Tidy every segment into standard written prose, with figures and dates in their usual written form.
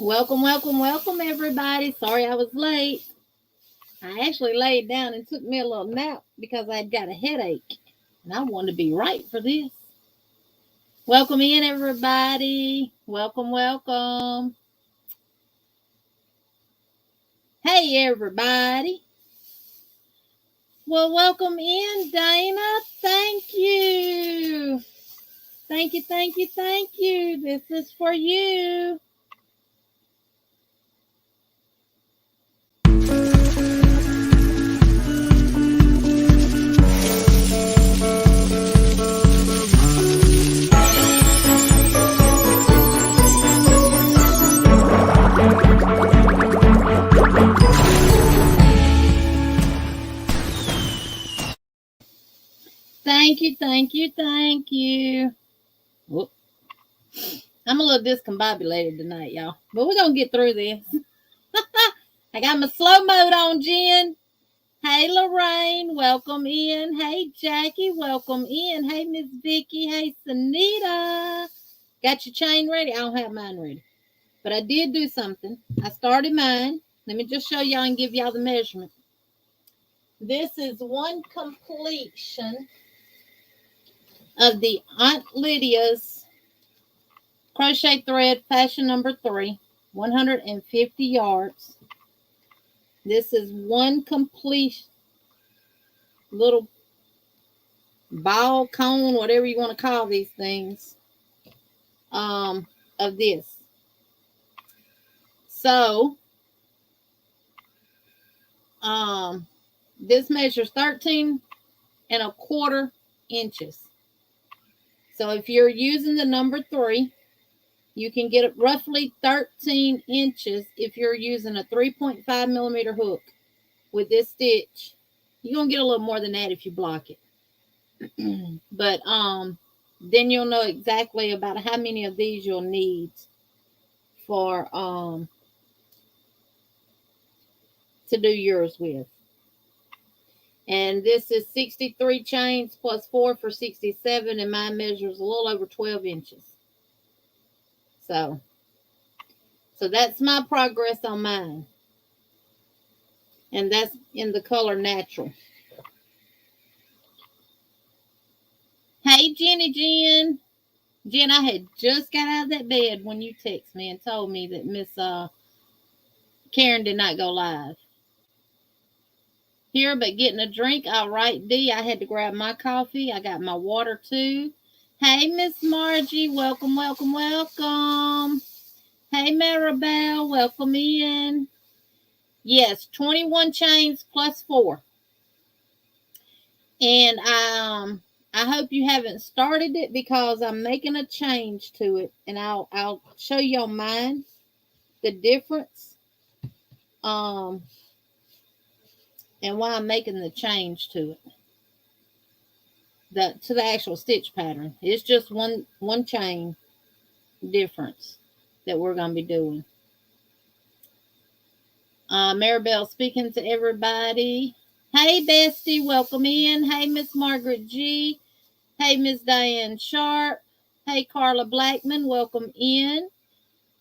Welcome, welcome, welcome, everybody. Sorry I was late. I actually laid down and took me a little nap because I'd got a headache and I wanted to be right for this. Welcome in, everybody. Welcome, welcome. Hey, everybody. Well, welcome in, Dana. Thank you. Thank you, thank you, thank you. This is for you. Thank you, thank you, thank you. Whoop. I'm a little discombobulated tonight, y'all. But we're going to get through this. I got my slow mode on, Jen. Hey, Lorraine, welcome in. Hey, Jackie, welcome in. Hey, Miss Vicky. Hey, Sunita. Got your chain ready? I don't have mine ready. But I did do something. I started mine. Let me just show y'all and give y'all the measurement. This is one completion of the Aunt Lydia's Crochet Thread Fashion number 3, 150 yards. This is one complete little ball, cone, whatever you want to call these things, of this. So, this measures 13.25 inches. So if you're using the number 3, you can get roughly 13 inches if you're using a 3.5 millimeter hook with this stitch. You're going to get a little more than that if you block it. But then you'll know exactly about how many of these you'll need for to do yours with. And this is 63 chains plus 4 for 67, and mine measures a little over 12 inches. So that's my progress on mine. And that's in the color natural. Hey, Jenny Jen. Jen, I had just got out of that bed when you texted me and told me that Miss Karen did not go live. Here, but getting a drink. All right, D. I had to grab my coffee. I got my water, too. Hey, Miss Margie. Welcome, welcome, welcome. Hey, Maribel. Welcome in. Yes, 21 chains plus 4. And I hope you haven't started it because I'm making a change to it. And I'll show y'all mine, the difference. And why I'm making the change to it. To the actual stitch pattern. It's just one chain difference that we're going to be doing. Maribel speaking to everybody. Hey, Bestie, welcome in. Hey, Miss Margaret G. Hey, Miss Diane Sharp. Hey, Carla Blackman, welcome in.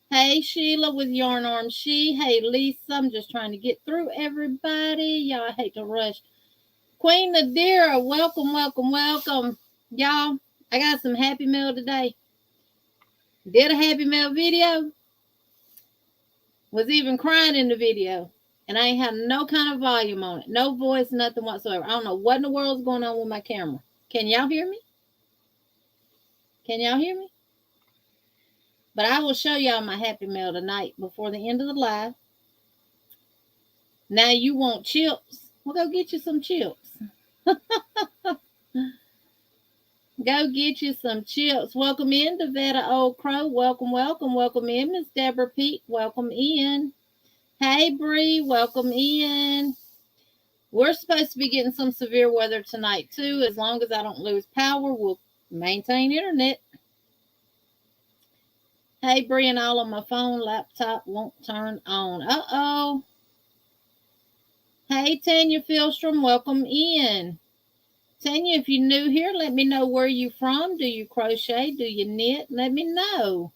Hey, Sheila with Yarn Arm She. Hey, Lisa, I'm just trying to get through everybody. Y'all, I hate to rush. Queen Nadira, welcome, welcome, welcome. Y'all, I got some Happy Mail today. Did a Happy Mail video. Was even crying in the video. And I ain't had no kind of volume on it. No voice, nothing whatsoever. I don't know what in the world's going on with my camera. Can y'all hear me? Can y'all hear me? But I will show y'all my Happy Mail tonight before the end of the live. Now you want chips? Well, go get you some chips. Go get you some chips. Welcome in, Devetta Old Crow. Welcome, welcome, welcome in. Miss Deborah Peak, welcome in. Hey, Bree, welcome in. We're supposed to be getting some severe weather tonight, too. As long as I don't lose power, we'll maintain internet. Hey, Bree, and all on my phone, laptop won't turn on. Uh-oh. Hey, Tanya Filstrom, welcome in. Tanya, if you're new here, let me know where you're from. Do you crochet? Do you knit? Let me know.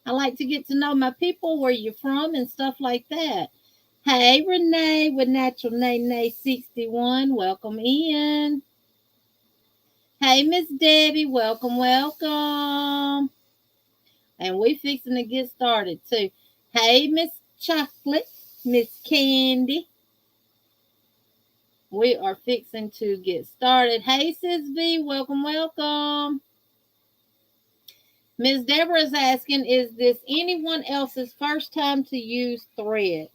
I like to get to know my people, where you're from, and stuff like that. Hey, Renee with Natural Nay 61. Welcome in. Hey, Miss Debbie. Welcome, welcome. And we fixing to get started, too. Hey, Miss Chocolate. Miss Candy. We are fixing to get started. Hey, Sis V. Welcome, welcome. Miss Deborah is asking, is this anyone else's first time to use thread?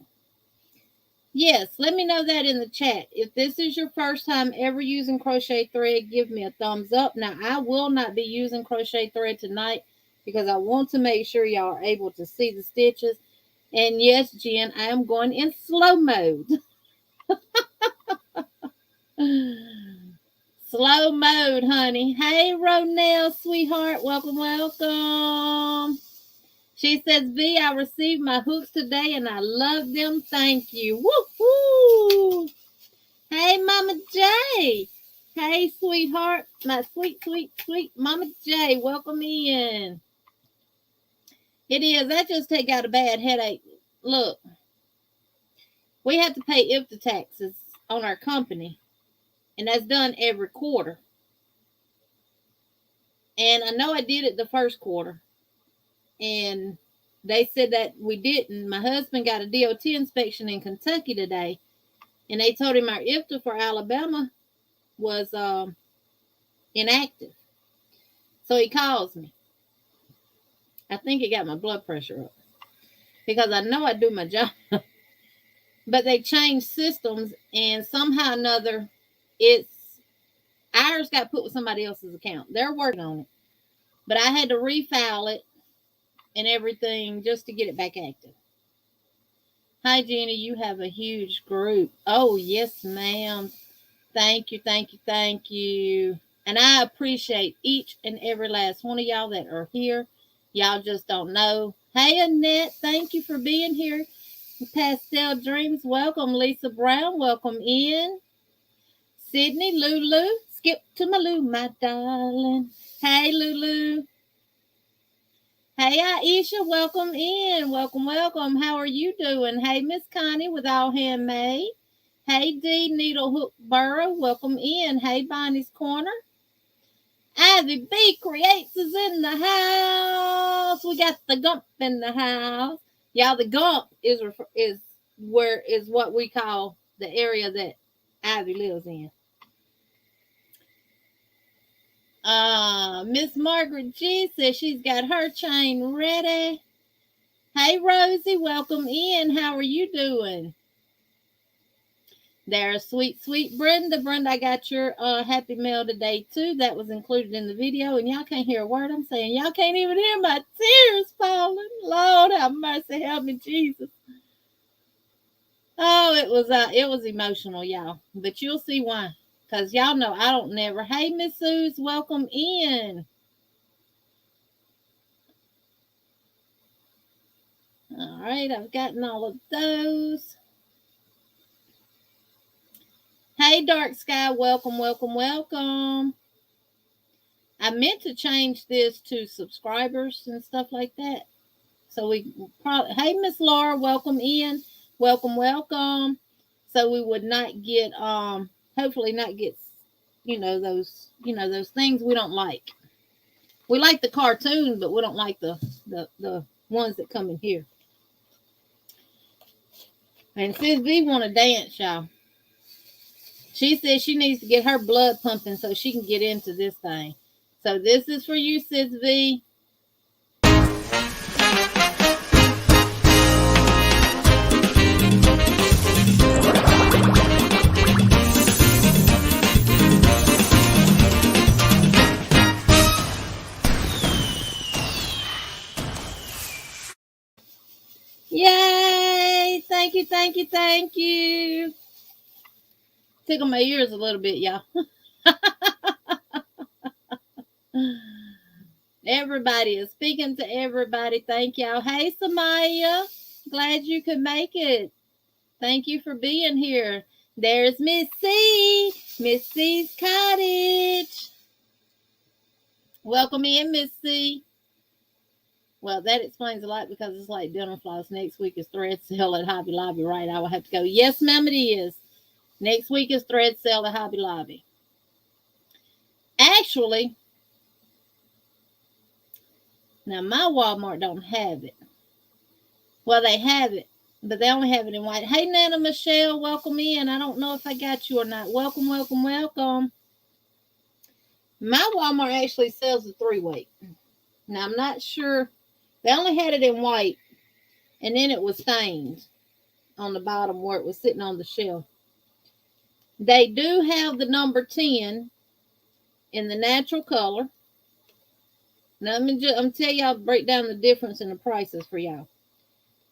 Yes, let me know that in the chat. If this is your first time ever using crochet thread, give me a thumbs up. Now, I will not be using crochet thread tonight because I want to make sure y'all are able to see the stitches. And yes, Jen, I am going in slow mode. Slow mode, honey. Hey, Ronell, sweetheart. Welcome, welcome. She says, V, I received my hooks today and I love them. Thank you. Woo-hoo. Hey, Mama J. Hey, sweetheart. My sweet, sweet, sweet Mama J. Welcome in. It is. I just take out a bad headache. Look, we have to pay IFTA taxes on our company, and that's done every quarter. And I know I did it the first quarter, and they said that we didn't. My husband got a DOT inspection in Kentucky today, and they told him our IFTA for Alabama was inactive. So he calls me. I think it got my blood pressure up because I know I do my job. But they changed systems, and somehow or another, ours got put with somebody else's account. They're working on it. But I had to refile it and everything just to get it back active. Hi, Jeannie. You have a huge group. Oh, yes, ma'am. Thank you, thank you, thank you. And I appreciate each and every last one of y'all that are here. Y'all just don't know. Hey, Annette. Thank you for being here. Pastel Dreams. Welcome. Lisa Brown. Welcome in. Sydney. Lulu. Skip to my Lou, my darling. Hey, Lulu. Hey, Aisha, welcome in. Welcome, welcome. How are you doing? Hey, Miss Connie with All Handmade. Hey, D, Needle Hook Burrow, welcome in. Hey, Bonnie's Corner. Ivy B Creates is in the house. We got the Gump in the house. Y'all, the Gump is what we call the area that Ivy lives in. Miss Margaret G says she's got her chain ready. Hey, Rosie, welcome in. How are you doing? There's sweet, sweet Brenda. Brenda, I got your happy mail today, too. That was included in the video, and y'all can't hear a word I'm saying. Y'all can't even hear my tears falling. Lord, have mercy. Help me, Jesus. Oh, it was emotional, y'all. But you'll see why. Because y'all know I don't never. Hey, Miss Suze, welcome in. All right, I've gotten all of those. Hey, Dark Sky, welcome, welcome, welcome. I meant to change this to subscribers and stuff like that. So we probably, hey, Miss Laura, welcome in. Welcome, welcome. So we would not get, hopefully not get, those things we don't like. We like the cartoon, but we don't like the ones that come in here. And Sis V want to dance, y'all. She says she needs to get her blood pumping so she can get into this thing. So this is for you, Sis V. Yay! Thank you, thank you, thank you. Tickle my ears a little bit, y'all. Everybody is speaking to everybody. Thank y'all. Hey, Samaya. Glad you could make it. Thank you for being here. There's Miss C. Miss C's Cottage. Welcome in, Miss C. Well, that explains a lot because it's like dinner floss. Next week is thread sale at Hobby Lobby, right? I will have to go. Yes, ma'am, it is. Next week is thread sale at Hobby Lobby. Actually, now my Walmart don't have it. Well, they have it, but they only have it in white. Hey, Nana Michelle, welcome in. I don't know if I got you or not. Welcome, welcome, welcome. My Walmart actually sells the 3-weight. Now, I'm not sure. They only had it in white, and then it was stained on the bottom where it was sitting on the shelf. They do have the number 10 in the natural color. Now, I'm tell y'all, break down the difference in the prices for y'all.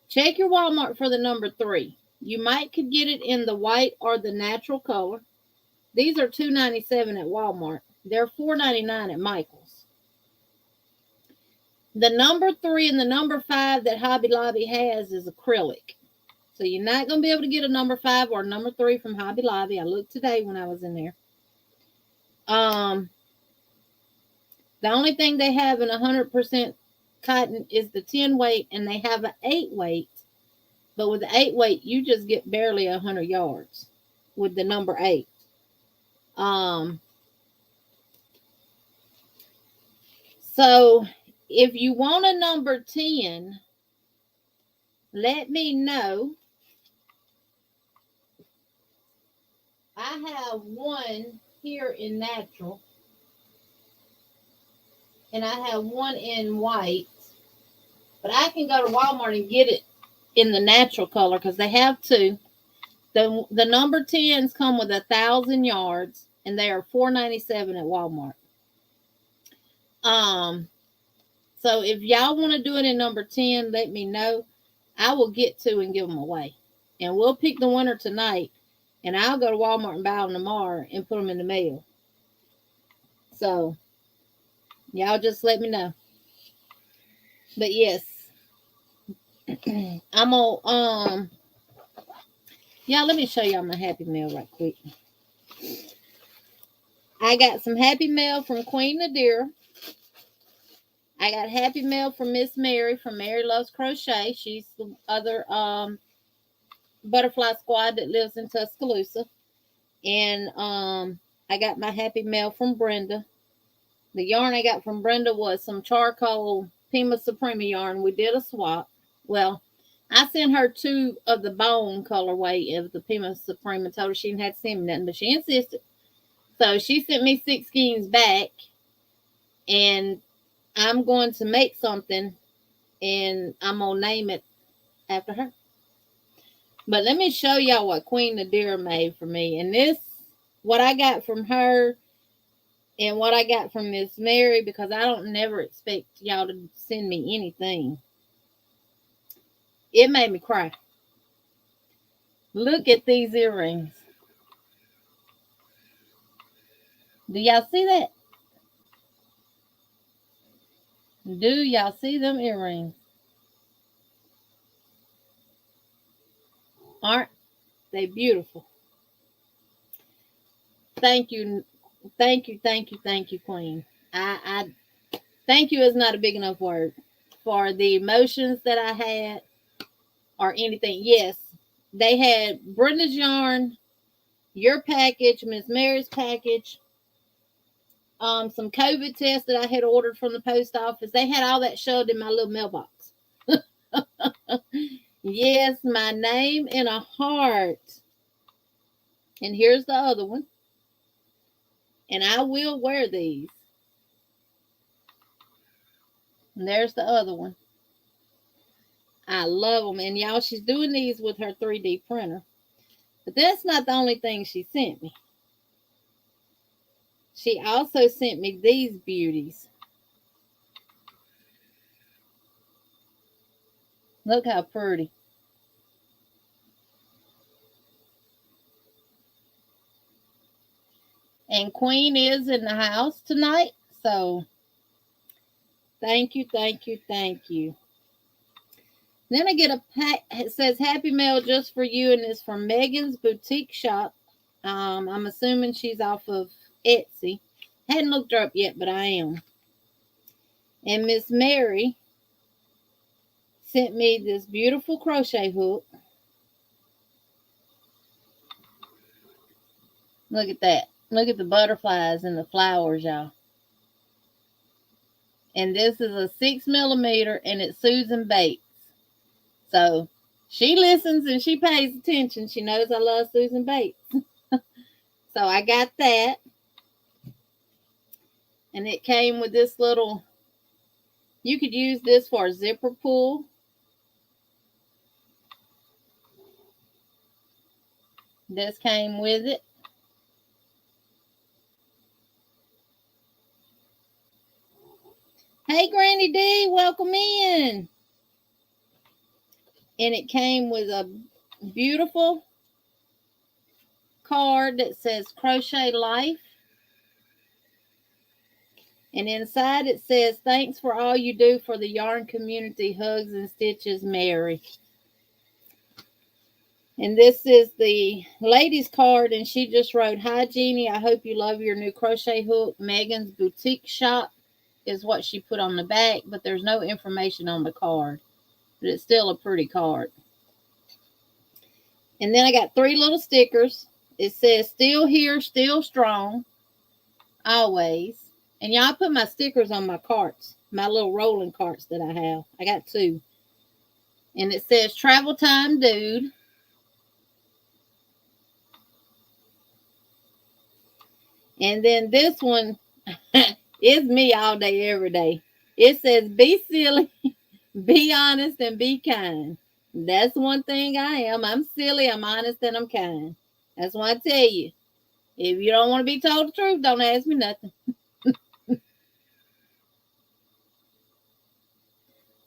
Check your Walmart for the number 3. You might could get it in the white or the natural color. These are $2.97 at Walmart. They're $4.99 at Michael's. The number 3 and the number 5 that Hobby Lobby has is acrylic. So you're not going to be able to get a number 5 or a number 3 from Hobby Lobby. I looked today when I was in there. The only thing they have in 100% cotton is the 10 weight, and they have an 8 weight. But with the 8 weight, you just get barely 100 yards with the number 8. So if you want a number 10, let me know. I have one here in natural, and I have one in white, but I can go to Walmart and get it in the natural color because they have 2. The number 10s come with 1,000 yards, and they are $4.97 at Walmart. So if y'all want to do it in number 10, let me know. I will get 2 and give them away, and we'll pick the winner tonight. And I'll go to Walmart and buy them tomorrow and put them in the mail. So y'all just let me know. But yes, I'm gonna y'all, let me show y'all my Happy Mail right quick. I got some Happy Mail from Queen Nadira. I got Happy Mail from Miss Mary from Mary Loves Crochet. She's the other butterfly squad that lives in Tuscaloosa. And I got my Happy Mail from Brenda. The yarn I got from Brenda was some charcoal Pima Suprema yarn. We did a swap. Well, I sent her 2 of the bone colorway of the Pima Suprema. Told her she didn't have to send me nothing, but she insisted. So she sent me 6 skeins back, and I'm going to make something, and I'm going to name it after her. But let me show y'all what Queen Nadira made for me. And this, what I got from her and what I got from Miss Mary, because I don't never expect y'all to send me anything. It made me cry. Look at these earrings. Do y'all see that? Do y'all see them earrings? Aren't they beautiful? Thank you. Thank you, thank you, thank you, Queen. I thank you is not a big enough word for the emotions that I had or anything. Yes, they had Brenda's yarn, your package, Miss Mary's package, some COVID tests that I had ordered from the post office. They had all that shoved in my little mailbox. Yes, my name and a heart. And here's the other one. And I will wear these. And there's the other one. I love them. And y'all, she's doing these with her 3D printer. But that's not the only thing she sent me. She also sent me these beauties. Look how pretty. And Queen is in the house tonight. So thank you, thank you, thank you. Then I get a pack. It says Happy Mail just for you, and it's from Megan's Boutique Shop. I'm assuming she's off of Etsy. Hadn't looked her up yet, but I am. And Miss Mary sent me this beautiful crochet hook. Look at that. Look at the butterflies and the flowers, y'all. And this is a 6mm, and it's Susan Bates. So she listens and she pays attention. She knows I love Susan Bates. So I got that. And it came with this little, you could use this for a zipper pull. This came with it. Hey, Granny D, welcome in. And it came with a beautiful card that says Crochet Life. And inside it says, thanks for all you do for the yarn community. Hugs and stitches, Mary. And this is the ladies card, and she just wrote, hi, Jeannie. I hope you love your new crochet hook. Megan's Boutique Shop is what she put on the back, but there's no information on the card. But it's still a pretty card. And then I got 3 little stickers. It says, still here, still strong, always. And y'all, I put my stickers on my carts, my little rolling carts that I have. I got 2. And it says, travel time, dude. And then this one is me all day, every day. It says, be silly, be honest, and be kind. That's one thing I am. I'm silly, I'm honest, and I'm kind. That's why I tell you, if you don't want to be told the truth, don't ask me nothing.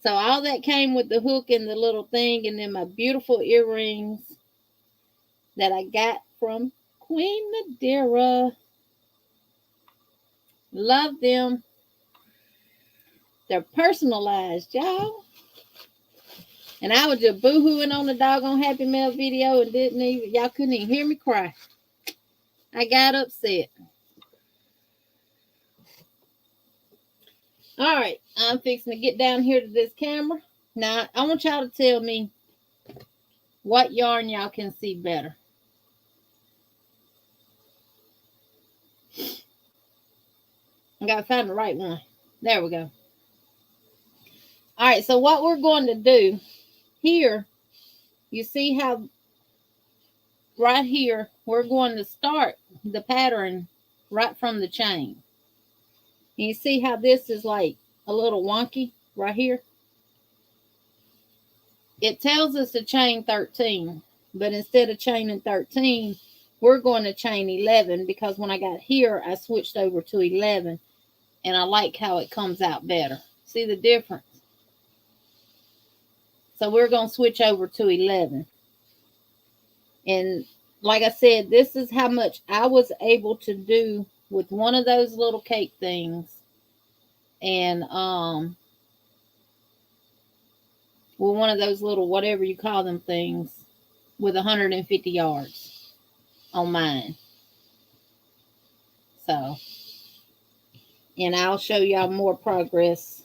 So all that came with the hook and the little thing, and then my beautiful earrings that I got from Queen Madeira. Love them. They're personalized, y'all. And I was just boo-hooing on the doggone Happy Mail video and y'all couldn't even hear me cry. I got upset. All right, I'm fixing to get down here to this camera. Now, I want y'all to tell me what yarn y'all can see better. I got to find the right one. There we go. All right, so what we're going to do here, you see how right here, we're going to start the pattern right from the chain. And you see how this is like a little wonky right here? It tells us to chain 13, but instead of chaining 13, we're going to chain 11 because when I got here, I switched over to 11, and I like how it comes out better. See the difference? So we're going to switch over to 11. And like I said, this is how much I was able to do with one of those little cake things. And with one of those little, whatever you call them things, with 150 yards on mine. So, and I'll show y'all more progress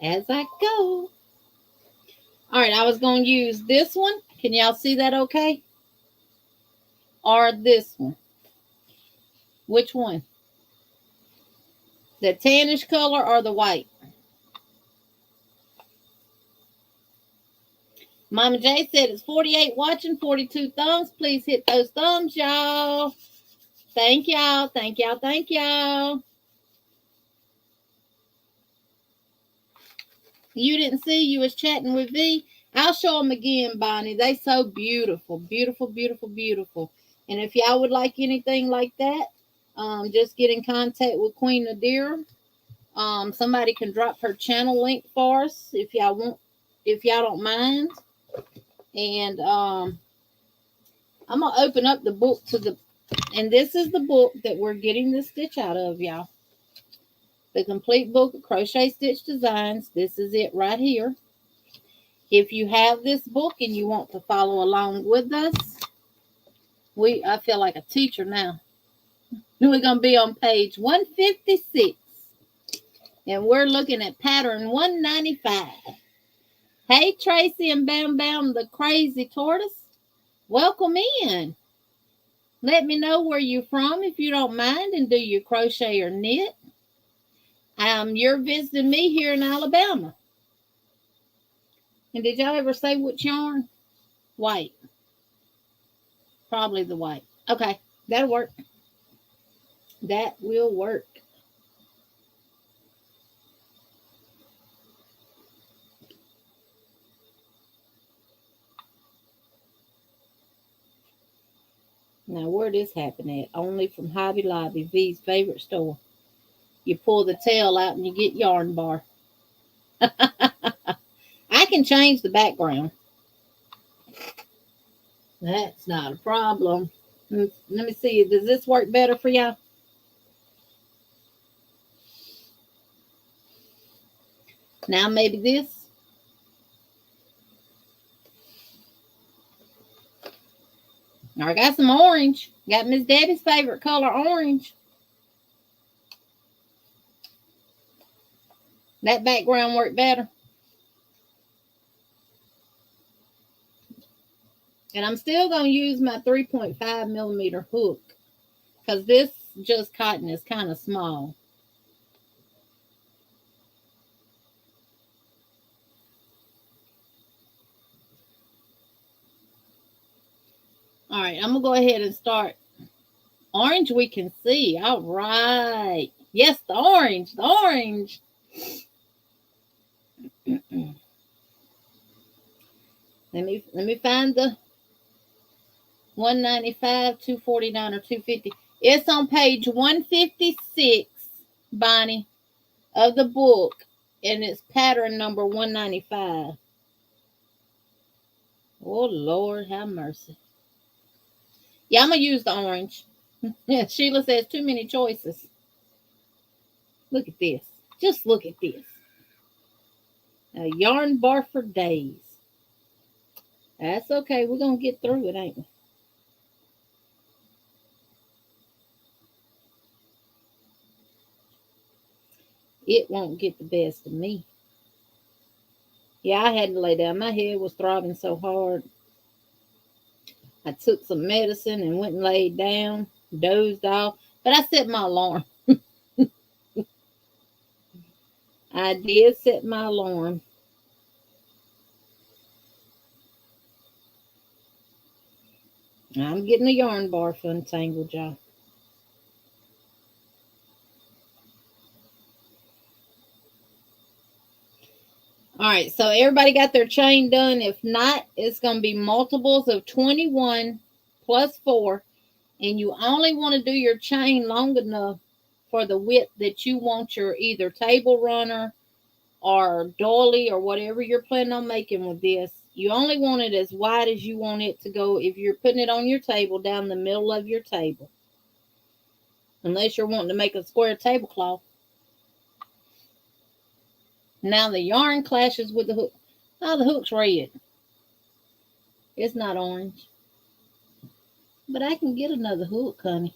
as I go. All right, I was going to use this one. Can y'all see that okay? Or this one? Which one? The tannish color or the white? Mama J said it's 48 watching, 42 thumbs. Please hit those thumbs, y'all. Thank y'all. Thank y'all. Thank y'all. You didn't see, you was chatting with V. I'll show them again, Bonnie. They so beautiful. Beautiful, beautiful, beautiful. And if y'all would like anything like that, just get in contact with Queen Nadira. Somebody can drop her channel link for us if y'all want, if y'all don't mind. And I'm gonna open up the book to the, and this is the book that we're getting the stitch out of, y'all. The complete book of crochet stitch designs. This is it right here. If you have this book and you want to follow along with us, I feel like a teacher now. We're gonna be on page 156, and we're looking at pattern 195. Hey, Tracy and Bam Bam, the crazy tortoise. Welcome in. Let me know where you're from if you don't mind, and do you crochet or knit? You're visiting me here in Alabama. And did y'all ever say which yarn? White. Probably the white. Okay, that'll work. That will work. Now, where this happen at? Only from Hobby Lobby, V's favorite store. You pull the tail out and you get yarn bar. I can change the background. That's not a problem. Let me see. Does this work better for y'all? Now maybe this. I got some orange. Got Miss Debbie's favorite color, orange. That background worked better. And I'm still going to use my 3.5 millimeter hook, because this just cotton is kind of small. All right, I'm going to go ahead and start. Orange we can see. All right. Yes, the orange. The orange. Let me find the 195, 249, or 250. It's on page 156, Bonnie, of the book, and it's pattern number 195. Oh, Lord, have mercy. Yeah, I'm going to use the orange. Yeah, Sheila says too many choices. Look at this. Just look at this. A yarn bar for days. That's okay. We're going to get through it, ain't we? It won't get the best of me. Yeah, I had to lay down. My head was throbbing so hard. I took some medicine and went and laid down, dozed off. But I set my alarm. I did set my alarm. I'm getting a yarn bar for untangled, y'all. All right, so everybody got their chain done. If not, it's going to be multiples of 21 plus 4. And you only want to do your chain long enough for the width that you want your either table runner or doily or whatever you're planning on making with this. You only want it as wide as you want it to go if you're putting it on your table, down the middle of your table. Unless you're wanting to make a square tablecloth. Now the yarn clashes with the hook. Oh, the hook's red. It's not orange. But I can get another hook, honey.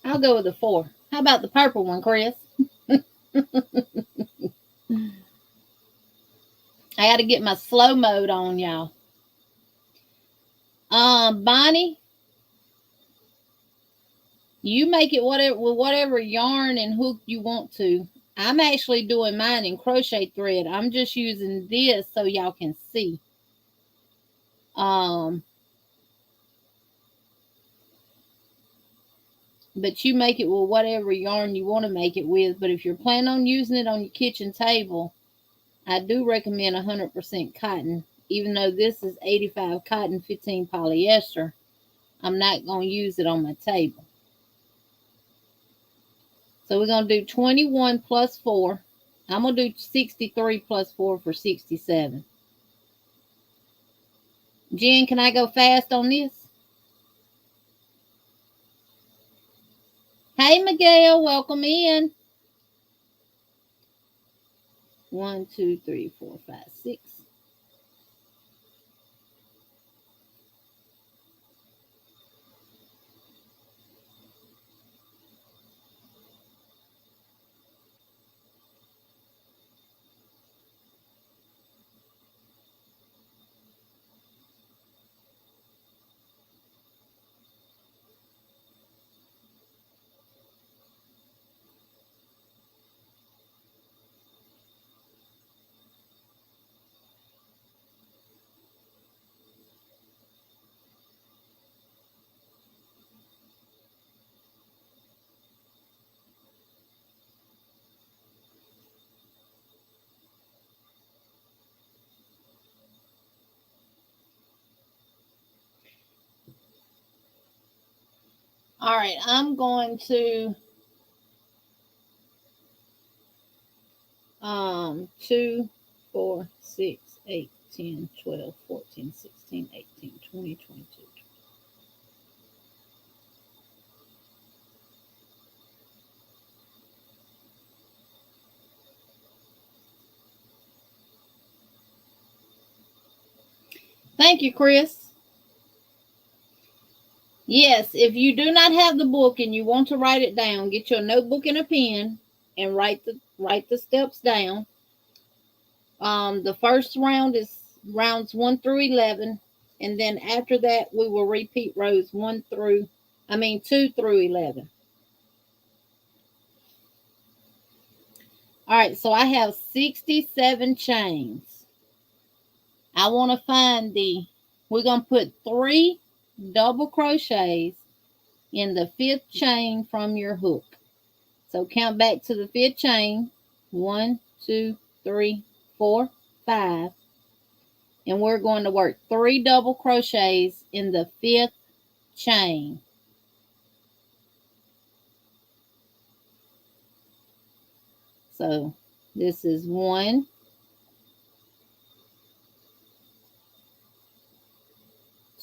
I'll go with the 4. How about the purple one, Chris? I got to get my slow mode on, y'all. Bonnie, you make it whatever with whatever yarn and hook you want to. I'm actually doing mine in crochet thread. I'm just using this so y'all can see. But you make it with whatever yarn you want to make it with. But if you're planning on using it on your kitchen table, I do recommend 100% cotton. Even though this is 85 cotton, 15 polyester, I'm not going to use it on my table. So we're going to do 21 plus 4. I'm going to do 63 plus 4 for 67. Jen, can I go fast on this? Hey, Miguel, welcome in. 1, 2, 3, 4, 5, 6. All right, I'm going to 2, 4, 6, 8, 10, 12, 14, 16, 18, 20, 22. Thank you, Chris. Yes, if you do not have the book and you want to write it down, get your notebook and a pen and write the steps down. The first round is rounds 1 through 11, and then after that we will repeat rows 2 through 11. All right, so I have 67 chains. I want to find we're going to put 3 double crochets in the 5th chain from your hook. So count back to the 5th chain. 1, 2, 3, 4, 5. And we're going to work 3 double crochets in the 5th chain. So this is 1,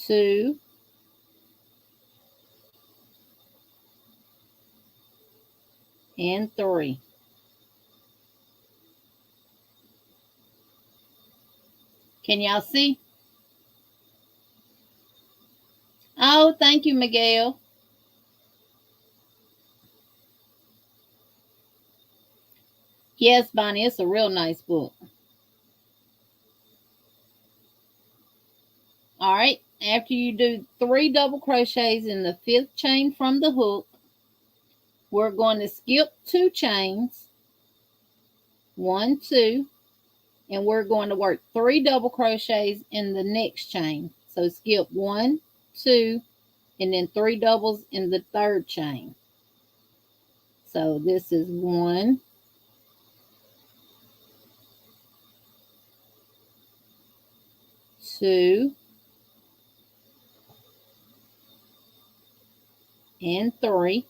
2, and 3. Can y'all see? Oh, thank you, Miguel. Yes, Bonnie, it's a real nice book. All right, after you do 3 double crochets in the 5th chain from the hook, we're going to skip 2 chains, 1, 2, and we're going to work 3 double crochets in the next chain. So skip 1, 2, and then 3 doubles in the 3rd chain. So this is 1, 2, and 3.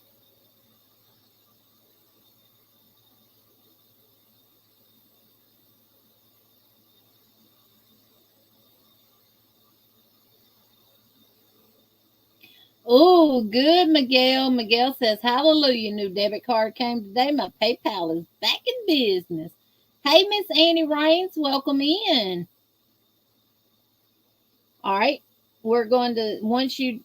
Oh, good, Miguel. Miguel says, hallelujah, new debit card came today. My PayPal is back in business. Hey, Miss Annie Rains, welcome in. All right, we're going to, once you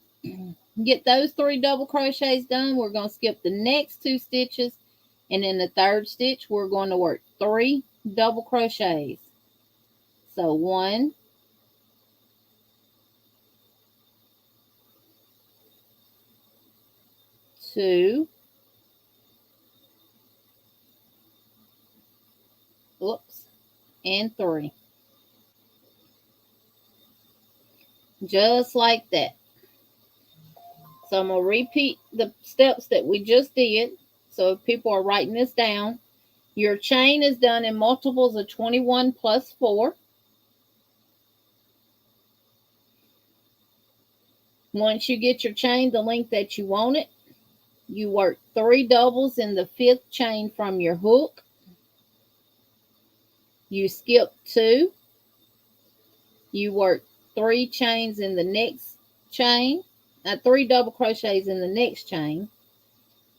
get those 3 double crochets done, we're going to skip the next 2 stitches. And in the 3rd stitch, we're going to work 3 double crochets. So 1, 2, and 3. Just like that. So I'm going to repeat the steps that we just did. So if people are writing this down, your chain is done in multiples of 21 plus 4. Once you get your chain the length that you want it, you work 3 doubles in the 5th chain from your hook. You skip 2. You work 3 chains in the next chain. 3 double crochets in the next chain.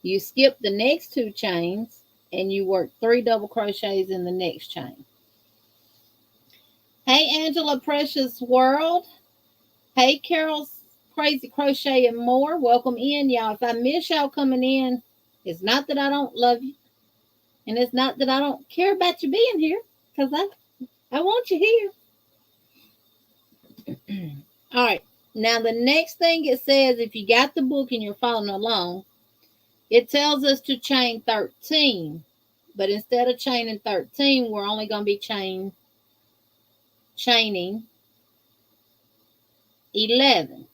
You skip the next 2 chains and you work 3 double crochets in the next chain. Hey, Angela Precious World. Hey, Carol's Crazy Crochet and More. Welcome in, y'all. If I miss y'all coming in, it's not that I don't love you. And it's not that I don't care about you being here. Because I want you here. All right. Now, the next thing it says, if you got the book and you're following along, it tells us to chain 13. But instead of chaining 13, we're only going to be chaining 11.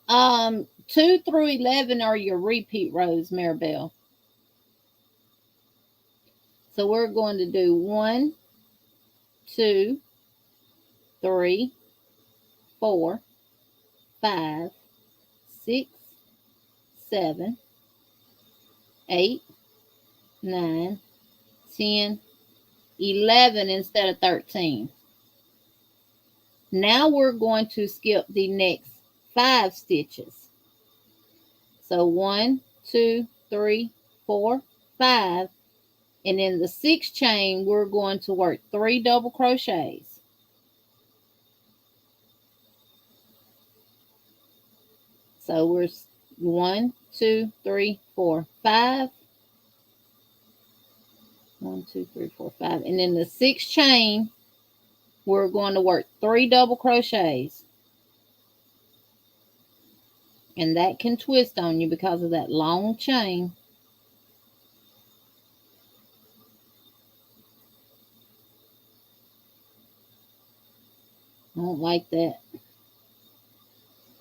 2 through 11 are your repeat rows, Maribel. So we're going to do 1, 2, 3, 4, 5, 6, 7, 8, 9, 10, 11 instead of 13. Now we're going to skip the next 5 stitches. So 1, 2, 3, 4, 5. And in the 6th chain, we're going to work 3 double crochets. So we're 1, 2, 3, 4, 5. 1, 2, 3, 4, 5. And in the 6th chain, we're going to work 3 double crochets. And that can twist on you because of that long chain. I don't like that.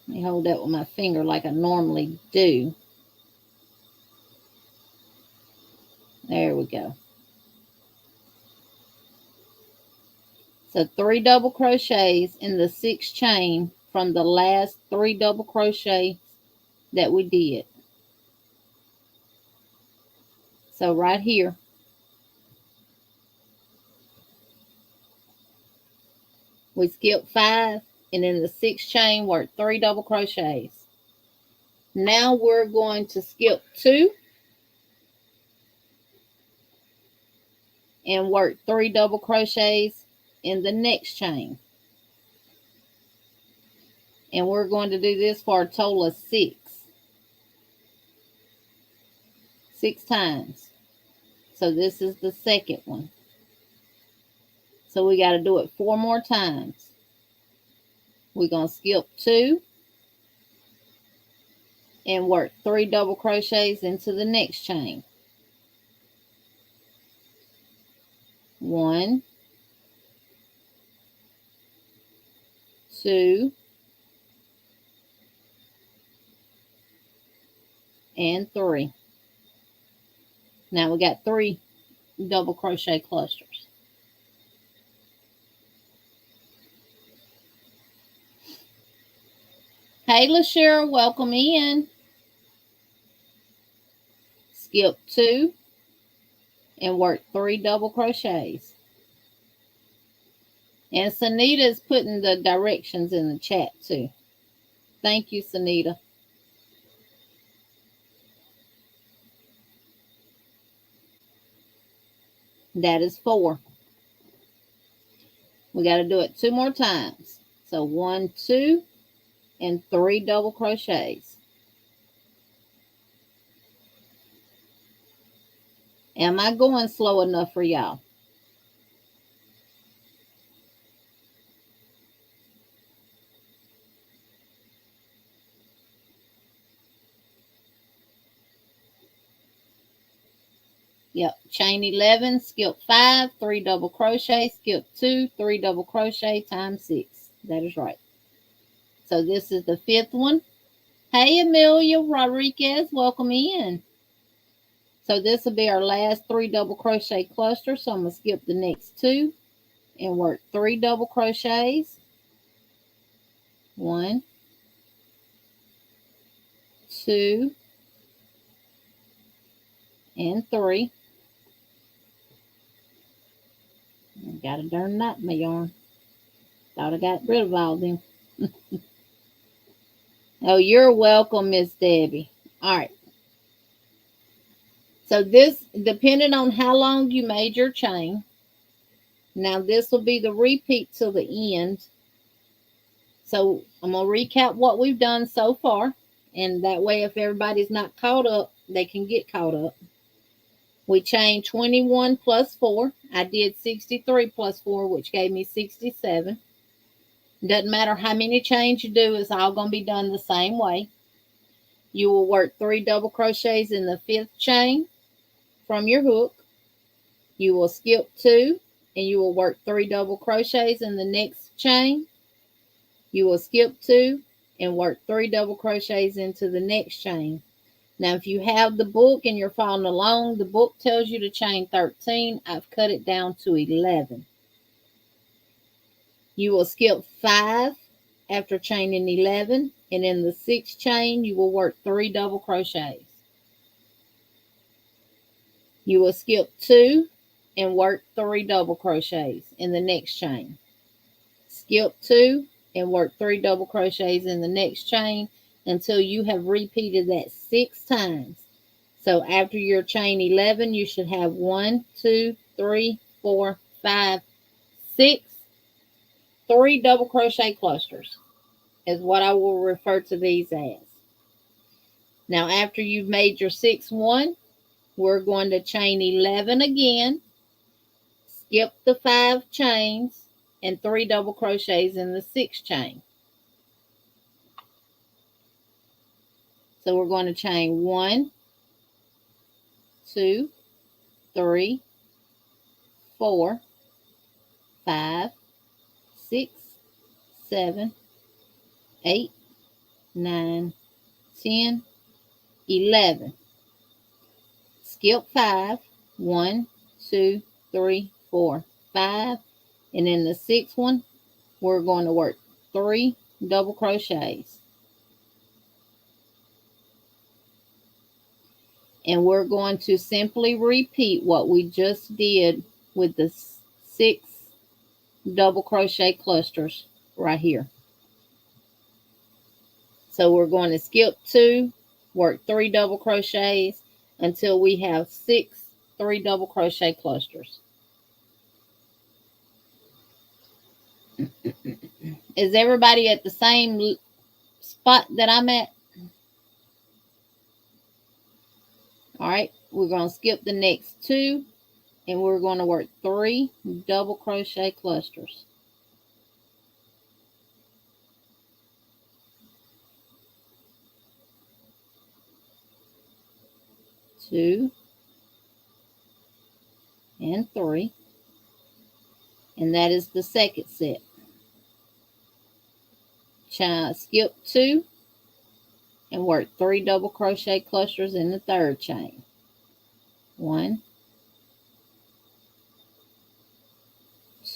Let me hold that with my finger like I normally do. There we go. So 3 double crochets in the 6th chain from the last 3 double crochets that we did. So right here, we skipped 5, and in the 6th chain work 3 double crochets. Now we're going to skip 2 and work 3 double crochets in the next chain. And we're going to do this for a total of 6. 6 times. So this is the second one. So we got to do it 4 more times. We're going to skip 2 and work 3 double crochets into the next chain. 1, 2, and 3. Now we got 3 double crochet clusters. Hey, LaShira, welcome in. Skip 2 and work 3 double crochets. And Sunita is putting the directions in the chat too. Thank you, Sunita. That is 4. We got to do it 2 more times. So 1, 2, and 3 double crochets. Am I going slow enough for y'all? Yep, chain 11, skip 5, 3 double crochet, skip 2, 3 double crochet times 6. That is right. So this is the 5th one. Hey, Amelia Rodriguez, welcome in. So this will be our last 3 double crochet clusters. So I'm going to skip the next 2 and work 3 double crochets. 1, 2, and 3. I got a darn knot in my yarn. Thought I got rid of all them. Oh, you're welcome, Miss Debbie. All right. So this, depending on how long you made your chain, now this will be the repeat till the end. So I'm going to recap what we've done so far. And that way, if everybody's not caught up, they can get caught up. We chained 21 plus 4. I did 63 plus 4, which gave me 67. Doesn't matter how many chains you do, it's all going to be done the same way. You will work 3 double crochets in the 5th chain from your hook. You will skip 2 and you will work 3 double crochets in the next chain. You will skip 2 and work 3 double crochets into the next chain. Now, if you have the book and you're following along, the book tells you to chain 13. I've cut it down to 11. You will skip 5 after chaining 11. and in the 6th chain you will work 3 double crochets. You will skip 2 and work 3 double crochets in the next chain. Skip 2 and work 3 double crochets in the next chain until you have repeated that 6 times. So after your chain 11, you should have 1, 2, 3, 4, 5, 6, 3 double crochet clusters is what I will refer to these as. Now after you've made your 6th one, we're going to chain 11 again, skip the 5 chains, and 3 double crochets in the 6th chain. So we're going to chain 1, 2, 3, 4, 5, 6, 7, 8, 9, 10, 11. Skip 5, 1, 2, 3, 4, 5. And in the 6th one, we're going to work 3 double crochets. And we're going to simply repeat what we just did with the 6 double crochet clusters right here. So we're going to skip 2, work 3 double crochets until we have 6 3 double crochet clusters. Is everybody at the same spot that I'm at? All right, we're going to skip the next 2 and we're going to work 3 double crochet clusters. 2 and 3, and that is the 2nd set. Skip 2 and work 3 double crochet clusters in the 3rd chain. 1,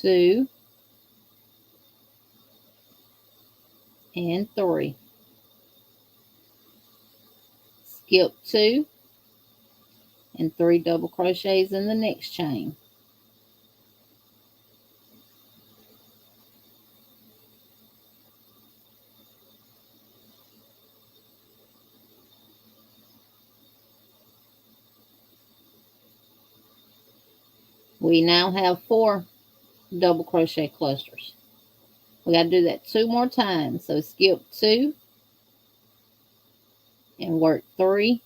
2, and 3. Skip 2 and 3 double crochets in the next chain. We now have 4 double crochet clusters. We got to do that 2 more times. So skip 2 and work 3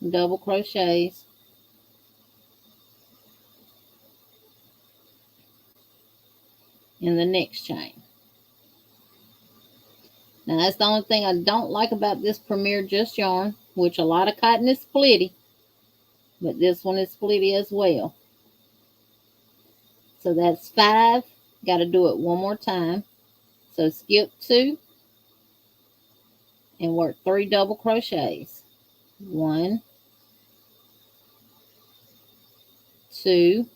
double crochets in the next chain. Now that's the only thing I don't like about this Premier Just yarn, which a lot of cotton is splitty, but this one is splitty as well. So that's 5. Got to do it 1 more time. So skip 2 and work 3 double crochets. 1, 2,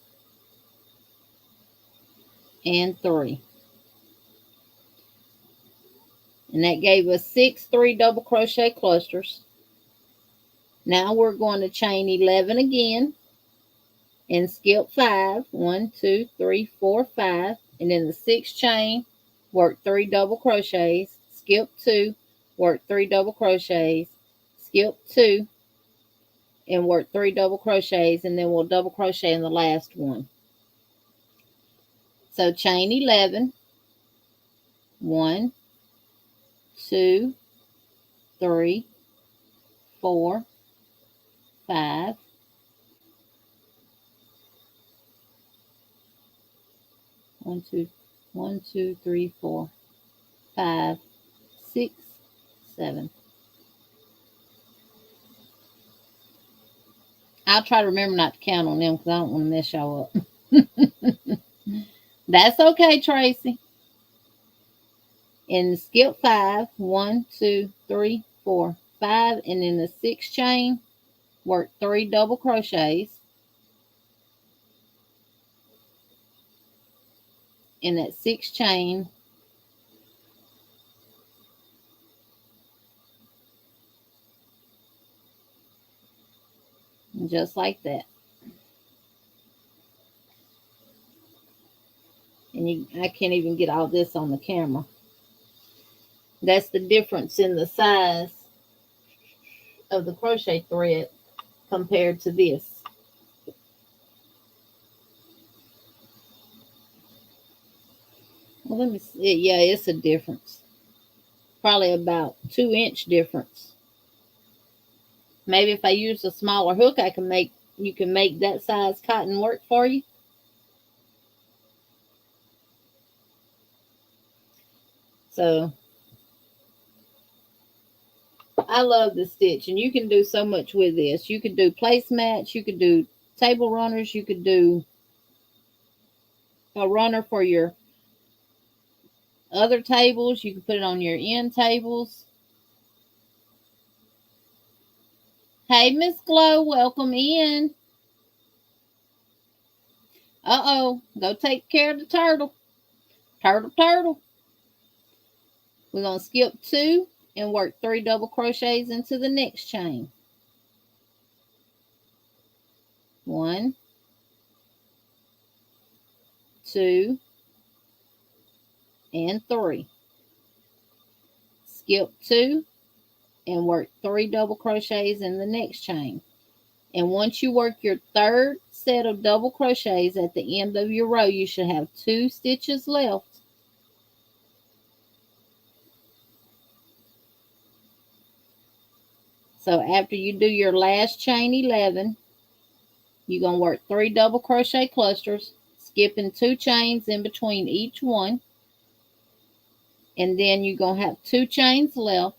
and 3. And that gave us 6 3 double crochet clusters. Now we're going to chain 11 again and skip 5. 1, 2, 3, 4, 5. And in the 6th chain, work 3 double crochets. Skip 2, work 3 double crochets. Skip 2 and work 3 double crochets, and then we'll double crochet in the last one. So chain 11. 1, 2, 3, 4, 5. 1, 2, 1, 2, 3, 4, 5, 6, 7. I'll try to remember not to count on them because I don't want to mess y'all up. That's okay, Tracy. And skip 5. 1, 2, 3, 4, 5. And in the 6th chain, work 3 double crochets. In that 6th chain, just like that. And I can't even get all this on the camera. That's the difference in the size of the crochet thread compared to this. Well, let me see. Yeah, it's a difference. Probably about 2-inch difference. Maybe if I use a smaller hook, you can make that size cotton work for you. So I love the stitch, and you can do so much with this. You could do placemats, you could do table runners, you could do a runner for your other tables. You can put it on your end tables. Hey, Miss Glow, welcome in. Uh-oh, go take care of the turtle. Turtle. We're going to skip 2 and work 3 double crochets into the next chain. 1, 2, and 3. Skip 2 and work 3 double crochets in the next chain. And once you work your third set of double crochets at the end of your row, you should have 2 stitches left. So after you do your last chain 11, you're going to work 3 double crochet clusters, skipping 2 chains in between each one. And then you're going to have 2 chains left,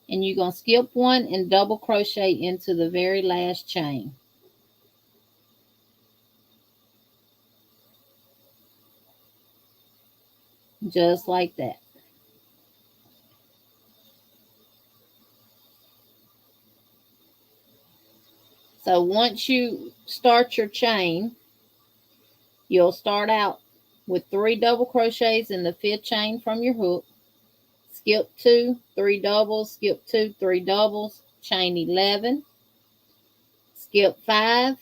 and you're going to skip 1 and double crochet into the very last chain. Just like that. So once you start your chain, you'll start out with 3 double crochets in the 5th chain from your hook. Skip 2, 3 doubles, skip 2, 3 doubles, chain 11. Skip 5,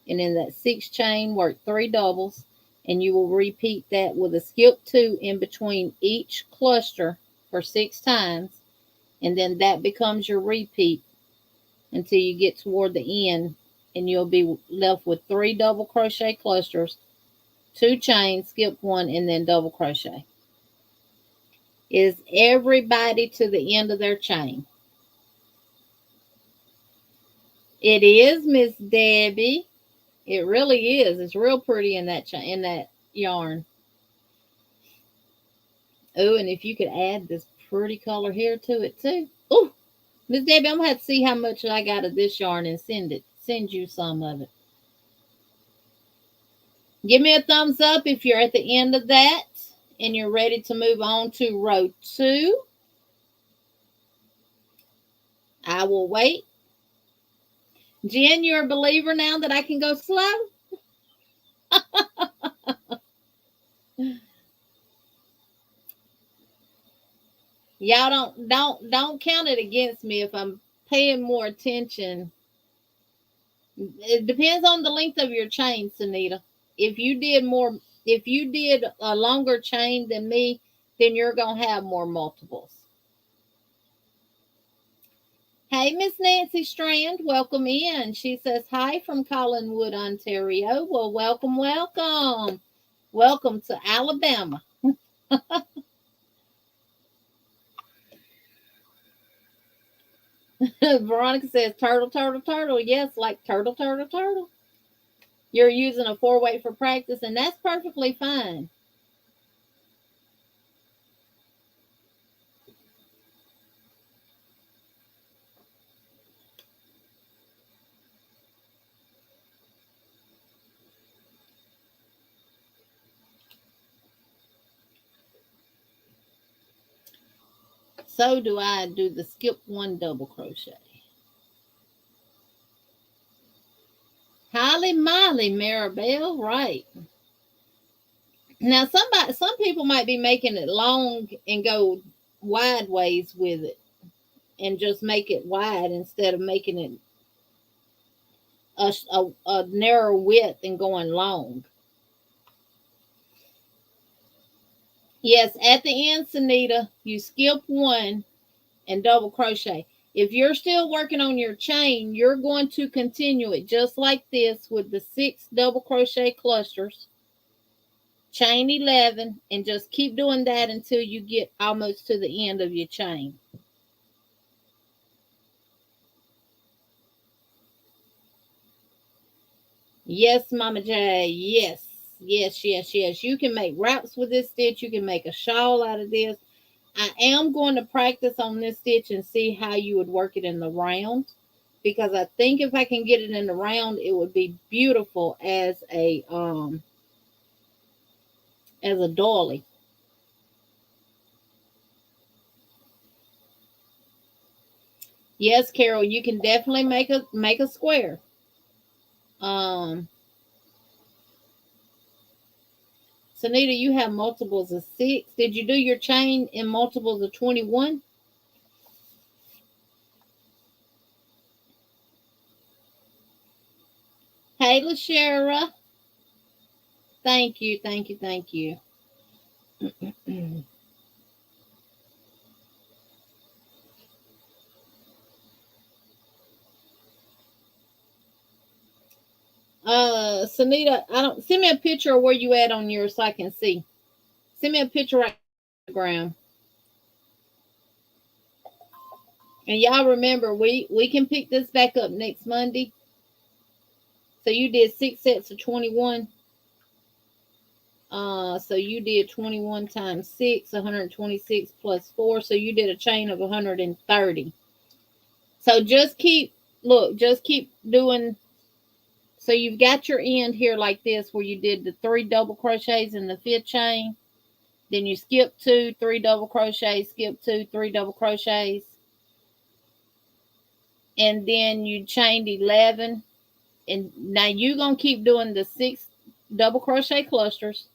and in that 6th chain, work 3 doubles, and you will repeat that with a skip 2 in between each cluster for 6 times, and then that becomes your repeat until you get toward the end, and you'll be left with 3 double crochet clusters, 2 chains, skip 1, and then double crochet. Is everybody to the end of their chain? It is, Miss Debbie. It really is. It's real pretty in that yarn. Oh, and if you could add this pretty color here to it too. Oh, Miss Debbie, I'm gonna have to see how much I got of this yarn and send you some of it. Give me a thumbs up if you're at the end of that and you're ready to move on to row 2. I will wait. Jen, you're a believer now that I can go slow? Y'all don't count it against me if I'm paying more attention. It depends on the length of your chain, Sunita. If you did a longer chain than me, then you're gonna have more multiples. Hey, Miss Nancy Strand, welcome in. She says hi from Collinwood, Ontario. Well, welcome. Welcome to Alabama. Veronica says turtle. Yes, like turtle. You're using a 4-weight for practice, and that's perfectly fine. So do I do the skip 1 double crochet. Holly Molly, Maribel, right. Now some people might be making it long and go wide ways with it and just make it wide instead of making it a narrow width and going long. Yes, at the end, Sunita, you skip one and double crochet. If you're still working on your chain, you're going to continue it just like this with the 6 double crochet clusters, chain 11, and just keep doing that until you get almost to the end of your chain. Yes, Mama J. Yes, yes, yes, yes. You can make wraps with this stitch. You can make a shawl out of this. I am going to practice on this stitch and see how you would work it in the round, because I think if I can get it in the round, it would be beautiful as a doily. Yes, Carol, you can definitely make a square. Sunita, you have multiples of 6. Did you do your chain in multiples of 21? Hey, LaShara. Thank you, thank you, thank you. Sunita, I don't send me a picture of where you at on yours so I can see. Send me a picture right on Instagram. And y'all remember, we can pick this back up next Monday. So you did 6 sets of 21. So you did 21 times 6, 126 plus 4. So you did a chain of 130. So just keep doing. So you've got your end here like this, where you did the 3 double crochets in the 5th chain. Then you skip 2, 3 double crochets, skip 2, 3 double crochets. And then you chained 11. And now you're going to keep doing the 6 double crochet clusters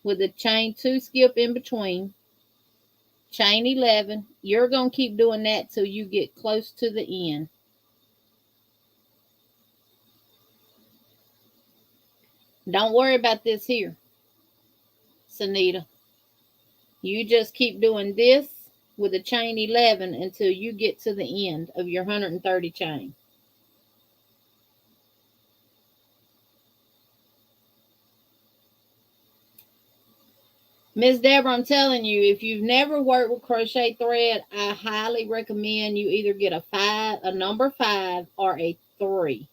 with the chain 2 skip in between, chain 11. You're going to keep doing that till you get close to the end. Don't worry about this here, Sunita. You just keep doing this with a chain 11 until you get to the end of your 130 chain. Miss Deborah, I'm telling you, if you've never worked with crochet thread, I highly recommend you either get a number 5 or a 3.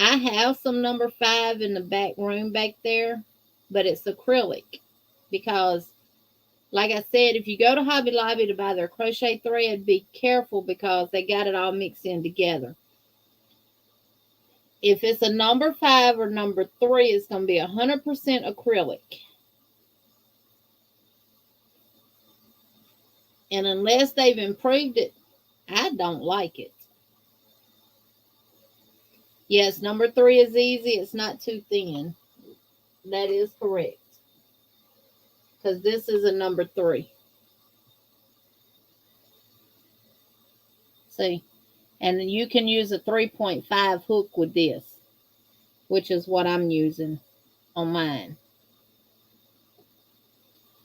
I have some number 5 in the back room back there, but it's acrylic, because like I said, if you go to Hobby Lobby to buy their crochet thread, be careful because they got it all mixed in together. If it's a number 5 or number 3, it's going to be 100% acrylic. And unless they've improved it, I don't like it. Yes, number 3 is easy. It's not too thin. That is correct. Because this is a number 3. See? And you can use a 3.5 hook with this, which is what I'm using on mine.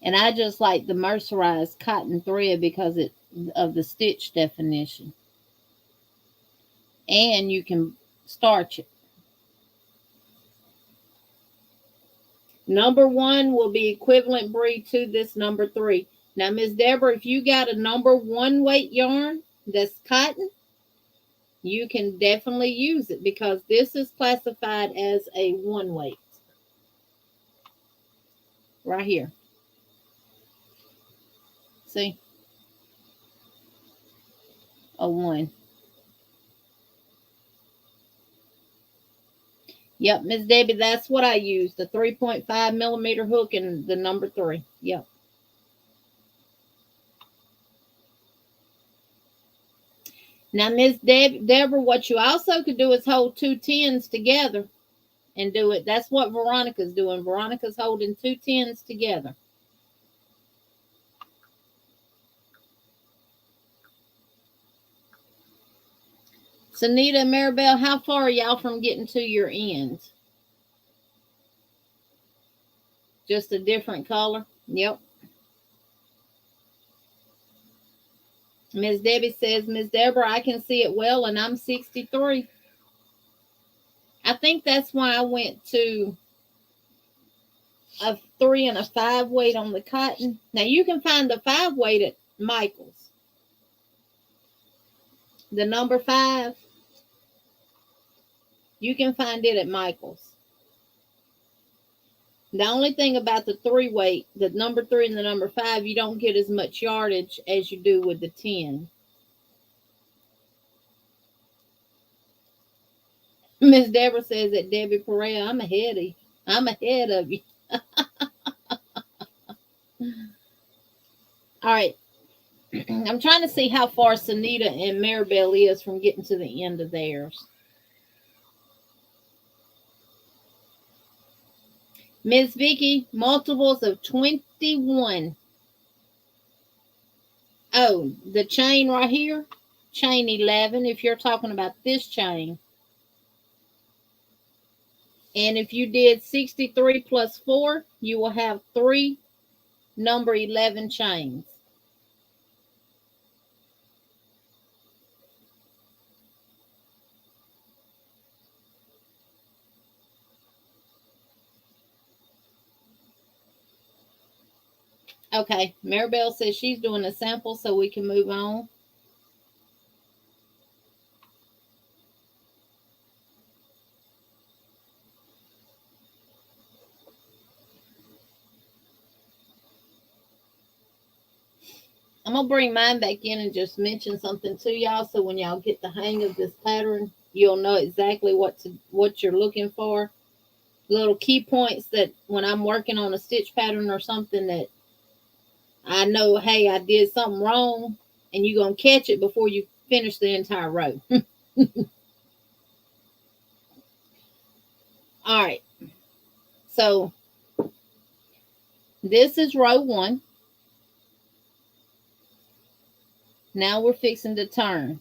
And I just like the mercerized cotton thread because of the stitch definition. And you can starch it. Number 1 will be equivalent breed to this number 3. Now, Miss Deborah, if you got a number 1 weight yarn that's cotton, you can definitely use it because this is classified as a 1 weight. Right here. See? A 1. Yep, Miss Debbie, that's what I used. The 3.5 millimeter hook and the number 3. Yep. Now, Miss Deborah, what you also could do is hold 2 10s together and do it. That's what Veronica's doing. Veronica's holding 2 10s together. Sunita and Maribel, how far are y'all from getting to your end? Just a different color? Yep. Miss Debbie says, Miss Deborah, I can see it well, and I'm 63. I think that's why I went to a 3 and a 5 weight on the cotton. Now, you can find the 5 weight at Michael's. The number 5, you can find it at Michael's. The only thing about the 3 weight, the number 3 and the number 5, you don't get as much yardage as you do with the 10. Miss Deborah says that Debbie Perea, I'm ahead of you. All right. I'm trying to see how far Sunita and Maribel is from getting to the end of theirs. Miss Vicky, multiples of 21. Oh, the chain right here, chain 11, if you're talking about this chain. And if you did 63 plus 4, you will have 3 number 11 chains. Okay, Maribel says she's doing a sample so we can move on. I'm going to bring mine back in and just mention something to y'all so when y'all get the hang of this pattern, you'll know exactly what you're looking for. Little key points that when I'm working on a stitch pattern or something that I know, hey, I did something wrong, and you're going to catch it before you finish the entire row. All right. So this is row 1. Now we're fixing to turn.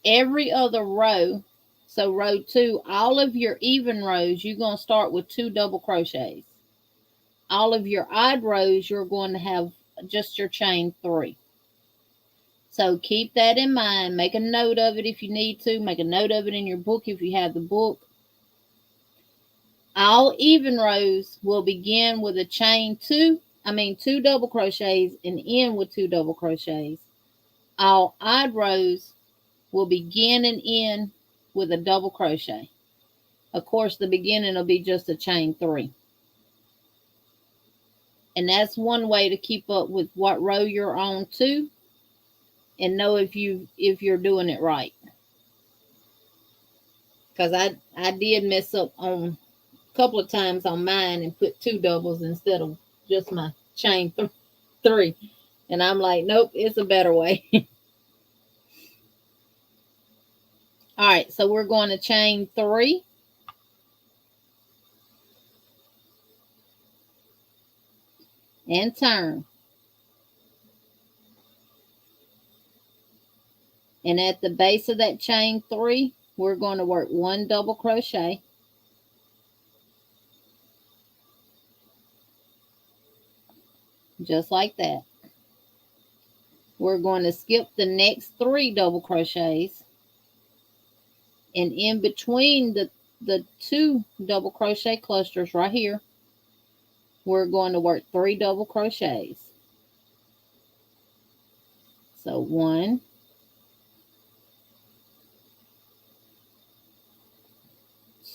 Every other row, so row 2, all of your even rows, you're going to start with 2 double crochets. All of your odd rows, you're going to have just your chain 3. So keep that in mind. Make a note of it if you need to. Make a note of it in your book if you have the book. All even rows will begin with a chain 2 double crochets and end with 2 double crochets. All odd rows will begin and end with a double crochet. Of course, the beginning will be just a chain 3. And that's one way to keep up with what row you're on too, and know if you're doing it right. Because I did mess up on a couple of times on mine and put 2 doubles instead of just my chain 3. And I'm like, nope, it's a better way. All right, so we're going to chain 3. And turn. And at the base of that chain 3, we're going to work 1 double crochet. Just like that. We're going to skip the next 3 double crochets. And in between the 2 double crochet clusters right here, we're going to work 3 double crochets. So 1,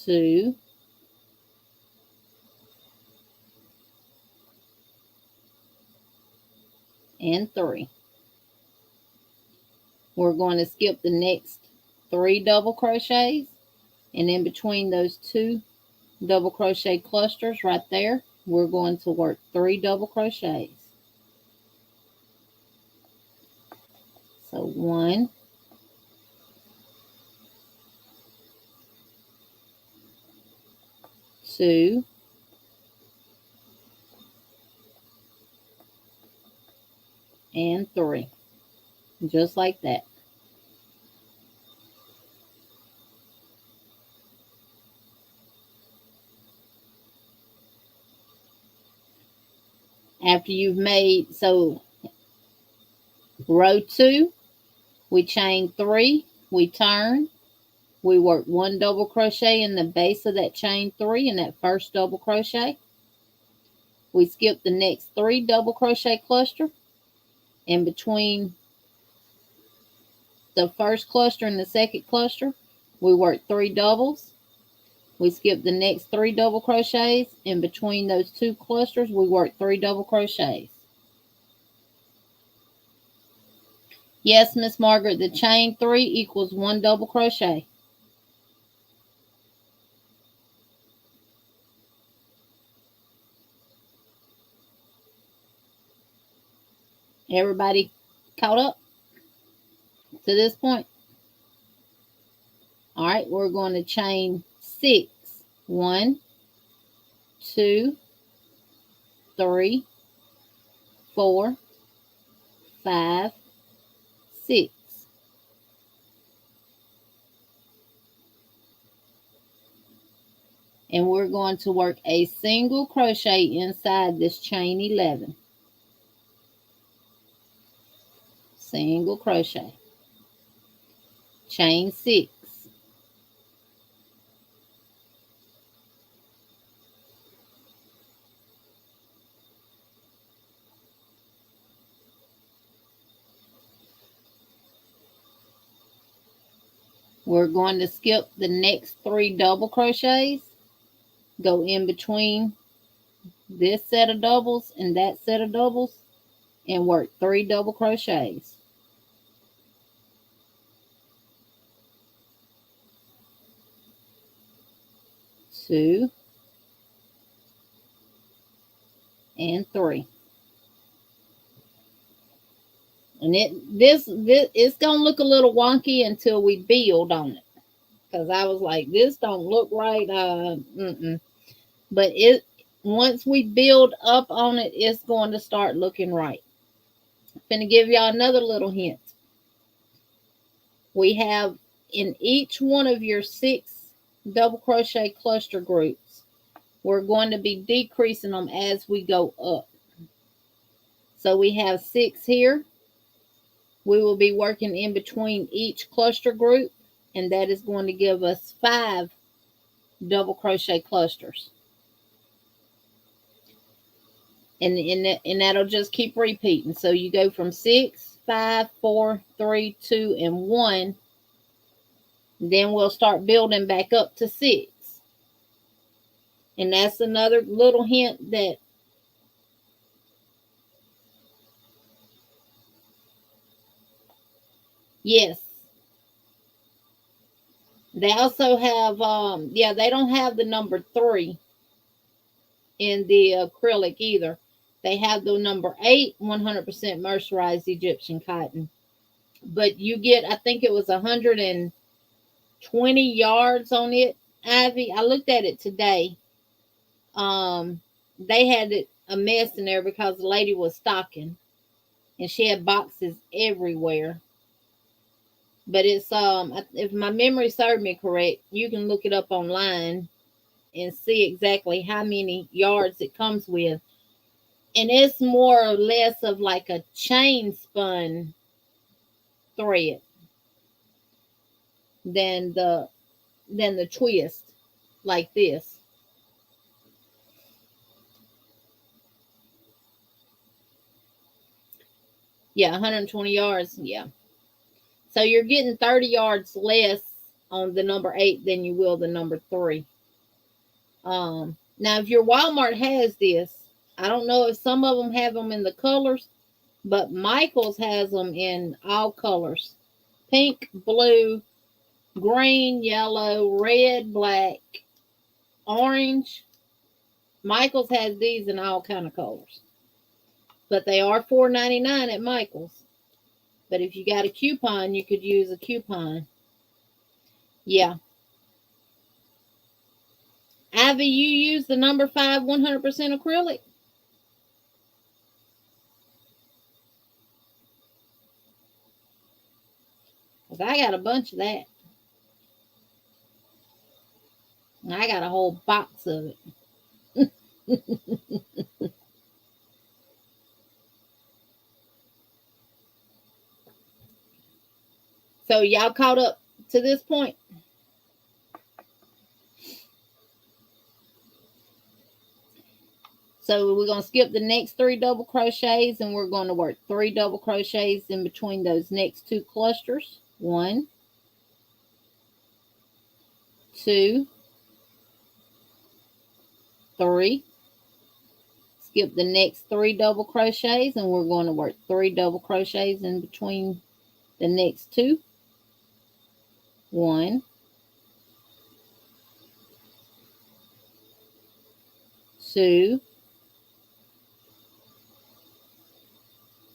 2, and 3. We're going to skip the next 3 double crochets, and in between those 2 double crochet clusters right there, we're going to work 3 double crochets. So 1, 2, and 3. just like that. After you've made, so row 2, we chain 3, we turn, we work 1 double crochet in the base of that chain 3 in that first double crochet. We skip the next 3 double crochet cluster. In between the first cluster and the second cluster, we work 3 doubles. We skip the next 3 double crochets. In between those 2 clusters, we work 3 double crochets. Yes, Miss Margaret, the chain 3 equals 1 double crochet. Everybody caught up to this point? All right, we're going to chain 6. 1, 2, 3, 4, 5, 6. And we're going to work a single crochet inside this chain 11. Single crochet. Chain 6. We're going to skip the next 3 double crochets, go in between this set of doubles and that set of doubles, and work 3 double crochets. 2 and 3. And this it's gonna look a little wonky until we build on it, because I was like, this don't look right. But once we build up on it, it's going to start looking right. I'm gonna give y'all another little hint. We have in each one of your 6 double crochet cluster groups, we're going to be decreasing them as we go up. So we have 6 here. We will be working in between each cluster group, and that is going to give us 5 double crochet clusters. And that'll just keep repeating. So you go from 6, 5, 4, 3, 2, and 1. Then we'll start building back up to 6. And that's another little hint that yes. They also have they don't have the number 3 in the acrylic either. They have the number 8, 100% mercerized Egyptian cotton. But you get, I think it was 120 yards on it, Ivy. I looked at it today. They had it a mess in there because the lady was stocking, and she had boxes everywhere. But it's if my memory served me correct, you can look it up online and see exactly how many yards it comes with. And it's more or less of like a chain spun thread than the twist like this. Yeah, 120 yards. Yeah. So you're getting 30 yards less on the number 8 than you will the number 3. Now if your Walmart has this, I don't know if some of them have them in the colors, but Michael's has them in all colors: pink, blue, green, yellow, red, black, orange. Michael's has these in all kind of colors, but they are $4.99 at Michael's. But if you got a coupon, you could use a coupon. Yeah. Ivy, you use the number 5 100% acrylic? Because I got a bunch of that. And I got a whole box of it. So y'all caught up to this point? So we're going to skip the next 3 double crochets, and we're going to work 3 double crochets in between those next 2 clusters. 1, 2, 3. Skip the next 3 double crochets, and we're going to work 3 double crochets in between the next 2. 1, 2,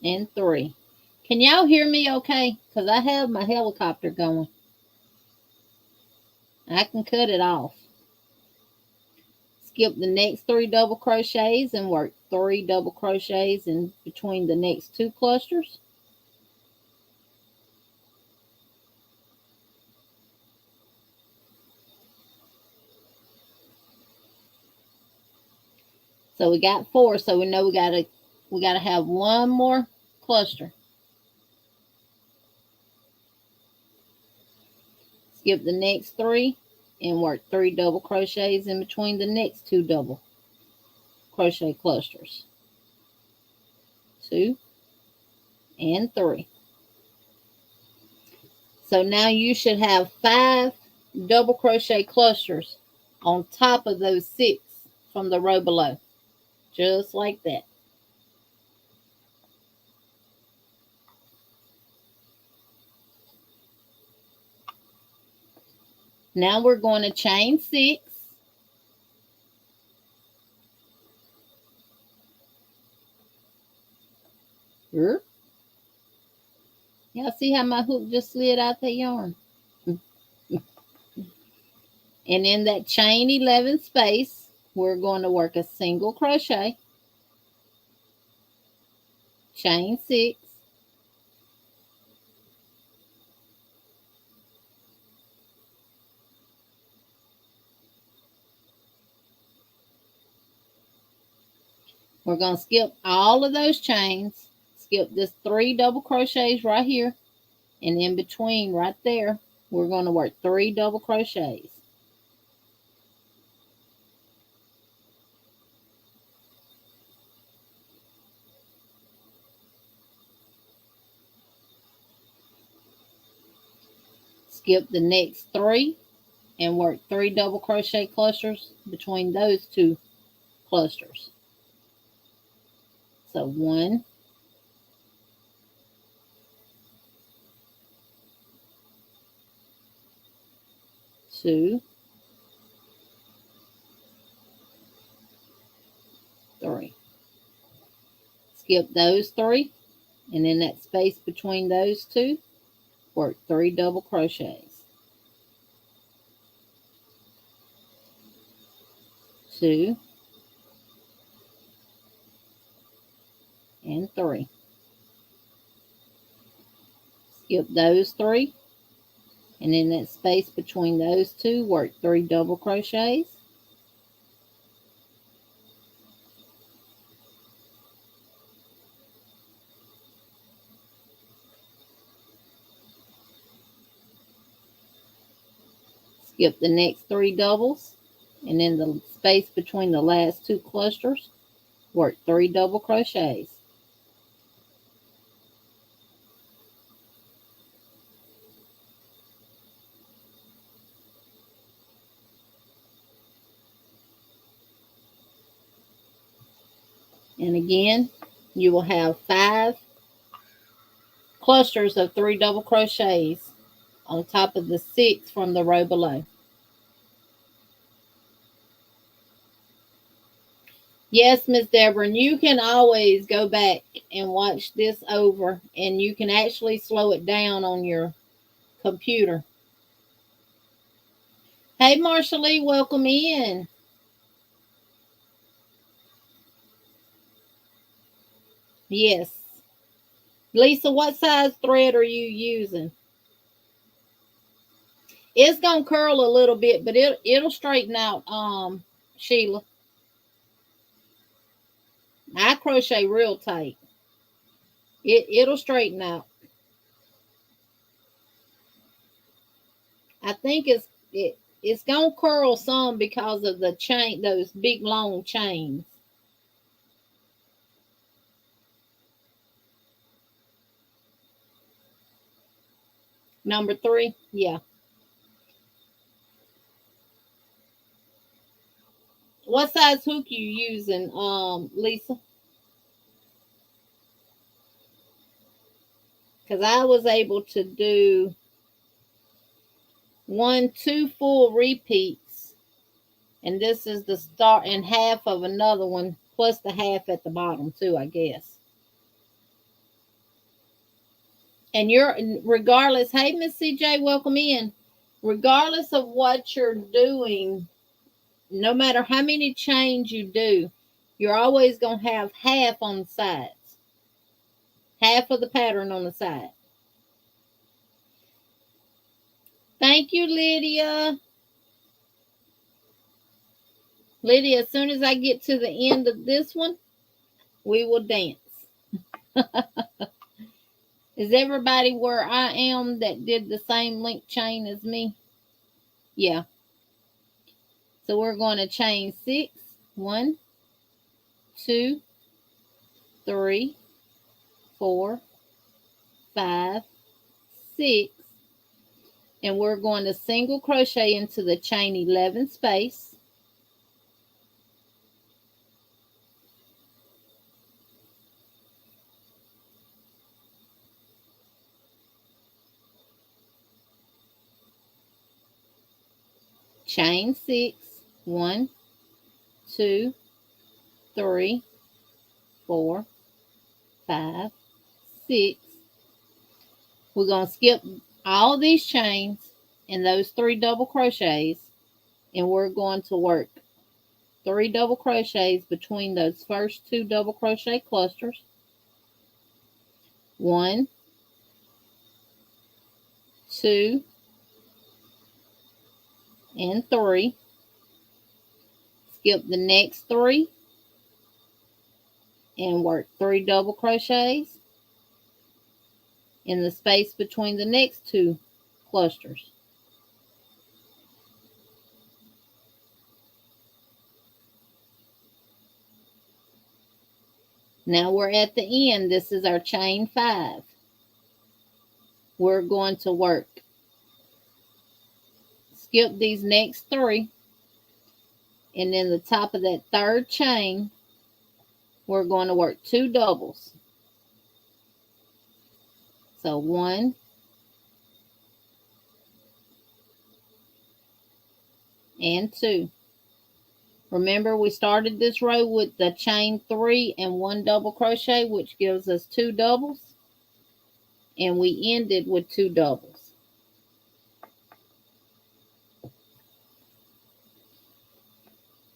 and 3. Can y'all hear me okay? Because I have my helicopter going. I can cut it off. Skip the next 3 double crochets and work 3 double crochets in between the next 2 clusters. So we got 4, so we know we gotta have 1 more cluster. Skip the next 3 and work 3 double crochets in between the next 2 double crochet clusters. 2 and 3. So now you should have 5 double crochet clusters on top of those 6 from the row below. Just like that. Now we're going to chain 6. Y'all see how my hook just slid out that yarn? And in that chain 11 space, we're going to work a single crochet, chain 6, we're going to skip all of those chains, skip this 3 double crochets right here, and in between right there, we're going to work 3 double crochets. Skip the next 3 and work 3 double crochet clusters between those 2 clusters. So 1, 2, 3. Skip those 3, and in that space between those 2, work 3 double crochets. 2 and 3. Skip those 3, and in that space between those 2, work 3 double crochets. Skip the next 3 doubles, and in the space between the last 2 clusters, work 3 double crochets. And again, you will have 5 clusters of 3 double crochets on top of the 6 from the row below. Yes, Miss Deborah, and you can always go back and watch this over, and you can actually slow it down on your computer. Hey, Marsha Lee, welcome in. Yes. Lisa, what size thread are you using? It's gonna curl a little bit, but it'll straighten out, Sheila. I crochet real tight. It'll straighten out. I think it's gonna curl some because of the chain, those big long chains. Number 3, yeah. What size hook you using, Lisa? Because I was able to do 2 full repeats, and this is the start and half of another one, plus the half at the bottom too, I guess. And you're, regardless, hey Miss CJ, welcome in. Regardless of what you're doing, no matter how many chains you do, you're always going to have half on the sides, half of the pattern on the side. Thank you, Lydia. Lydia, as soon as I get to the end of this one, we will dance. Is everybody where I am that did the same link chain as me? Yeah. So we're going to chain 6. 1, 2, 3, 4, 5, 6. And we're going to single crochet into the chain 11 space. Chain 6. 1, 2, 3, 4, 5, 6. We're going to skip all these chains and those 3 double crochets, and we're going to work 3 double crochets between those first 2 double crochet clusters. 1, 2, and 3. Skip the next 3 and work 3 double crochets in the space between the next 2 clusters. Now we're at the end. This is our chain 5. We're going to work. Skip these next 3, and then the top of that 3rd chain, we're going to work 2 doubles. So 1, and 2. Remember, we started this row with the chain 3 and 1 double crochet, which gives us 2 doubles, and we ended with 2 doubles.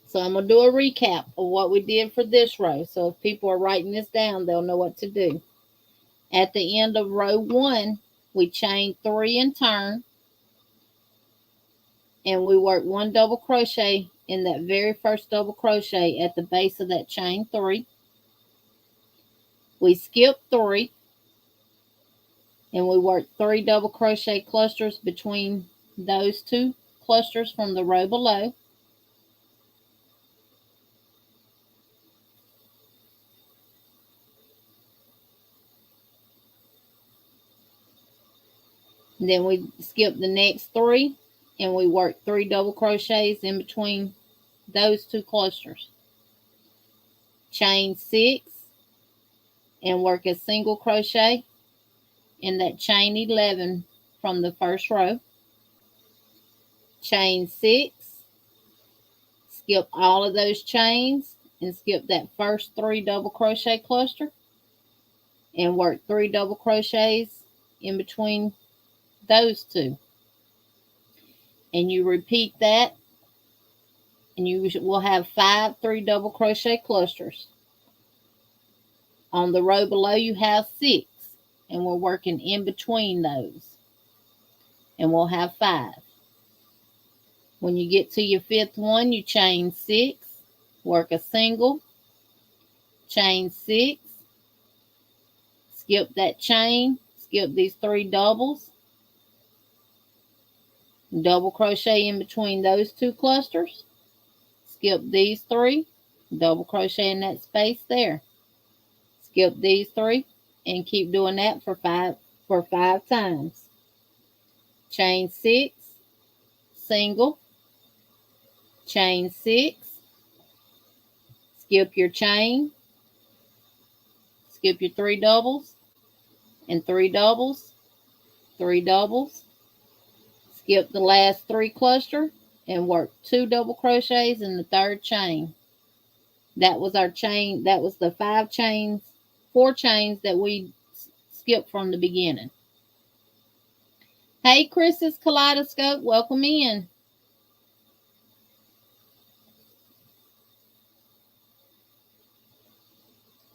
So I'm going to do a recap of what we did for this row. So if people are writing this down, they'll know what to do. At the end of row 1, we chain 3 and turn, and we work 1 double crochet in that very first double crochet at the base of that chain 3. We skip 3, and we work 3 double crochet clusters between those 2 clusters from the row below. Then we skip the next 3, and we work 3 double crochets in between those 2 clusters. Chain 6 and work a single crochet in that chain 11 from the first row. Chain 6, skip all of those chains and skip that first 3 double crochet cluster and work 3 double crochets in between those 2. And you repeat that, and you will have 5 3 double crochet clusters. On the row below you have 6, and we're working in between those, and we'll have 5. When you get to your 5th one, you chain 6, work a single, chain 6, skip that chain, skip these 3 doubles, double crochet in between those 2 clusters, skip these 3, double crochet in that space there, skip these 3, and keep doing that for 5 times. Chain 6, single, chain 6, skip your chain, skip your 3 doubles, and 3 doubles, 3 doubles, skip the last 3 cluster, and work 2 double crochets in the 3rd chain. That was our chain. That was the 4 chains that we skipped from the beginning. Hey, Chris's Kaleidoscope, welcome in.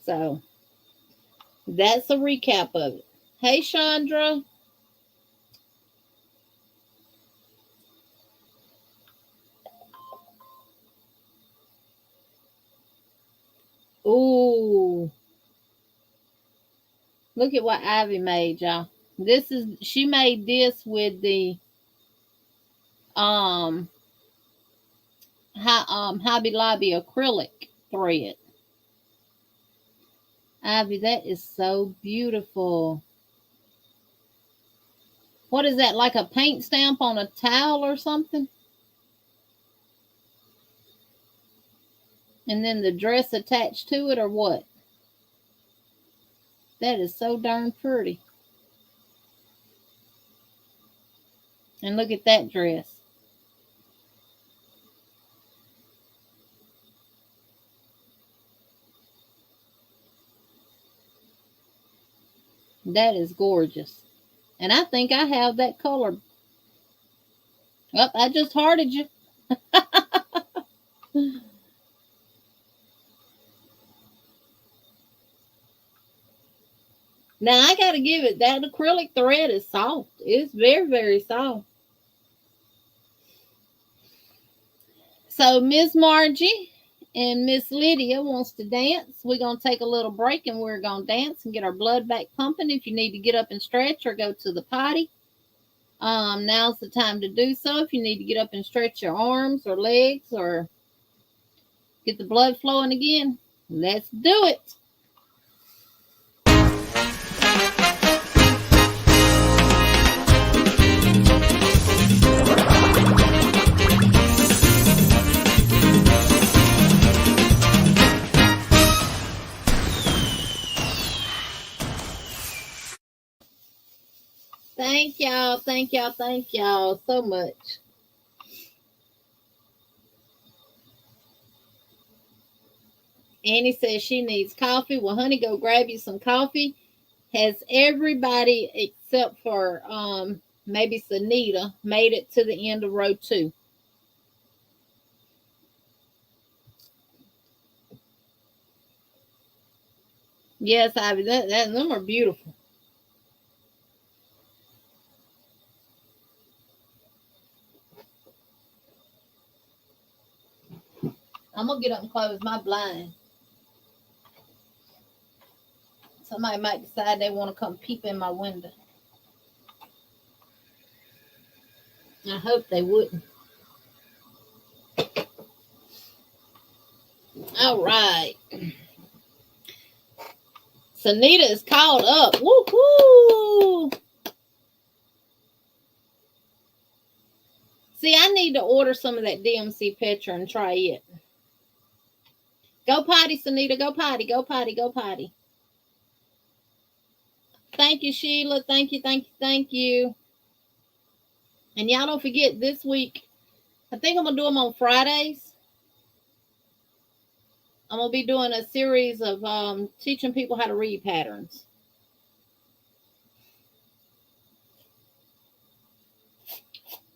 So that's a recap of it. Hey, Chandra. Ooh. Look at what Ivy made, y'all. She made this with the Hobby Lobby acrylic thread. Ivy, that is so beautiful. What is that, like a paint stamp on a towel or something? And then the dress attached to it, or what? That is so darn pretty. And look at that dress. That is gorgeous. And I think I have that color. Oh, I just hearted you. Now, I got to give it, that acrylic thread is soft. It's very, very soft. So, Miss Margie and Miss Lydia wants to dance. We're going to take a little break and we're going to dance and get our blood back pumping. If you need to get up and stretch or go to the potty, now's the time to do so. If you need to get up and stretch your arms or legs or get the blood flowing again, let's do it. Thank y'all, thank y'all, thank y'all so much. Annie says she needs coffee. Well, honey, go grab you some coffee. Has everybody except for maybe Sunita made it to the end of row 2? Yes, Ivy, them are beautiful. I'm going to get up and close my blind. Somebody might decide they want to come peep in my window. I hope they wouldn't. All right. Sunita is called up. Woohoo! See, I need to order some of that DMC Petra and try it. Go potty, Sunita. Go potty. Go potty. Go potty. Thank you, Sheila. Thank you, thank you, thank you. And y'all don't forget, this week, I think I'm going to do them on Fridays. I'm going to be doing a series of teaching people how to read patterns.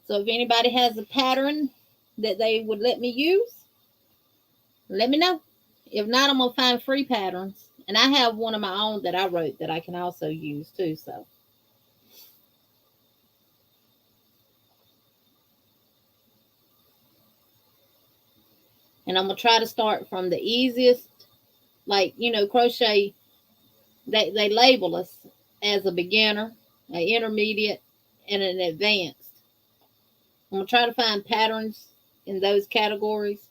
So if anybody has a pattern that they would let me use, let me know. If not, I'm going to find free patterns. And I have one of my own that I wrote that I can also use too. So And I'm going to try to start from the easiest, like, you know, crochet, they label us as a beginner, an intermediate, and an advanced. I'm going to try to find patterns in those categories.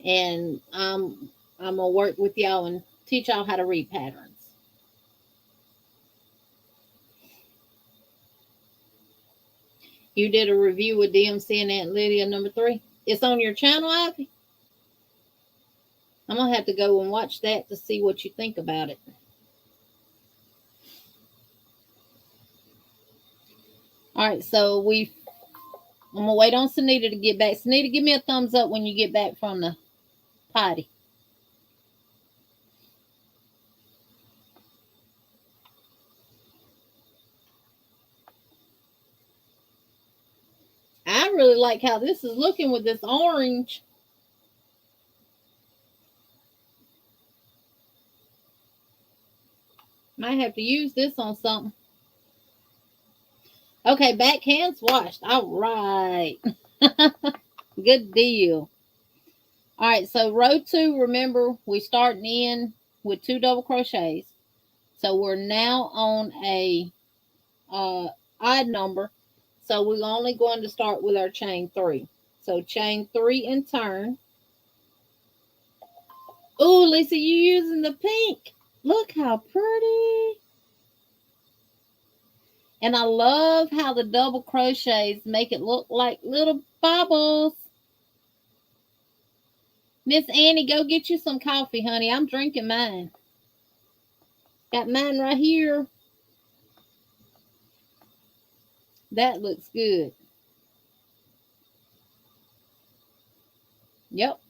And I'm going to work with y'all and teach y'all how to read patterns. You did a review with DMC and Aunt Lydia #3. It's on your channel, Ivy? I'm going to have to go and watch that to see what you think about it. All right, so I'm going to wait on Sunita to get back. Sunita, give me a thumbs up when you get back from the potty. I really like how this is looking with this orange. Might have to use this on something. Okay, backhand's washed. All right. Good deal. All right, so row 2, remember, we starting in with 2 double crochets. So we're now on a odd number. So we're only going to start with our chain 3. So chain 3 and turn. Oh, Lisa, you using the pink. Look how pretty. And I love how the double crochets make it look like little bubbles. Miss Annie, go get you some coffee, honey. I'm drinking mine. Got mine right here. That looks good. Yep.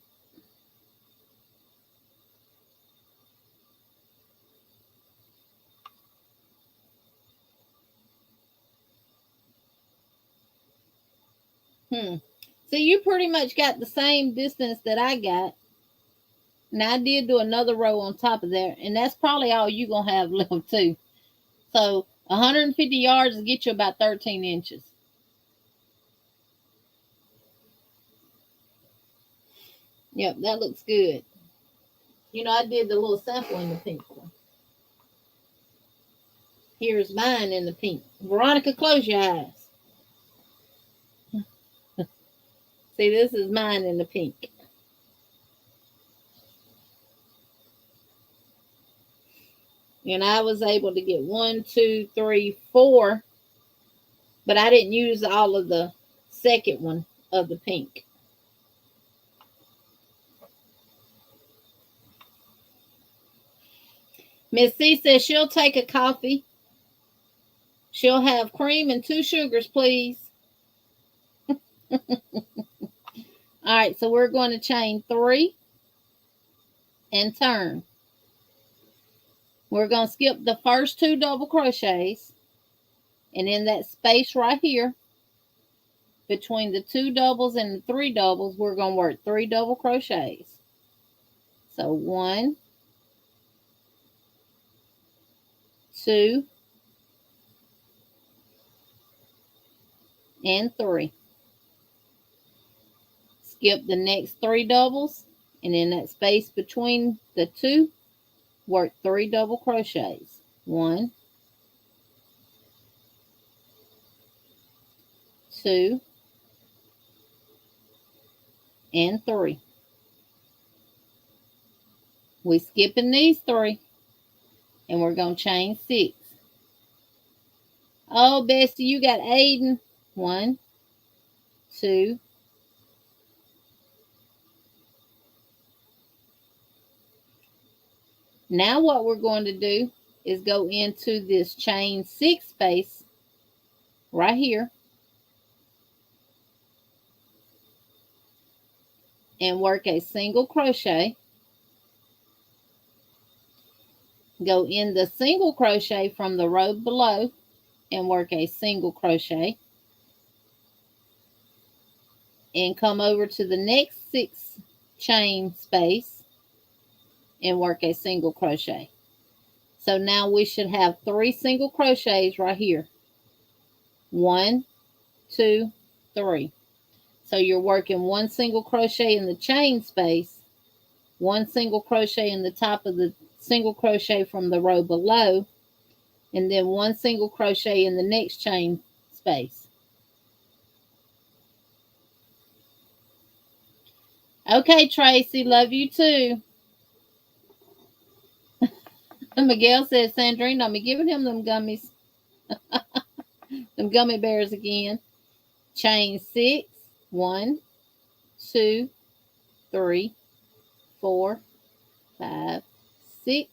So you pretty much got the same distance that I got. Now I did do another row on top of there, and that's probably all you're going to have left too. So 150 yards will get you about 13 inches. Yep, that looks good. You know, I did the little sample in the pink one. Here's mine in the pink. Veronica, close your eyes. See, this is mine in the pink. And I was able to get 1, 2, 3, 4, but I didn't use all of the second one of the pink. Miss C says she'll take a coffee. She'll have cream and 2 sugars, please. All right, so we're going to chain 3 and turn. We're going to skip the first 2 double crochets, and in that space right here between the 2 doubles and the 3 doubles, we're going to work 3 double crochets. So 1, 2, and 3. Skip the next 3 doubles, and in that space between the 2, work 3 double crochets. 1, 2, and 3. We skipping these 3, and we're going to chain 6. Oh, Bestie, you got Aiden. 1, 2, now what we're going to do is go into this chain 6 space right here and work a single crochet. Go in the single crochet from the row below and work a single crochet, and come over to the next 6 chain space and work a single crochet. So now we should have 3 single crochets right here. 1, 2, 3. So you're working 1 single crochet in the chain space, 1 single crochet in the top of the single crochet from the row below, and then 1 single crochet in the next chain space. Okay, Tracy, love you too. Miguel says, Sandrine, don't be giving him them gummies, them gummy bears again. Chain 6, 1, 2, 3, 4, 5, 6.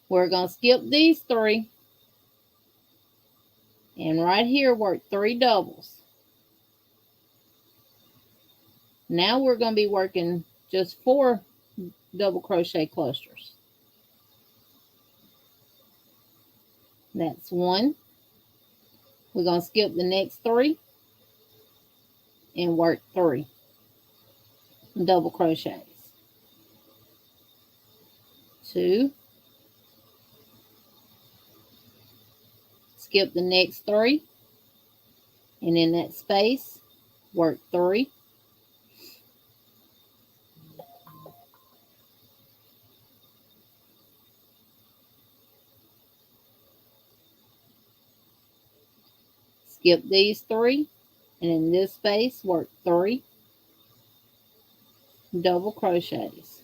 We're going to skip these 3. And right here, work 3 doubles. Now we're going to be working just 4 double crochet clusters. That's 1. We're going to skip the next 3 and work 3 double crochets. 2. Skip the next 3, and in that space, work 3. Skip these 3, and in this space, work 3 double crochets.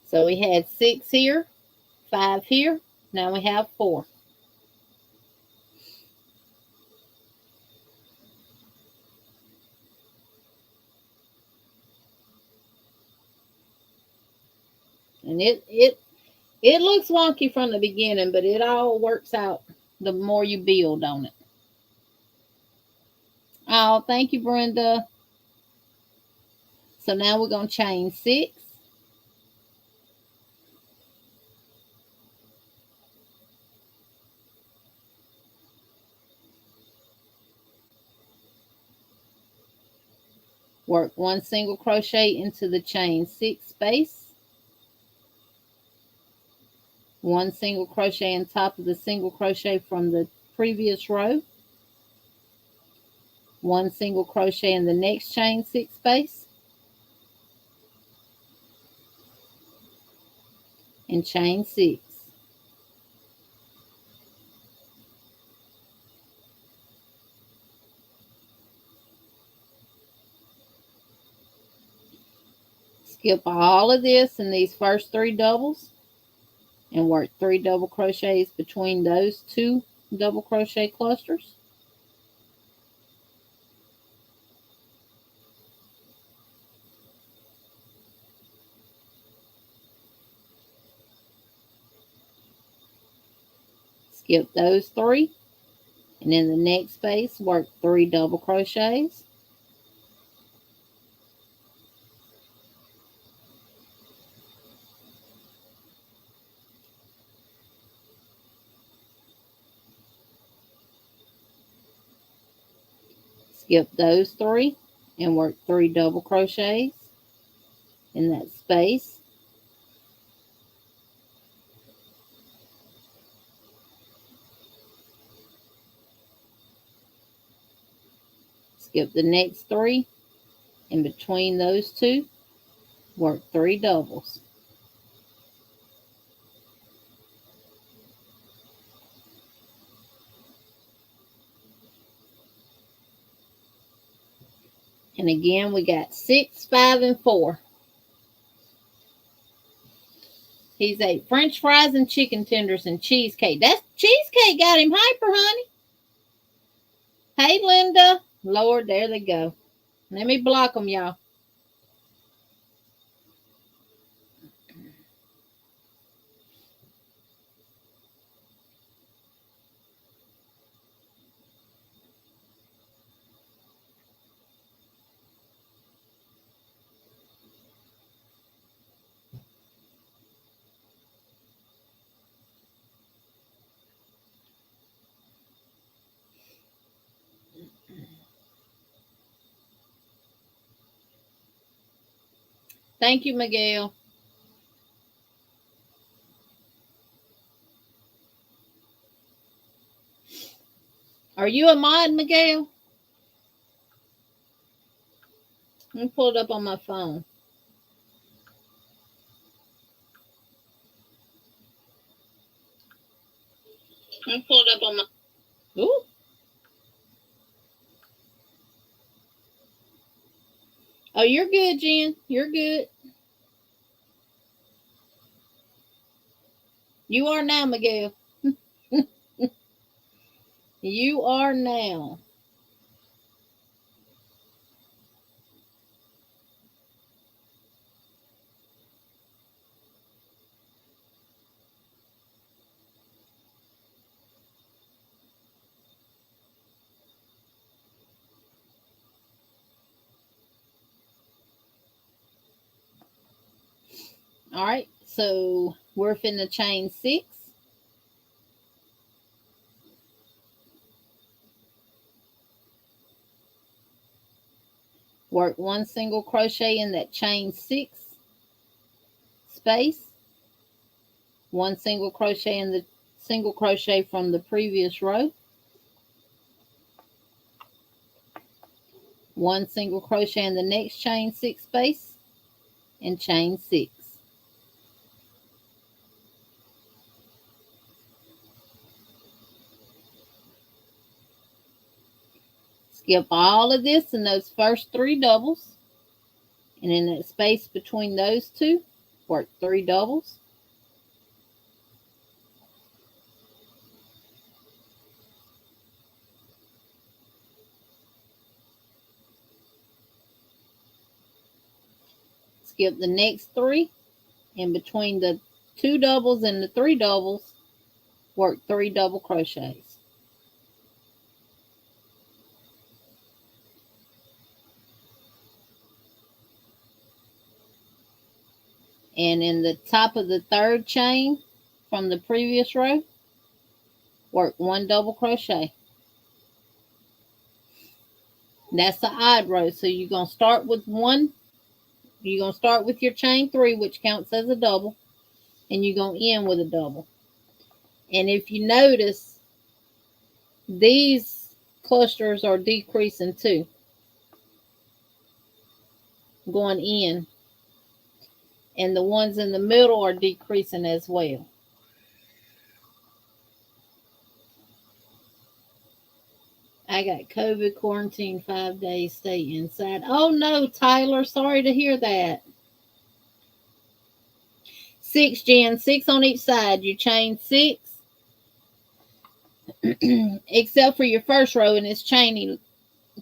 So we had 6 here, 5 here. Now we have 4. And it looks wonky from the beginning, but it all works out the more you build on it. Oh, thank you, Brenda. So now we're going to chain 6. Work 1 single crochet into the chain 6 space. 1 single crochet on top of the single crochet from the previous row. 1 single crochet in the next chain 6 space. And chain 6. Skip all of this in these first 3 doubles and work 3 double crochets between those 2 double crochet clusters. Skip those 3, and in the next space work 3 double crochets. Skip those 3 and work 3 double crochets in that space. Skip the next 3, and between those 2 work 3 doubles. And again, we got 6, 5, and 4. He's ate French fries and chicken tenders and cheesecake. That cheesecake got him hyper, honey. Hey, Linda. Lord, there they go. Let me block them, y'all. Thank you, Miguel. Are you a mod, Miguel? Let me pull it up on my phone. Let me pull it up on my... Ooh. Oh, you're good, Jen. You're good. You are now, Miguel. You are now. All right, so we're finna chain 6. Work 1 single crochet in that chain 6 space, 1 single crochet in the single crochet from the previous row, 1 single crochet in the next chain 6 space, and chain 6. Skip all of this in those first 3 doubles, and in that space between those 2, work 3 doubles. Skip the next 3, and between the 2 doubles and the 3 doubles, work 3 double crochets. And in the top of the 3rd chain from the previous row, work 1 double crochet. That's the odd row, so you're going to start with 1. You're going to start with your chain 3, which counts as a double, and you're going to end with a double. And if you notice, these clusters are decreasing too, going in, and the ones in the middle are decreasing as well. I got COVID quarantine 5 days, stay inside. Oh no, Tyler, sorry to hear that. 6, Jen, 6 on each side. You chain 6, except for your first row, and it's chain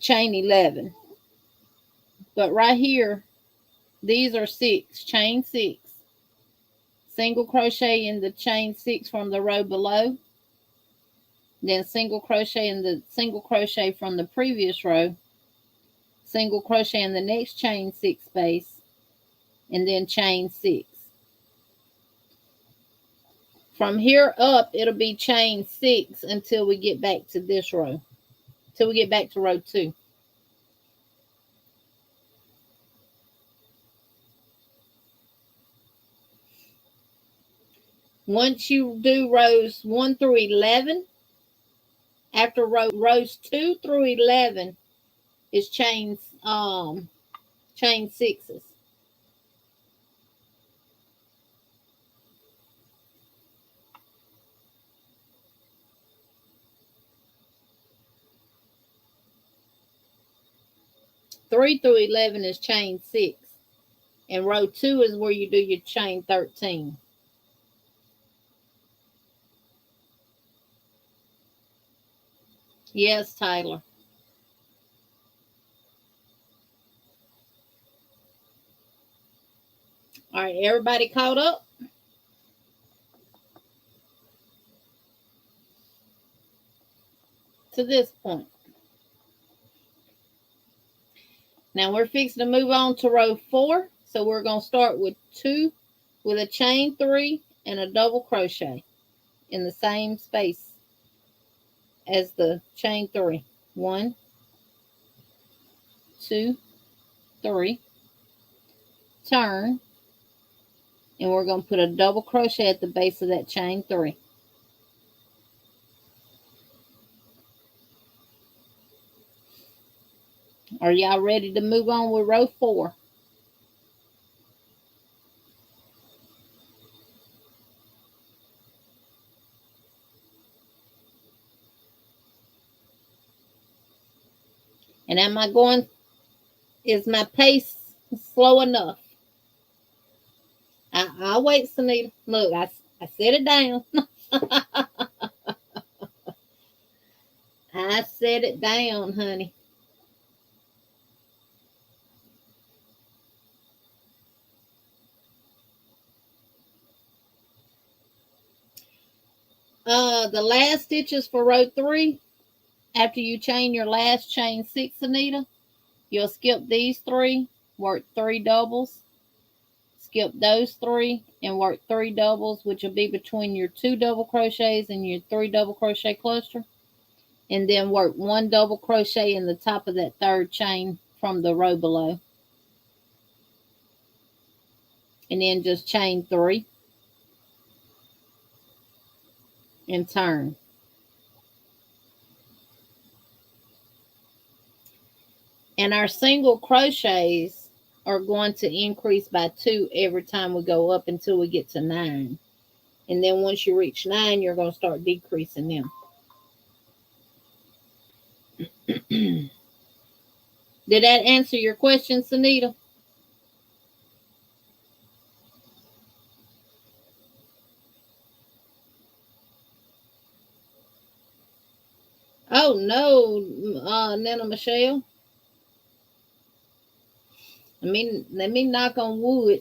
11. But right here, these are 6, chain 6. Single crochet in the chain 6 from the row below. Then single crochet in the single crochet from the previous row. Single crochet in the next chain 6 space. And then chain 6. From here up, it'll be chain 6 until we get back to this row. Till we get back to row 2. Once you do rows 1 through 11, after rows 2 through 11 is chain 6s. Three through 11 is chain 6, and row 2 is where you do your chain 13. Yes, Tyler. All right, everybody caught up? To this point. Now we're fixing to move on to row 4. So we're going to start with a chain 3 and a double crochet in the same space as the chain 3. 1, 2, 3. Turn. And we're going to put a double crochet at the base of that chain 3. Are y'all ready to move on with row 4? And am I going, is my pace slow enough? I'll wait, Sunita. Look, I set it down. I set it down, honey. The last stitches for row 3, after you chain your last chain 6, Anita, you'll skip these 3, work 3 doubles, skip those 3, and work 3 doubles, which will be between your 2 double crochets and your 3 double crochet cluster, and then work 1 double crochet in the top of that 3rd chain from the row below, and then just chain 3 and turn. And our single crochets are going to increase by 2 every time we go up until we get to 9. And then once you reach 9, you're going to start decreasing them. Did that answer your question, Sunita? Oh, no, Nana Michelle. Let me knock on wood.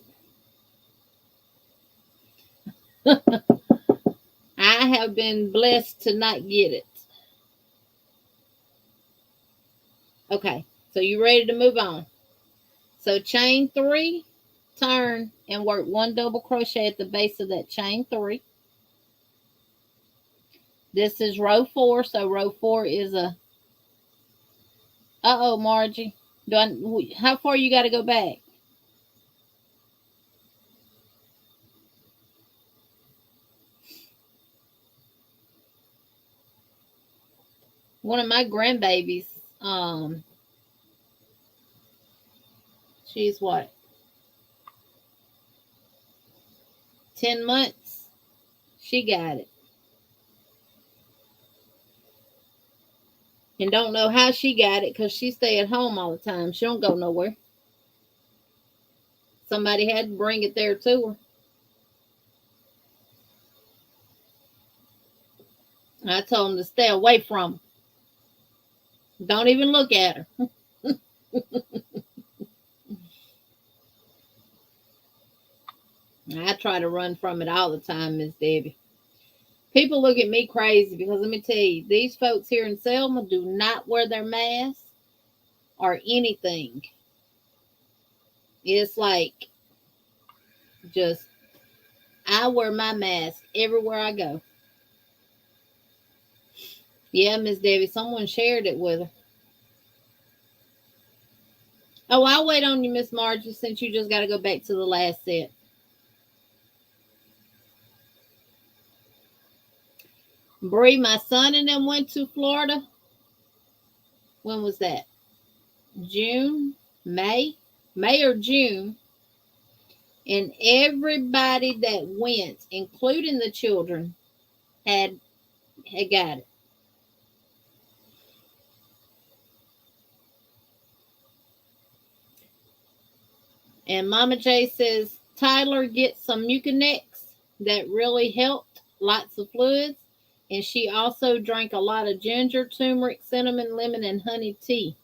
I have been blessed to not get it. Okay, so you ready to move on? So chain 3, turn, and work 1 double crochet at the base of that chain 3. This is row 4, so row 4 is a... Uh-oh, Margie. How far you got to go back? One of my grandbabies, she's what? 10 months? She got it. And don't know how she got it because she stay at home all the time. She don't go nowhere. Somebody had to bring it there to her. I told them to stay away from her. Don't even look at her. I try to run from it all the time, Miss Debbie. People look at me crazy because let me tell you, these folks here in Selma do not wear their masks or anything. It's like just, I wear my mask everywhere I go. Yeah, Miss Debbie, someone shared it with her. Oh, I'll wait on you, Miss Margie, since you just got to go back to the last set. Bree, my son and them went to Florida. When was that? June? May or June. And everybody that went, including the children, had got it. And Mama J says, Tyler, get some Mucinex. That really helped. Lots of fluids. And she also drank a lot of ginger, turmeric, cinnamon, lemon, and honey tea.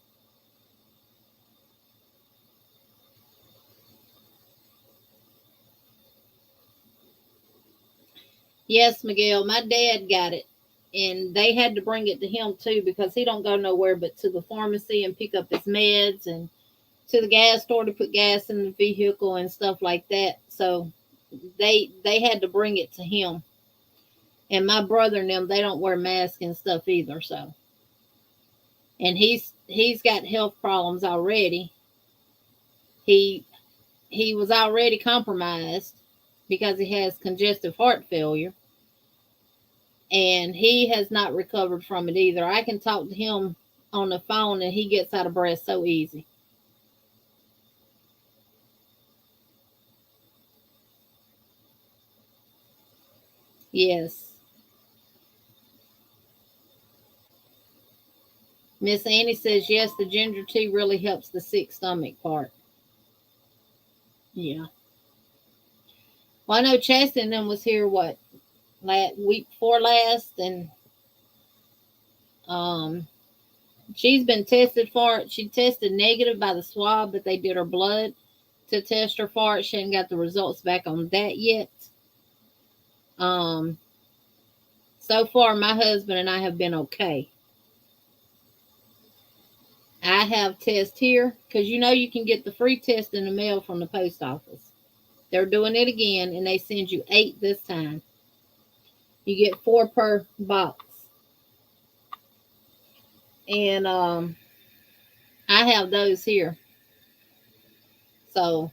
Yes, Miguel, my dad got it. And they had to bring it to him too because he don't go nowhere but to the pharmacy and pick up his meds and to the gas store to put gas in the vehicle and stuff like that. So they had to bring it to him. And my brother and them, they don't wear masks and stuff either. So, and he's got health problems already. He was already compromised because he has congestive heart failure, and he has not recovered from it either. I can talk to him on the phone, and he gets out of breath so easy. Yes. Miss Annie says, yes, the ginger tea really helps the sick stomach part. Yeah. Well, I know Chastity and them was here, what, week before last, and um, she's been tested for it. She tested negative by the swab, but they did her blood to test her for it. She hasn't got the results back on that yet. Um, so far, my husband and I have been okay. I have tests here because you can get the free test in the mail from the post office. They're doing it again, and they send you 8 this time. You get 4 per box. And I have those here. So,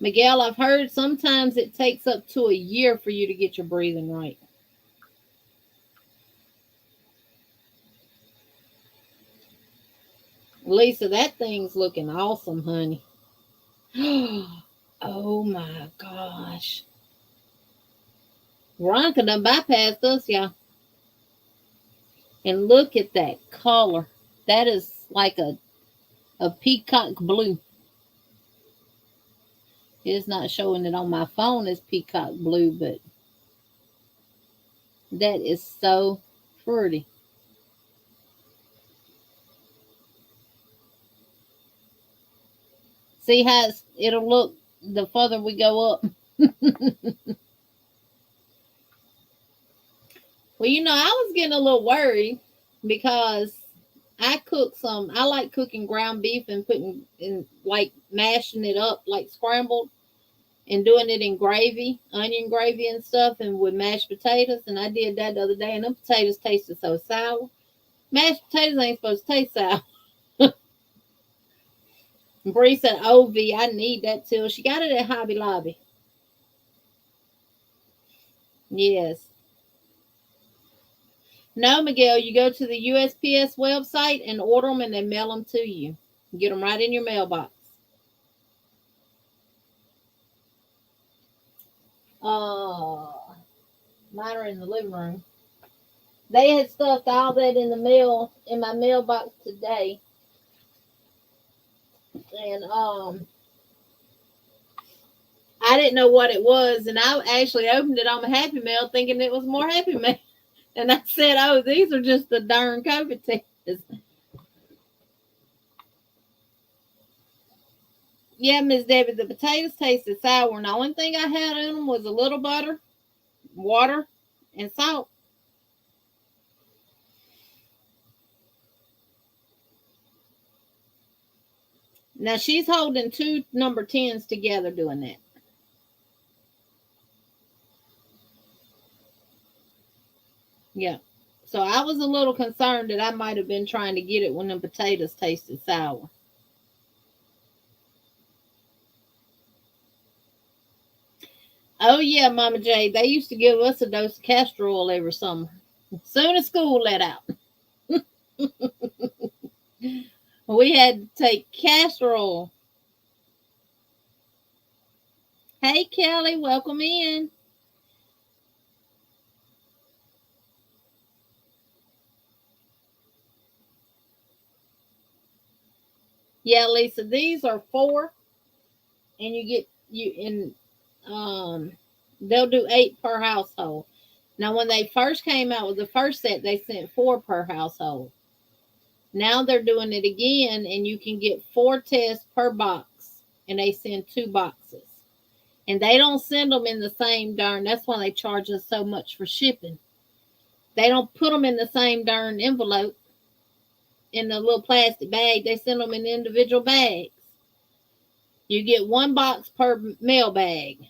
Miguel, I've heard sometimes it takes up to a year for you to get your breathing right. Lisa, that thing's looking awesome, honey. Oh my gosh. Veronica done bypassed us, y'all. And look at that color. That is like a peacock blue. It's not showing it on my phone as peacock blue, but that is so pretty. See how it'll look the further we go up. Well, I was getting a little worried because I like cooking ground beef and putting in, like, mashing it up like scrambled and doing it in gravy, onion gravy and stuff, and with mashed potatoes. And I did that the other day, and the potatoes tasted so sour. Mashed potatoes ain't supposed to taste sour. Bree said, "Oh, V, I need that too." She got it at Hobby Lobby. Yes. No, Miguel, you go to the USPS website and order them, and they mail them to you. Get them right in your mailbox. Uh, Mine are in the living room. They had stuffed all that in the mail in my mailbox today, and I didn't know what it was, and I actually opened it on my Happy Mail thinking it was more Happy Mail, and I said, "Oh, these are just the darn COVID tests." Yeah, Miss Debbie, the potatoes tasted sour, and the only thing I had in them was a little butter, water, and salt. Now she's holding 2 number 10s together doing that. Yeah. So I was a little concerned that I might have been trying to get it when the potatoes tasted sour. Oh yeah, Mama J, they used to give us a dose of castor oil every summer. Soon as school let out, we had to take castor oil. Hey Kelly, welcome in. Yeah, Lisa, these are 4, and you get you in. They'll do 8 per household. Now, when they first came out with the first set, they sent 4 per household. Now they're doing it again, and you can get 4 tests per box, and they send 2 boxes. And they don't send them in the same darn. That's why they charge us so much for shipping. They don't put them in the same darn envelope in the little plastic bag. They send them in individual bags. You get 1 box per mail bag.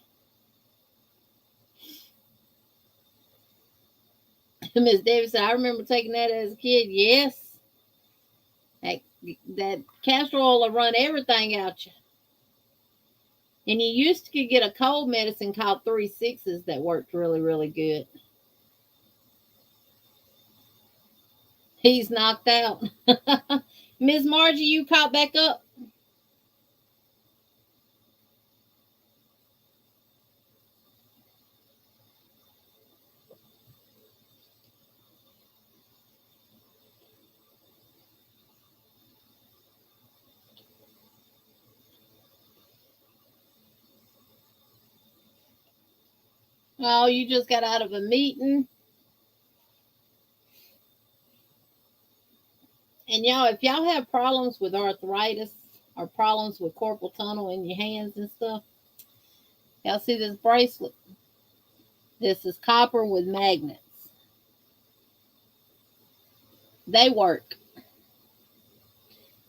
Miss Davis said, "I remember taking that as a kid." Yes, that, that castor oil will run everything out you. And you used to get a cold medicine called 3 6s that worked really, really good. He's knocked out. Miss Margie, you caught back up? Oh, you just got out of a meeting. And y'all, if y'all have problems with arthritis or problems with carpal tunnel in your hands and stuff, y'all see this bracelet? This is copper with magnets. They work.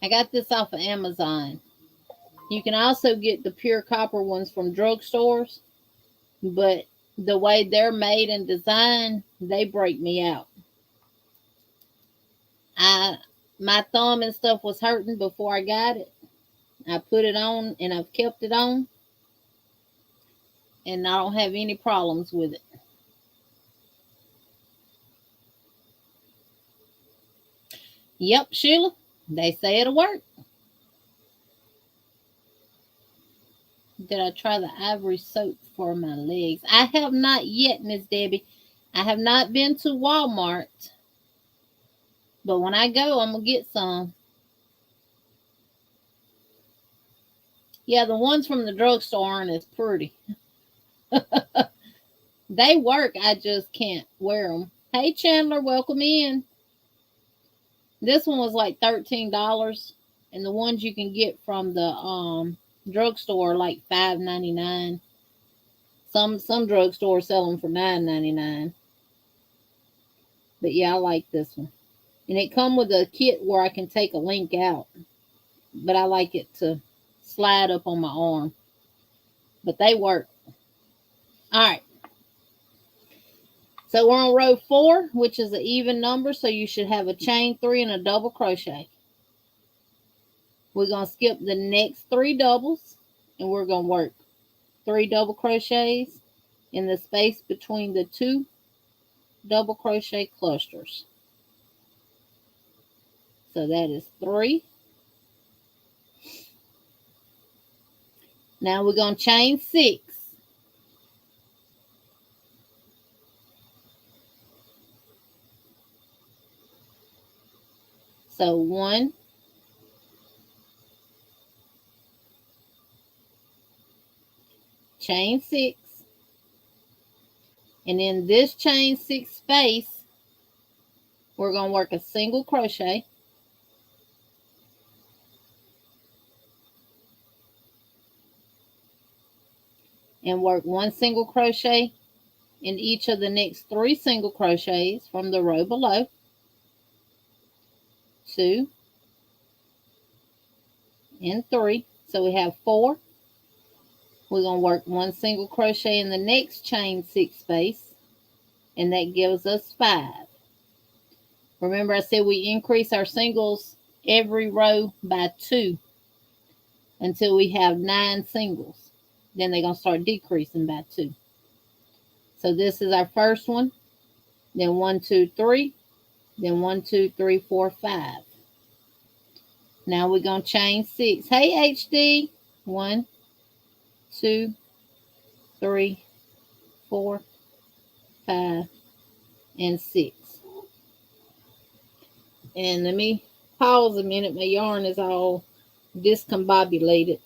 I got this off of Amazon. You can also get the pure copper ones from drugstores, but the way they're made and designed, they break me out. My thumb and stuff was hurting before I got it. I put it on and I've kept it on, and I don't have any problems with it. Yep, Sheila, they say it'll work. Did I try the ivory soap for my legs? I have not yet, Miss Debbie. I have not been to Walmart, but when I go, I'm gonna get some. Yeah, the ones from the drugstore aren't as pretty. They work, I just can't wear them. Hey, Chandler, welcome in. This one was like $13, and the ones you can get from the drugstore are like $5.99. Some drugstores sell them for $9.99. But yeah, I like this one, and it come with a kit where I can take a link out. But I like it to slide up on my arm. But they work. All right. So we're on row 4, which is an even number. So you should have a chain 3 and a double crochet. We're going to skip the next 3 doubles, and we're going to work 3 double crochets in the space between the 2 double crochet clusters. So that is 3. Now we're going to chain 6. So 1, chain 6, and in this chain 6 space, we're going to work a single crochet, and work 1 single crochet in each of the next 3 single crochets from the row below. 2 and 3. So we have 4. We're going to work 1 single crochet in the next chain 6 space, and that gives us 5. Remember I said we increase our singles every row by 2 until we have 9 singles. Then they're going to start decreasing by 2. So this is our first one. Then 1, 2, 3. Then 1, 2, 3, 4, 5. Now we're going to chain 6. Hey, HD. 1, 2, 3, 4, 5, and 6. And let me pause a minute. My yarn is all discombobulated.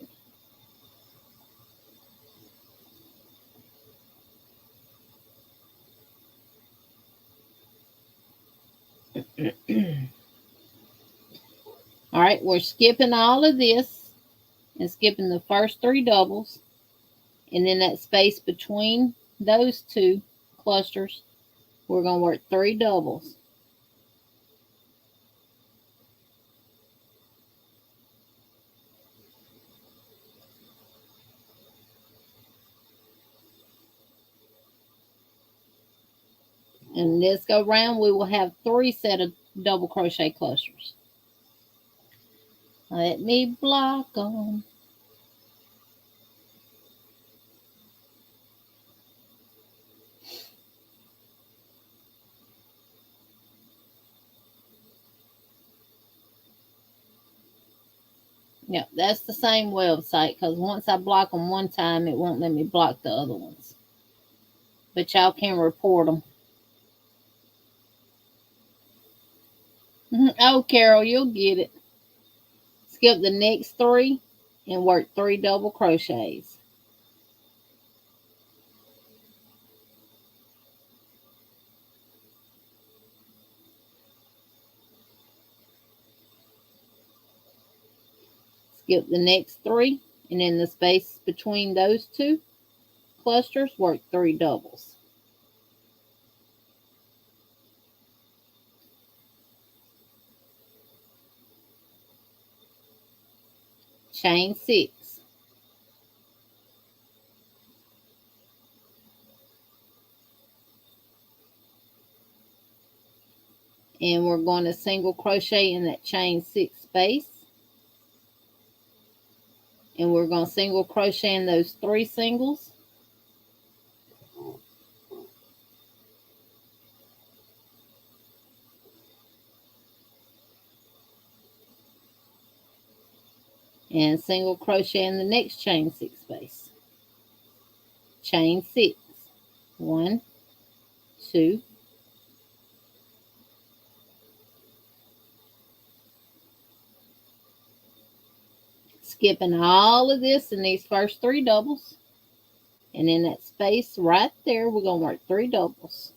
All right, we're skipping all of this and skipping the first 3 doubles. And in that space between those 2 clusters, we're going to work 3 doubles. And this go round, we will have 3 set of double crochet clusters. Let me block them. Yep, that's the same website, because once I block them one time, it won't let me block the other ones. But y'all can report them. Oh, Carol, you'll get it. Skip the next 3 and work 3 double crochets. Skip the next 3, and in the space between those 2 clusters, work 3 doubles. Chain 6. And we're going to single crochet in that chain 6 space. And we're going to single crochet in those 3 singles. And single crochet in the next chain 6 space. Chain 6. 1, 2, skipping all of this in these first 3 doubles. And in that space right there, we're going to work 3 doubles.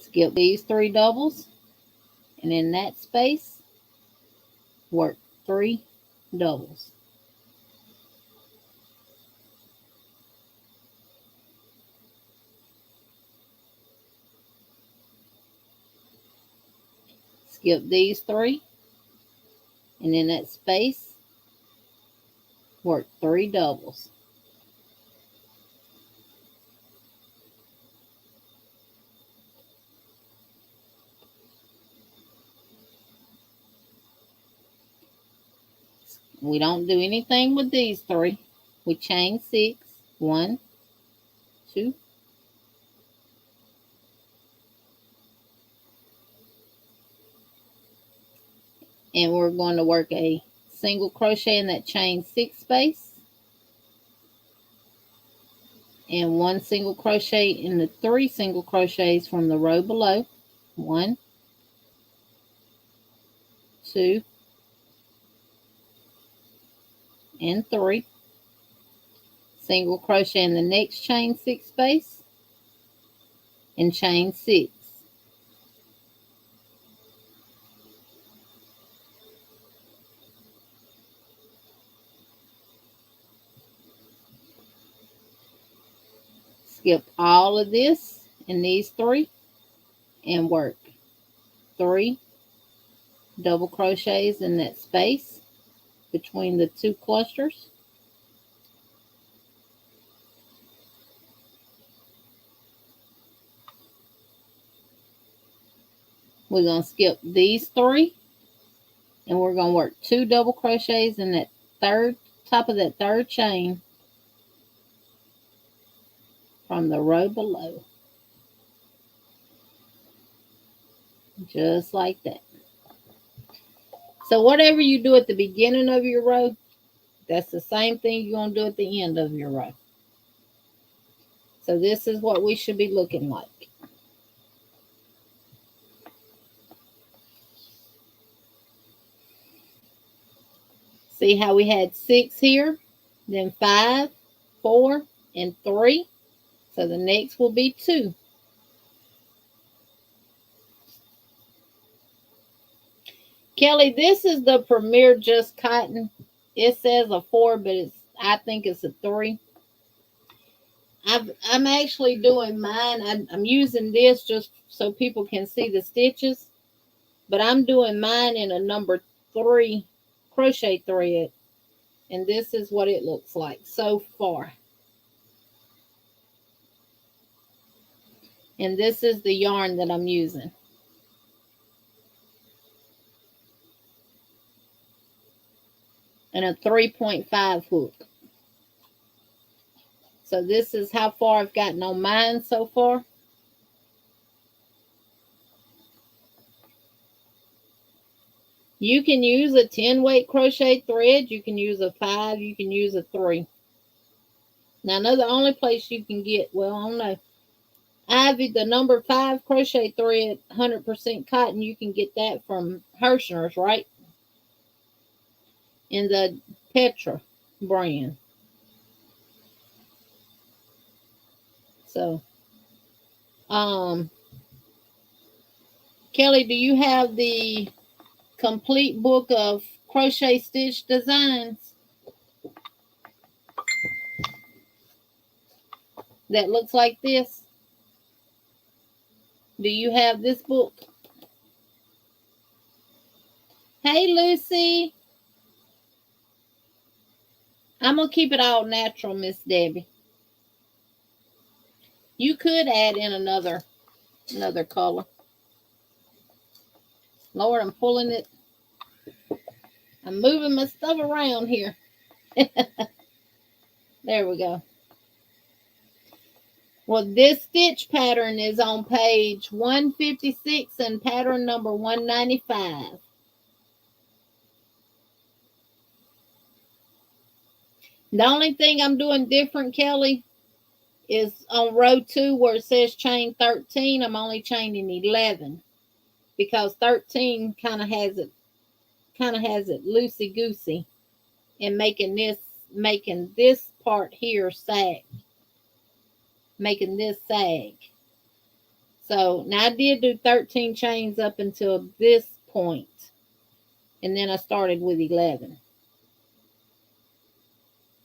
Skip these 3 doubles. And in that space, work 3 doubles. Skip these 3. And in that space, work 3 doubles. We don't do anything with these 3. We chain 6. 1, 2, and we're going to work a single crochet in that chain 6 space, and 1 single crochet in the 3 single crochets from the row below. 1, 2, and 3. Single crochet in the next chain 6 space, and chain 6. Skip all of this in these 3 and work 3 double crochets in that space between the 2 clusters. We're going to skip these 3 and we're going to work 2 double crochets in that top of that 3rd chain from the row below. Just like that. So whatever you do at the beginning of your row, that's the same thing you're going to do at the end of your row. So this is what we should be looking like. See how we had 6 here, then 5, 4, and 3. So the next will be 2. Kelly, this is the Premier Just Cotton. It says a 4, but I think it's a 3. I'm actually doing mine. I'm using this just so people can see the stitches, but I'm doing mine in a number 3 crochet thread, and this is what it looks like so far. And this is the yarn that I'm using. And a 3.5 hook. So this is how far I've gotten on mine so far. You can use a 10 weight crochet thread. You can use a 5. You can use a 3. Now, I know the only place you can get, well, I don't know. Ivy, the number 5 crochet thread, 100% cotton, you can get that from Hirschner's, right? In the Petra brand. So, Kelly, do you have the complete book of crochet stitch designs that looks like this? Do you have this book? Hey, Lucy. I'm going to keep it all natural, Miss Debbie. You could add in another color. Lord, I'm pulling it. I'm moving my stuff around here. There we go. Well, this stitch pattern is on page 156 and pattern number 195. The only thing I'm doing different, Kelly, is on row 2 where it says chain 13, I'm only chaining 11 because 13 kind of has it loosey goosey and making this part here sag. Making this sag. So now I did do 13 chains up until this point, and then I started with 11.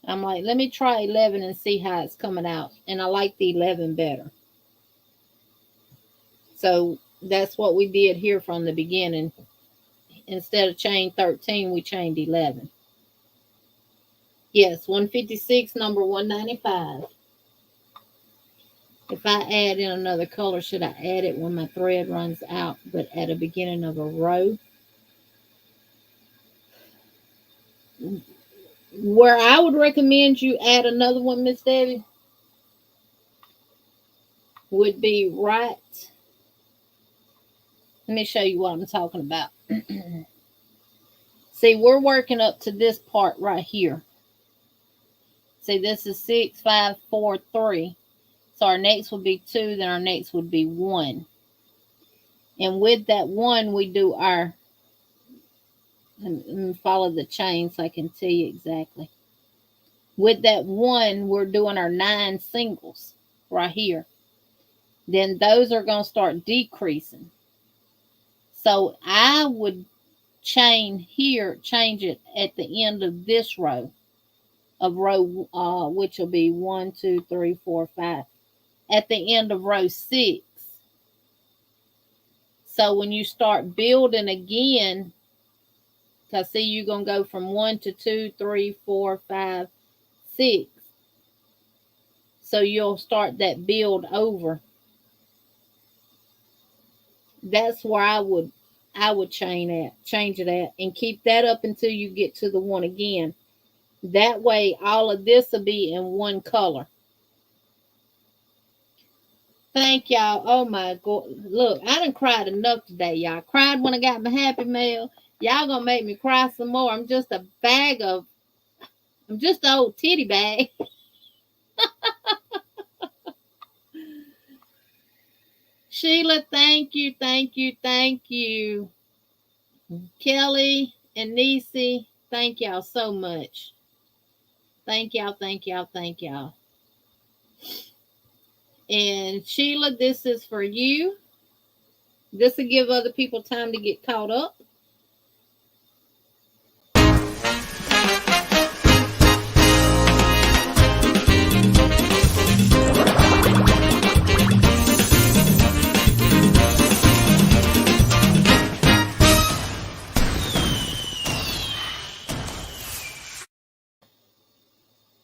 I'm like, let me try 11 and see how it's coming out, and I like the 11 better. So that's what we did here from the beginning. Instead of chain 13, we chained 11. Yes, 156, number 195. If I add in another color, should I add it when my thread runs out, but at the beginning of a row? Where I would recommend you add another one, Miss Debbie, would be right. Let me show you what I'm talking about. See, we're working up to this part right here. See, this is 6, 5, 4, 3. So our next would be 2, then our next would be 1. And with that 1, we do our, let me follow the chain so I can tell you exactly. With that 1, we're doing our 9 singles right here. Then those are going to start decreasing. So I would chain here, change it at the end of this row, which will be 1, 2, 3, 4, 5. At the end of row 6. So when you start building again, because see, you're going to go from 1 to 2, 3, 4, 5, 6. So you'll start that build over. That's where I would change it at, and keep that up until you get to the 1 again. That way, all of this will be in one color. Thank y'all. Oh my God. Look, I done cried enough today, y'all. Cried when I got my Happy Mail. Y'all gonna make me cry some more. I'm just an old titty bag. Sheila, thank you, thank you, thank you. Kelly and Niecy, thank y'all so much. Thank y'all, thank y'all, thank y'all. And Sheila, this is for you. This will give other people time to get caught up.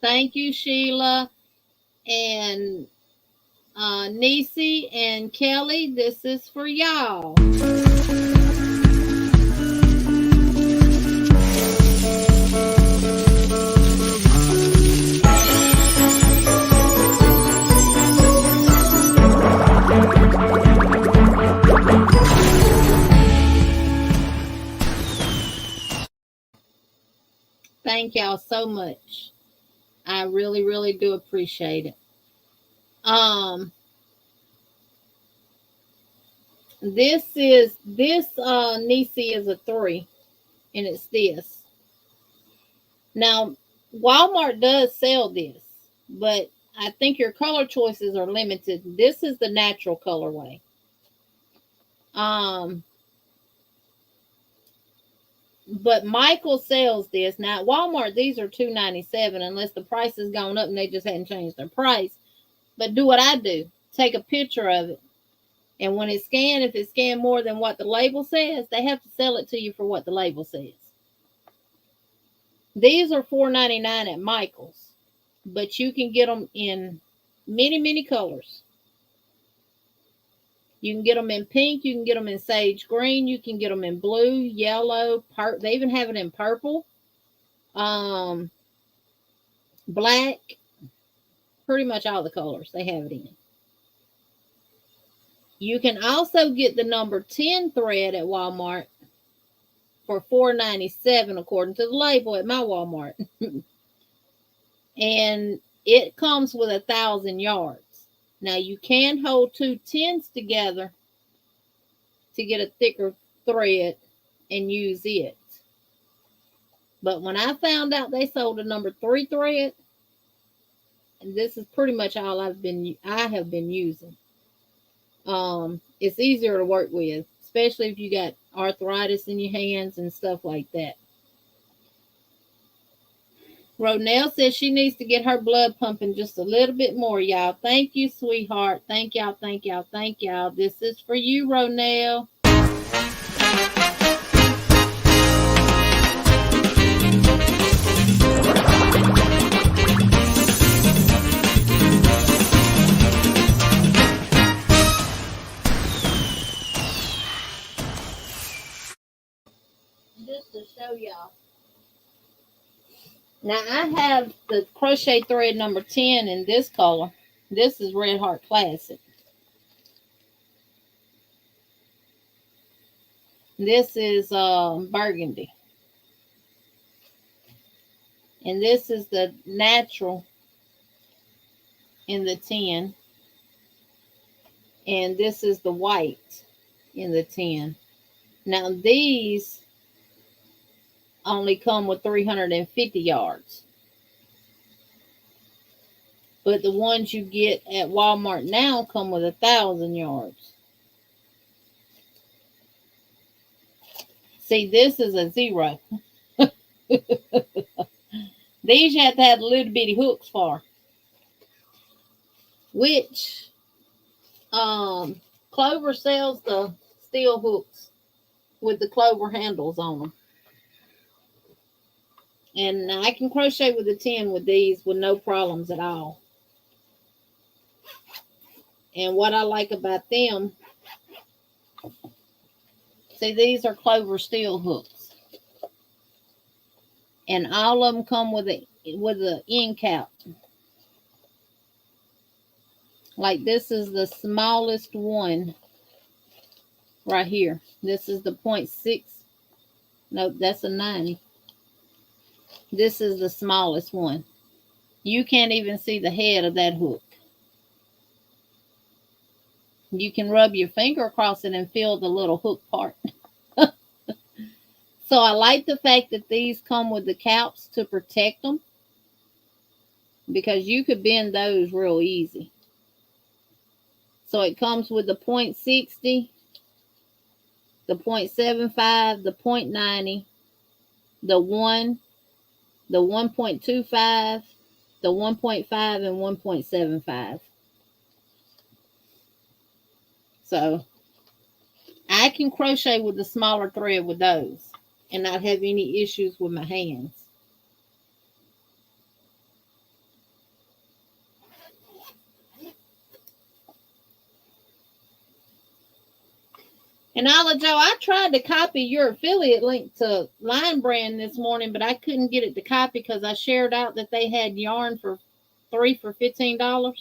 Thank you, Sheila. And Niecy and Kelly, this is for y'all. thank y'all so much. I really, really do appreciate it. This Nisi is a 3, and it's this. Now, Walmart does sell this, but I think your color choices are limited. This is the natural colorway. But Michael sells this. Now, at Walmart, these are $2.97 unless the price has gone up and they just hadn't changed their price. But do what I do. Take a picture of it. And when it's scanned, if it's scanned more than what the label says, they have to sell it to you for what the label says. These are $4.99 at Michael's. But you can get them in many, many colors. You can get them in pink. You can get them in sage green. You can get them in blue, yellow, they even have it in purple, black, pretty much all the colors they have it in. You can also get the number 10 thread at Walmart for $4.97 according to the label at my Walmart. And it comes with 1,000 yards. Now, you can hold 2 10s together to get a thicker thread and use it. But when I found out they sold a number 3 thread, and this is pretty much all I have been using. It's easier to work with, especially if you got arthritis in your hands and stuff like that. Ronell says she needs to get her blood pumping just a little bit more, y'all. Thank you, sweetheart. Thank y'all, thank y'all, thank y'all. This is for you, Ronell. Just to show y'all. Now, I have the crochet thread number 10 in this color. This is Red Heart Classic. This is burgundy. And this is the natural in the 10. And this is the white in the 10. Now, these only come with 350 yards. But the ones you get at Walmart now come with 1,000 yards. See, this is a 0. These you have to have little bitty hooks for. Which Clover sells the steel hooks with the Clover handles on them. And I can crochet with the 10 with these with no problems at all. And what I like about them, see, these are Clover steel hooks. And all of them come with a end cap. Like this is the smallest one right here. This is the 0.6. No, that's a 90. This is the smallest one. You can't even see the head of that hook. You can rub your finger across it and feel the little hook part. So I like the fact that these come with the caps to protect them, because you could bend those real easy. So it comes with the 0.60, the 0.75, the 0.90, the 1, the 1.25, the 1.5, and 1.75. So I can crochet with the smaller thread with those and not have any issues with my hands. And Ala Joe, I tried to copy your affiliate link to Line Brand this morning, but I couldn't get it to copy because I shared out that they had yarn for 3 for $15.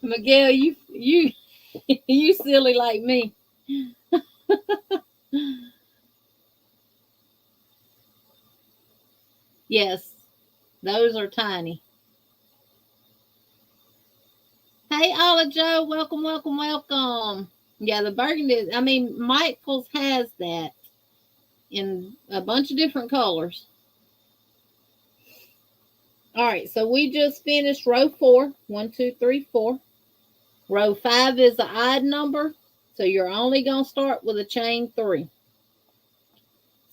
Miguel, you silly like me. Yes, those are tiny. Hey, Ola Joe, welcome, welcome, welcome. Yeah, the burgundy. I mean, Michaels has that in a bunch of different colors. All right, so we just finished row 4. 1, 2, 3, 4. Row 5 is an odd number, so you're only going to start with a chain 3.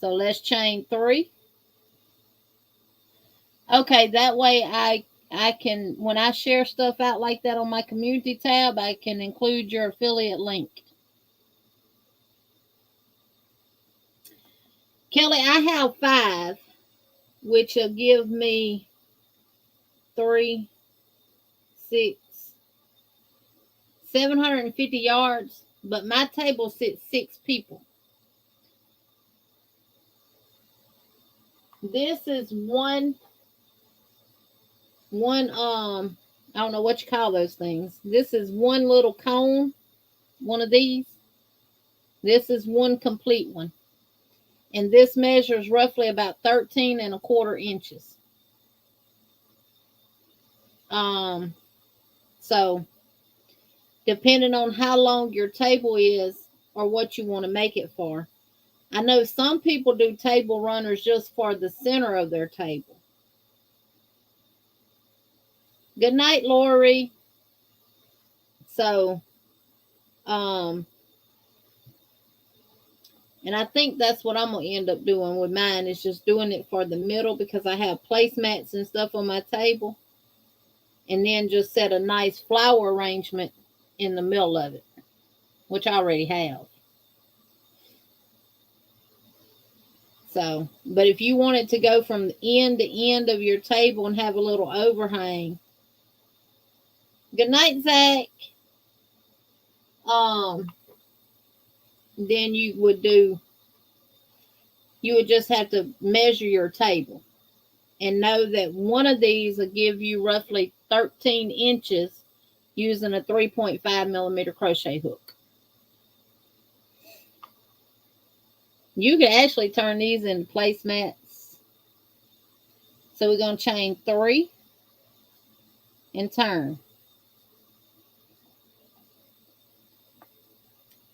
So let's chain 3. Okay, that way I can, when I share stuff out like that on my community tab, I can include your affiliate link. Kelly, I have 5, which will give me 3, 6, 750 yards, but my table sits 6 people. This is one I don't know what you call those things. This is one little cone, one of these. This is one complete one. And this measures roughly about 13 1/4 inches. So depending on how long your table is or what you want to make it for. I know some people do table runners just for the center of their table. Good night, Lori. So, and I think that's what I'm going to end up doing with mine, is just doing it for the middle, because I have placemats and stuff on my table. And then just set a nice flower arrangement in the middle of it, which I already have. So, but if you wanted to go from end to end of your table and have a little overhang. Good night, Zach. Then you would just have to measure your table and know that one of these will give you roughly 13 inches using a 3.5 millimeter crochet hook. You can actually turn these into placemats. So we're going to chain 3 and turn.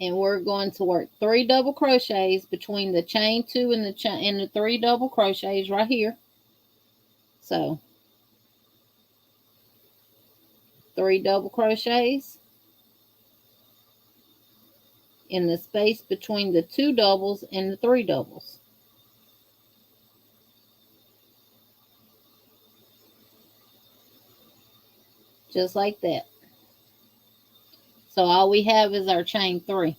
And we're going to work 3 double crochets between the chain 2 and the 3 double crochets right here. So 3 double crochets in the space between the 2 doubles and the 3 doubles. Just like that. So all we have is our chain 3.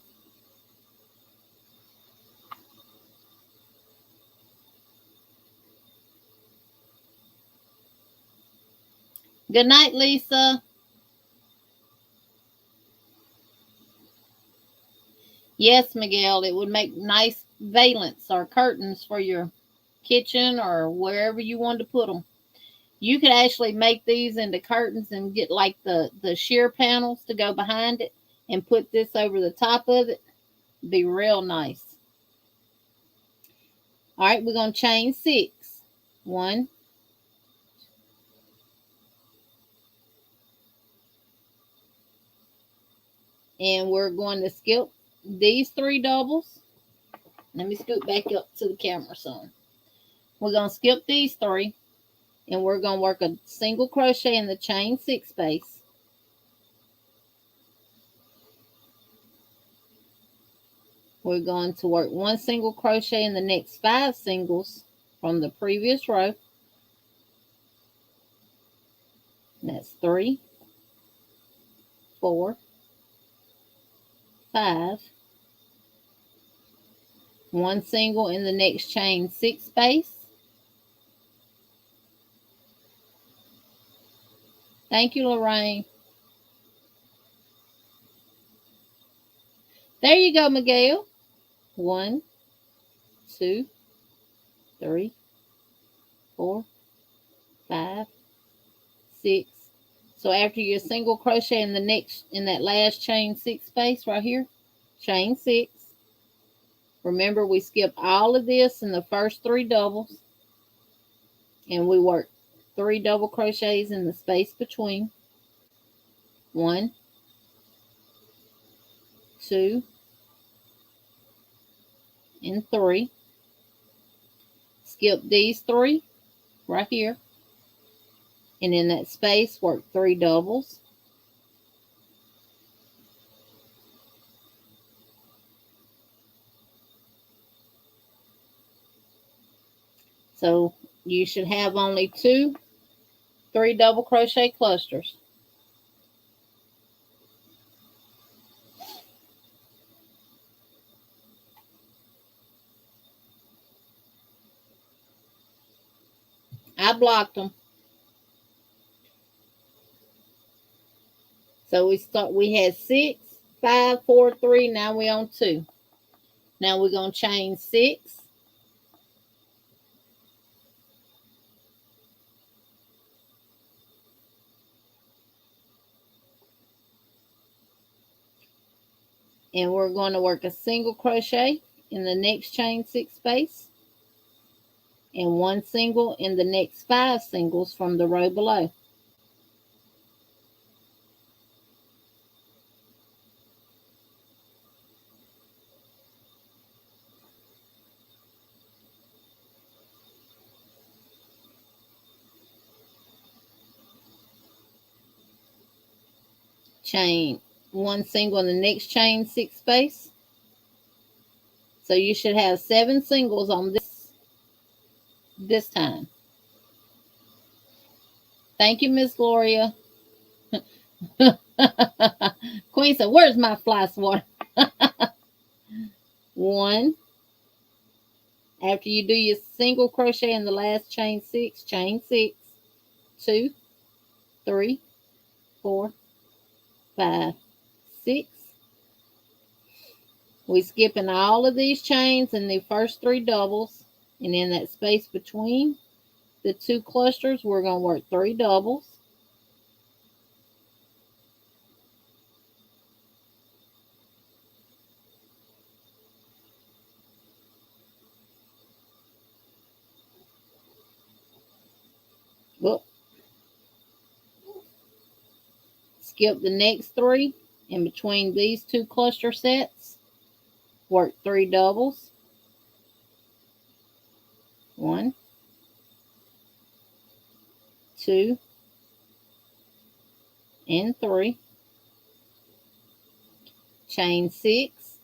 Good night, Lisa. Yes, Miguel, it would make nice valance or curtains for your kitchen or wherever you want to put them. You could actually make these into curtains and get like the sheer panels to go behind it and put this over the top of it. Be real nice. All right, we're going to chain 6. 1, and we're going to skip these 3 doubles. Let me scoot back up to the camera some. We're going to skip these 3, and we're going to work a single crochet in the chain 6 space. We're going to work 1 single crochet in the next 5 singles from the previous row. That's 3, 4, 5. 1 single in the next chain 6 space. Thank you, Lorraine. There you go, Miguel. 1, 2, 3, 4, 5, 6, So after your single crochet in the next, in that last chain 6 space right here, chain 6. Remember, we skip all of this in the first 3 doubles, and we work 3 double crochets in the space between. 1, 2, and 3. Skip these 3 right here, and in that space work 3 doubles. So you should have only 2 3 double crochet clusters. I blocked them. So we had 6, 5, 4, 3. Now we're on 2. Now we're going to chain 6. And we're going to work a single crochet in the next chain 6 space, and 1 single in the next 5 singles from the row below. Chain 1 single in the next chain 6 space. So you should have 7 singles on this time. Thank you, Miss Gloria. Queen said, where's my fly swatter? 1. After you do your single crochet in the last chain 6, chain 6. 2, 3, 4, 5, 6. We skipping all of these chains in the first 3 doubles, and in that space between the 2 clusters, we're going to work 3 doubles. Whoop. Skip the next 3, and between these 2 cluster sets, work 3 doubles. 1, 2, and 3. Chain 6.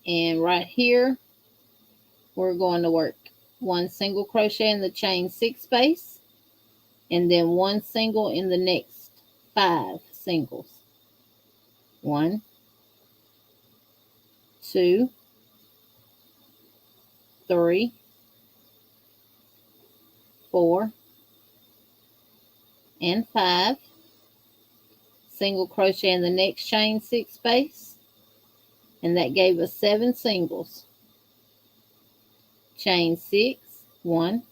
And right here, we're going to work 1 single crochet in the chain 6 space, and then 1 single in the next 5 singles. 1, 2, 3, 4, and 5. Single crochet in the next chain 6 space, and that gave us 7 singles. Chain 6, 1,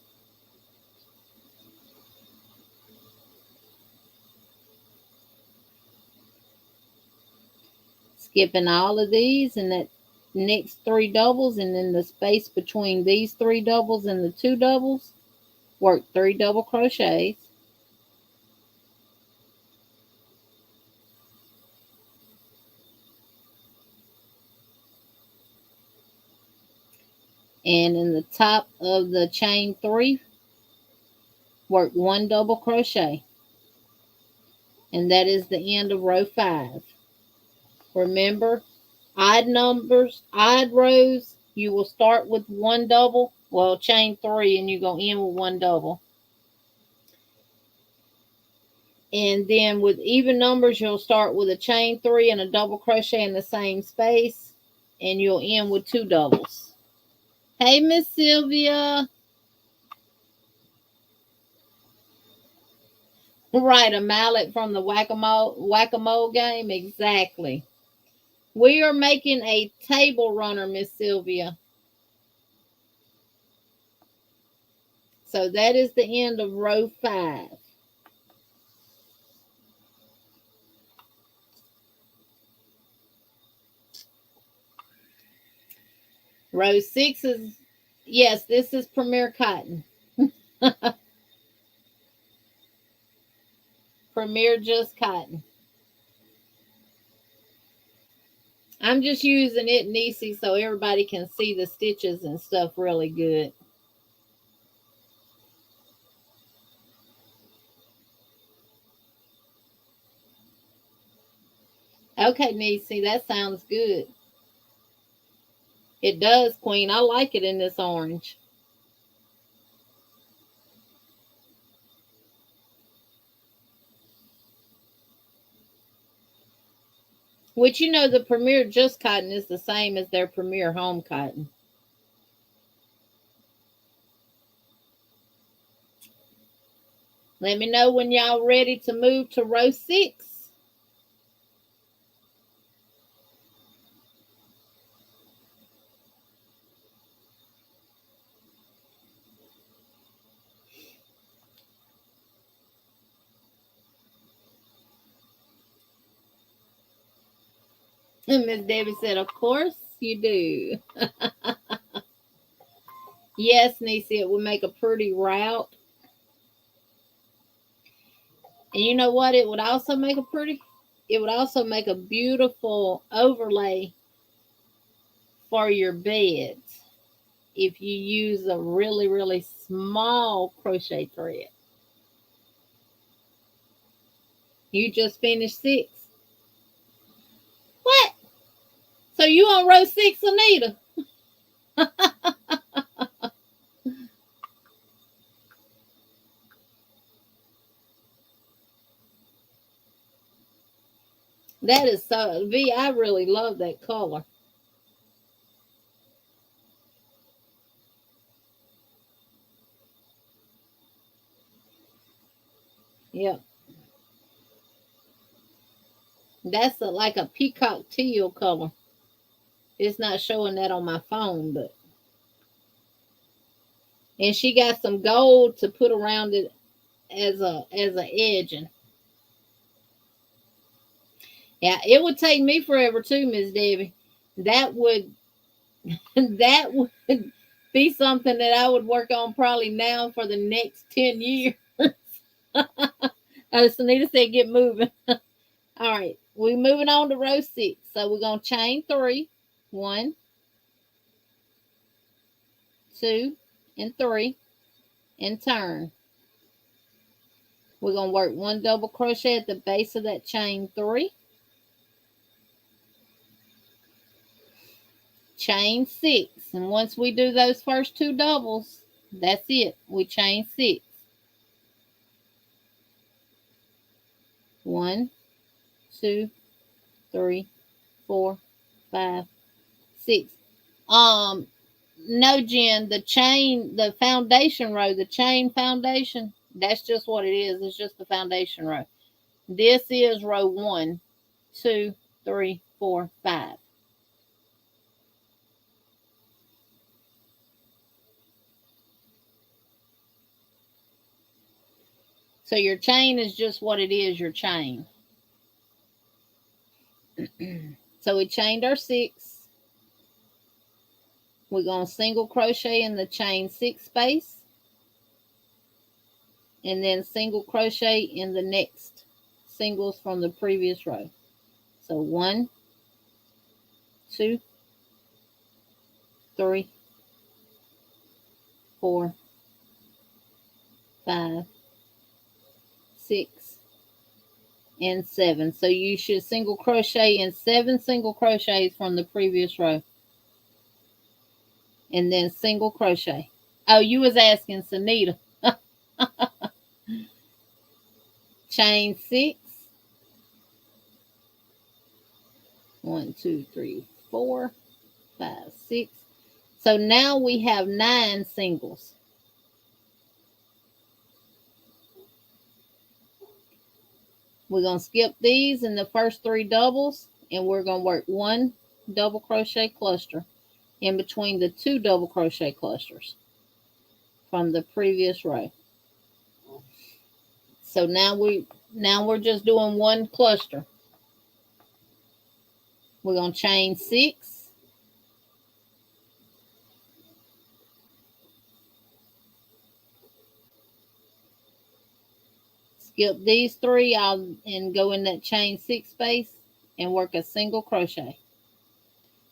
skipping all of these in that next 3 doubles, and in the space between these 3 doubles and the 2 doubles, work 3 double crochets. And in the top of the chain 3, work 1 double crochet. And that is the end of row 5. Remember, odd numbers, odd rows, you will start with 1 double. Well, chain 3, and you go in with 1 double. And then with even numbers, you'll start with a chain 3 and a double crochet in the same space, and you'll end with 2 doubles. Hey, Miss Sylvia. Right, a mallet from the whack-a-mole game. Exactly. We are making a table runner, Miss Sylvia. So that is the end of row 5. Row 6 is, yes, this is Premier Cotton. Premier Just Cotton. I'm just using it Niecy so everybody can see the stitches and stuff really good. Okay, Niecy, that sounds good. It does, Queen. I like it in this orange. Which, you know, the Premier Just Cotton is the same as their Premier Home Cotton. Let me know when y'all ready to move to row 6. And Miss Debbie said, of course you do. Yes, Niecy, it would make a pretty route. And you know what? It would also make it would also make a beautiful overlay for your beds if you use a really, really small crochet thread. You just finished 6. What? So you on row 6, Anita? That is so, V, I really love that color. Yep. That's like a peacock teal color. It's not showing that on my phone, but. And she got some gold to put around it as a edging. Yeah, it would take me forever too, Miss Debbie. That would that would be something that I would work on probably now for the next 10 years. Sunita said, get moving. All right, we're moving on to row 6. So we're going to chain 3. 1, 2, and 3, and turn. We're going to work 1 double crochet at the base of that chain 3. Chain 6. And once we do those first 2 doubles, that's it. We chain 6. 1, 2, 3, 4, 5, 6. No, Jen, the foundation row, the chain foundation, that's just what it is. It's just the foundation row. This is row 1, 2, 3, 4, 5. So your chain is just what it is, your chain. So we chained our 6. We're going to single crochet in the chain 6 space. And then single crochet in the next singles from the previous row. So 1, 2, 3, 4, 5, 6, and 7. So you should single crochet in 7 single crochets from the previous row. And then single crochet. Oh, you was asking Sunita. Chain 6. 1, 2, 3, 4, 5, 6. So now we have 9 singles. We're going to skip these in the first 3 doubles, and we're going to work 1 double crochet cluster in between the 2 double crochet clusters. from the previous row. So now we're just doing one cluster. We're going to chain 6, skip these 3 out and go in that chain 6 space and work a single crochet,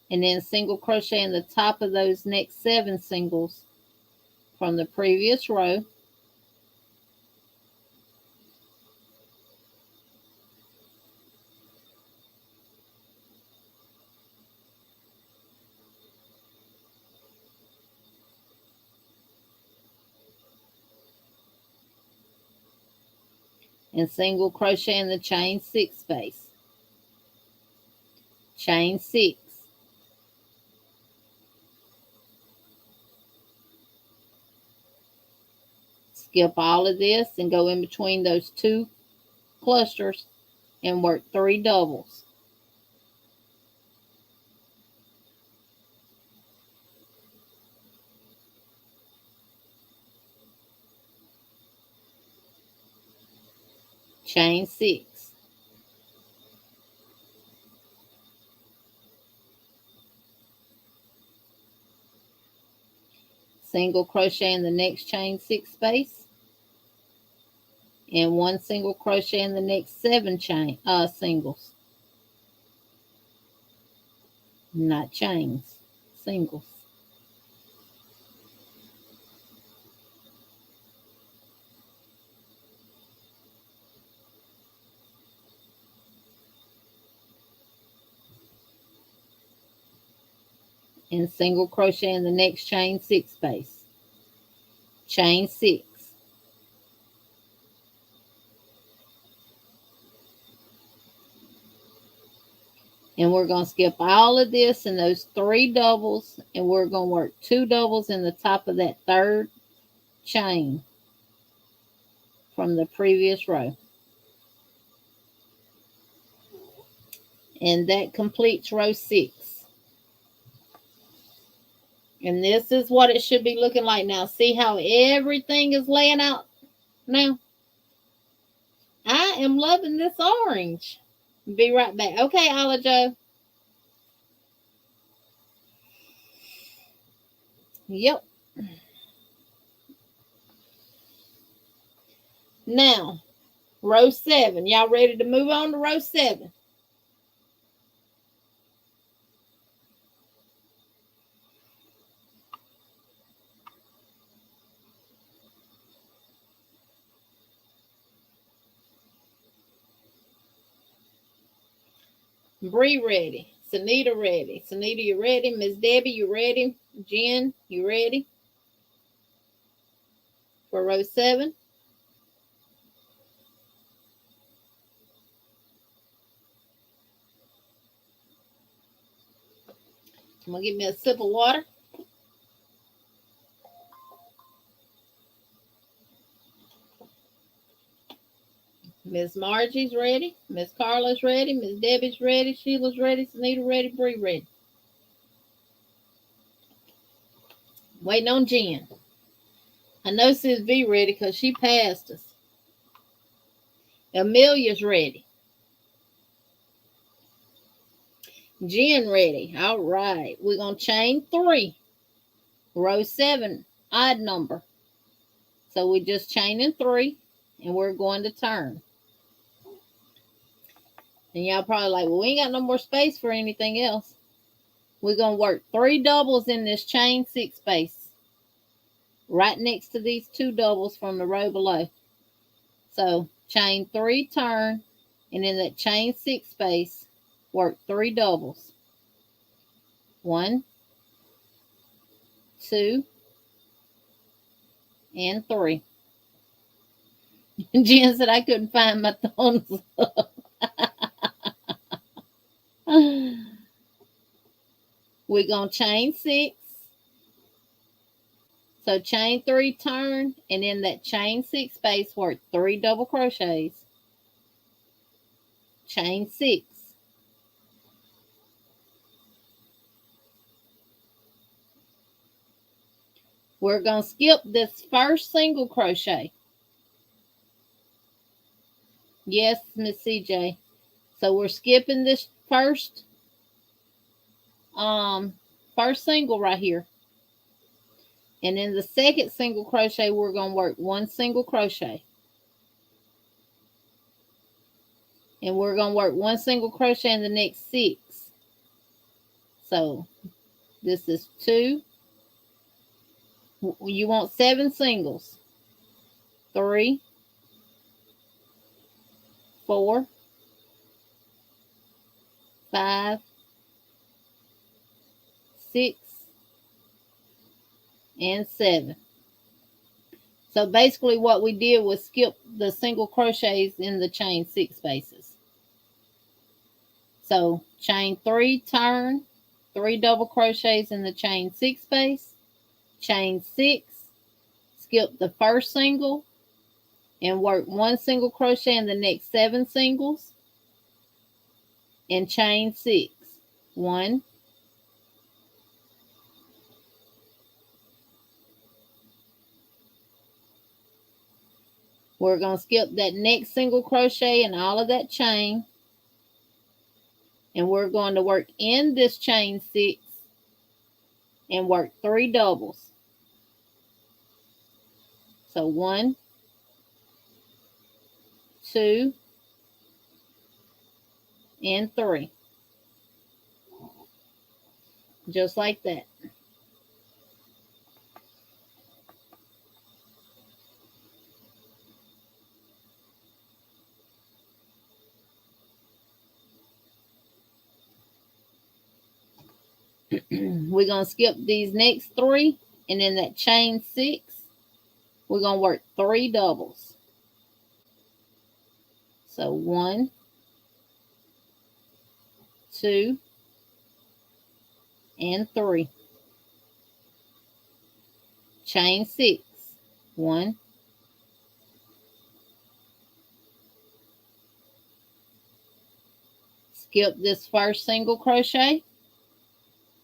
and then single crochet in the top of those next 7 singles from the previous row. And single crochet in the chain 6 space. Chain 6. Skip all of this and go in between those 2 clusters and work 3 doubles. Chain 6. Single crochet in the next chain 6 space, and 1 single crochet in the next 7 singles. Not chains, singles. And single crochet in the next chain 6 space. Chain 6. And we're going to skip all of this and those 3 doubles, and we're going to work 2 doubles in the top of that 3rd chain from the previous row. And that completes row 6. And this is what it should be looking like now. See how everything is laying out now? I am loving this orange. Be right back. Okay, Olive Joe. Yep. Now, row 7. Y'all ready to move on to row 7? Bree ready. Sanita ready. Sanita, you ready? Miss Debbie, you ready? Jen, you ready? For row 7? I'm going to get me a sip of water. Miss Margie's ready. Miss Carla's ready. Miss Debbie's ready. Sheila's ready. Sanita ready. Bree ready. Waiting on Jen. I know Sis V ready because she passed us. Amelia's ready. Jen ready. All right. We're going to chain 3. Row 7, odd number. So we're just chaining 3, and we're going to turn. And y'all probably like, well, we ain't got no more space for anything else. We're going to work 3 doubles in this chain 6 space, right next to these 2 doubles from the row below. So chain 3, turn, and in that chain 6 space, work 3 doubles. 1, 2, and 3. Jen said I couldn't find my thumbs up. We're going to chain 6. So chain 3, turn, and in that chain 6 space, work 3 double crochets. Chain 6. We're going to skip this first single crochet. Yes, Miss CJ. So we're skipping this first single right here. And in the second single crochet, we're going to work 1 single crochet. And we're going to work 1 single crochet in the next 6. So this is 2. You want 7 singles. 3, 4, 5, 6, and 7. So basically what we did was skip the single crochets in the chain 6 spaces. So chain 3, turn, 3 double crochets in the chain 6 space, chain 6, skip the first single, and work 1 single crochet in the next 7 singles, and chain 6. 1, 2. We're going to skip that next single crochet and all of that chain. And we're going to work in this chain 6 and work 3 doubles. So 1, 2, and 3. Just like that. We're going to skip these next 3, and in that chain 6, we're going to work 3 doubles. So 1, 2, and 3. Chain 6. 1, 2. Skip this first single crochet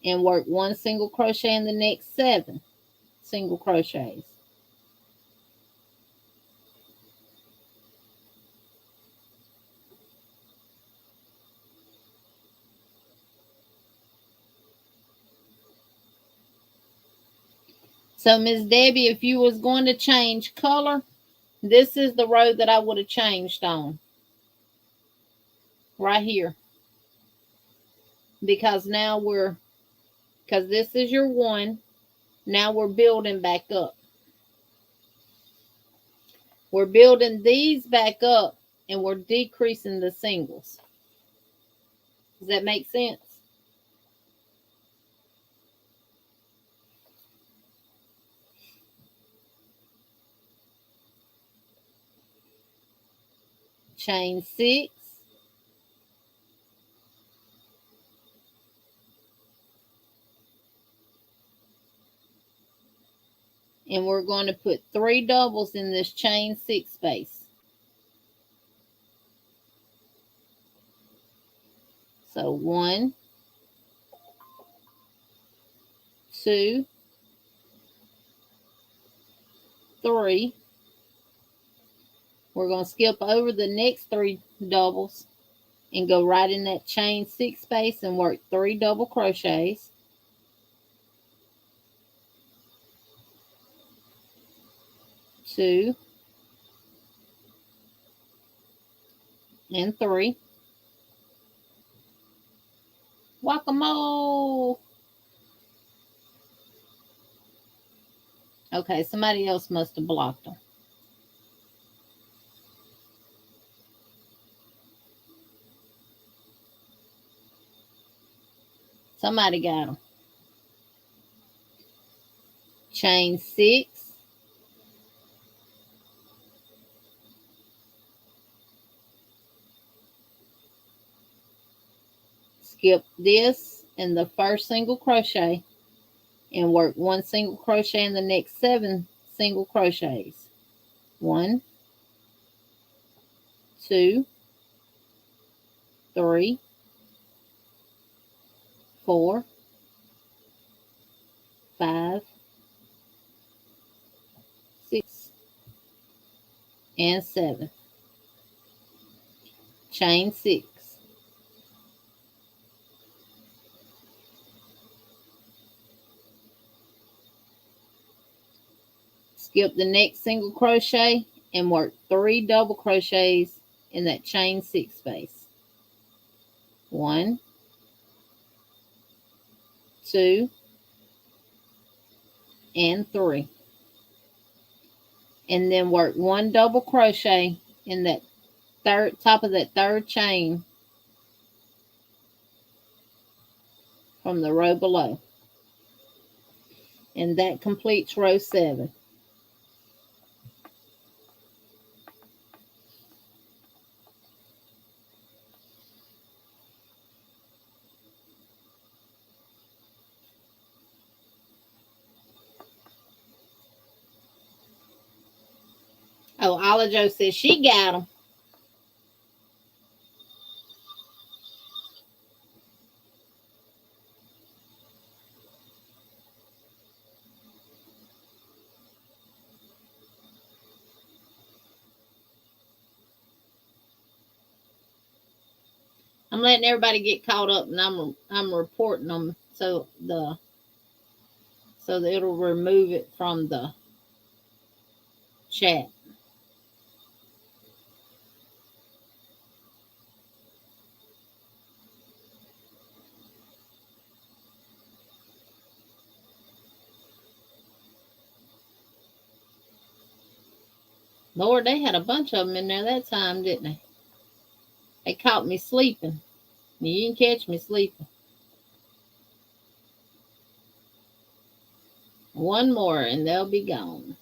and work 1 single crochet in the next 7 single crochets. So Miss Debbie, if you was going to change color, this is the row that I would have changed on. Right here. Because now because this is your 1. Now we're building back up. We're building these back up and we're decreasing the singles. Does that make sense? Chain 6. And we're going to put 3 doubles in this chain 6 space. So 1, 2, 3. We're going to skip over the next 3 doubles and go right in that chain 6 space and work 3 double crochets. 2, and 3. Whack-a-mole. Okay, somebody else must have blocked them. Somebody got them. Chain 6. Skip this in the first single crochet and work 1 single crochet in the next 7 single crochets. 1, 2, 3, 4, 5, 6 and 7. Chain 6. Skip the next single crochet and work 3 double crochets in that chain 6 space. 1, 2, and 3. And then work 1 double crochet in that top of that third chain from the row below. And that completes row 7. Oh, Olive Jo says she got them. I'm letting everybody get caught up, and I'm reporting them so that it'll remove it from the chat. Lord, they had a bunch of them in there that time, didn't they? They caught me sleeping. You didn't catch me sleeping. One more and they'll be gone.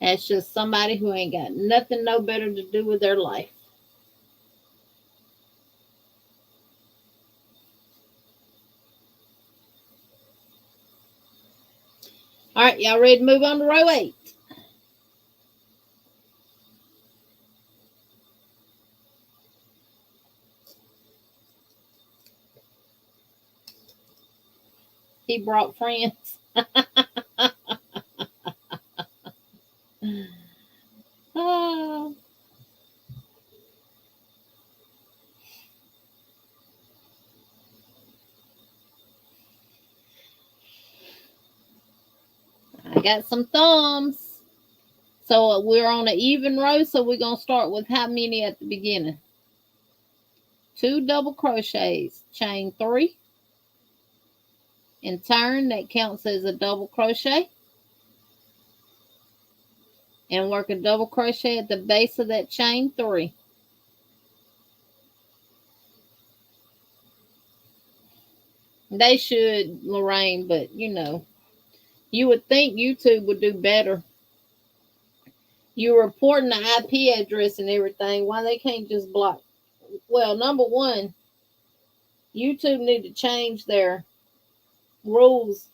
That's just somebody who ain't got nothing no better to do with their life. All right, y'all ready to move on to row 8? He brought friends. Oh. I got some thumbs. So we're on an even row, so we're going to start with how many at the beginning? 2 double crochets, chain 3, and turn. That counts as a double crochet. And work a double crochet at the base of that chain 3. They should, Lorraine, but you know, you would think YouTube would do better. You're reporting the IP address and everything. Why they can't just block? Well, number one, YouTube need to change their rules.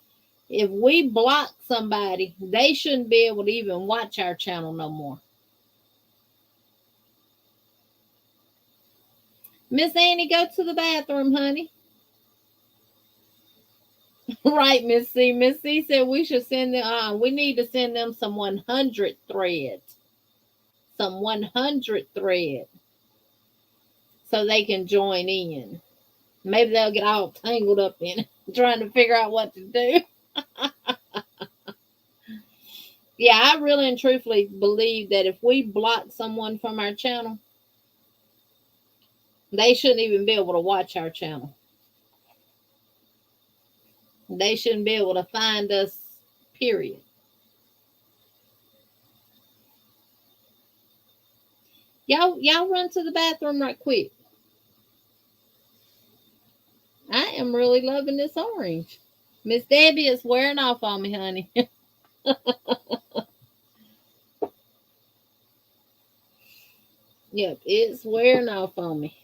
If we block somebody, they shouldn't be able to even watch our channel no more. Miss Annie, go to the bathroom, honey. Right, Miss C. Miss C said we should send them. We need to send them some 100 thread. Some 100 thread. So they can join in. Maybe they'll get all tangled up in it, trying to figure out what to do. Yeah, I really and truthfully believe that if we block someone from our channel, they shouldn't even be able to watch our channel. They shouldn't be able to find us, period. Y'all run to the bathroom right quick. I am really loving this orange. Miss Debbie is wearing off on me, honey. Yep, it's wearing off on me.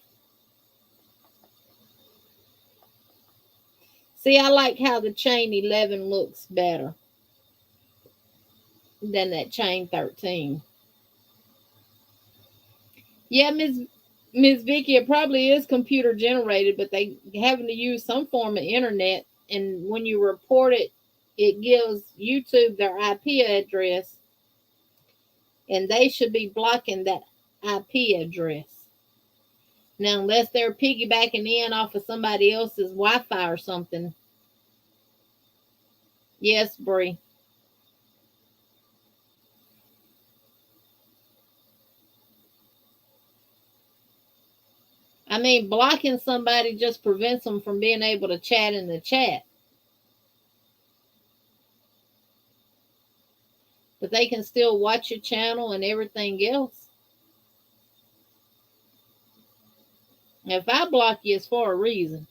See, I like how the chain 11 looks better than that chain 13. Yeah, Miss Vicky, it probably is computer generated, but they having to use some form of internet. And when you report it, it gives YouTube their IP address, and they should be blocking that IP address. Now, unless they're piggybacking in off of somebody else's Wi-Fi or something. Yes, Bree. I mean, blocking somebody just prevents them from being able to chat in the chat. But they can still watch your channel and everything else. If I block you, it's for a reason.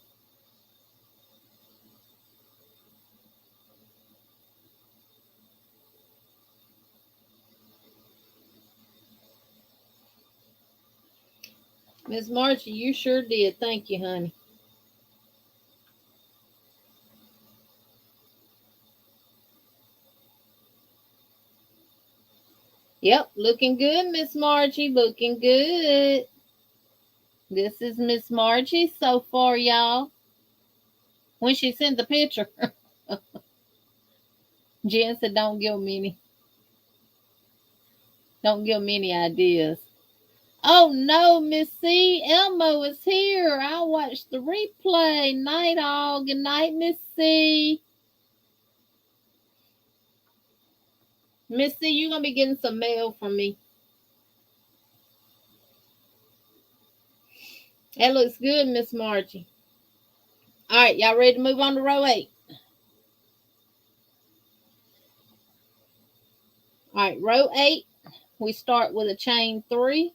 Miss Margie, you sure did. Thank you, honey. Yep, looking good, Miss Margie. Looking good. This is Miss Margie so far, y'all. When she sent the picture, Jen said, don't give me any ideas. Oh no, Miss C, Elmo is here. I'll watch the replay. Night all. Good night, Miss C. Miss C, you're gonna be getting some mail from me. That looks good, Miss Margie. All right, y'all ready to move on to row 8? All right, row 8, we start with a chain 3,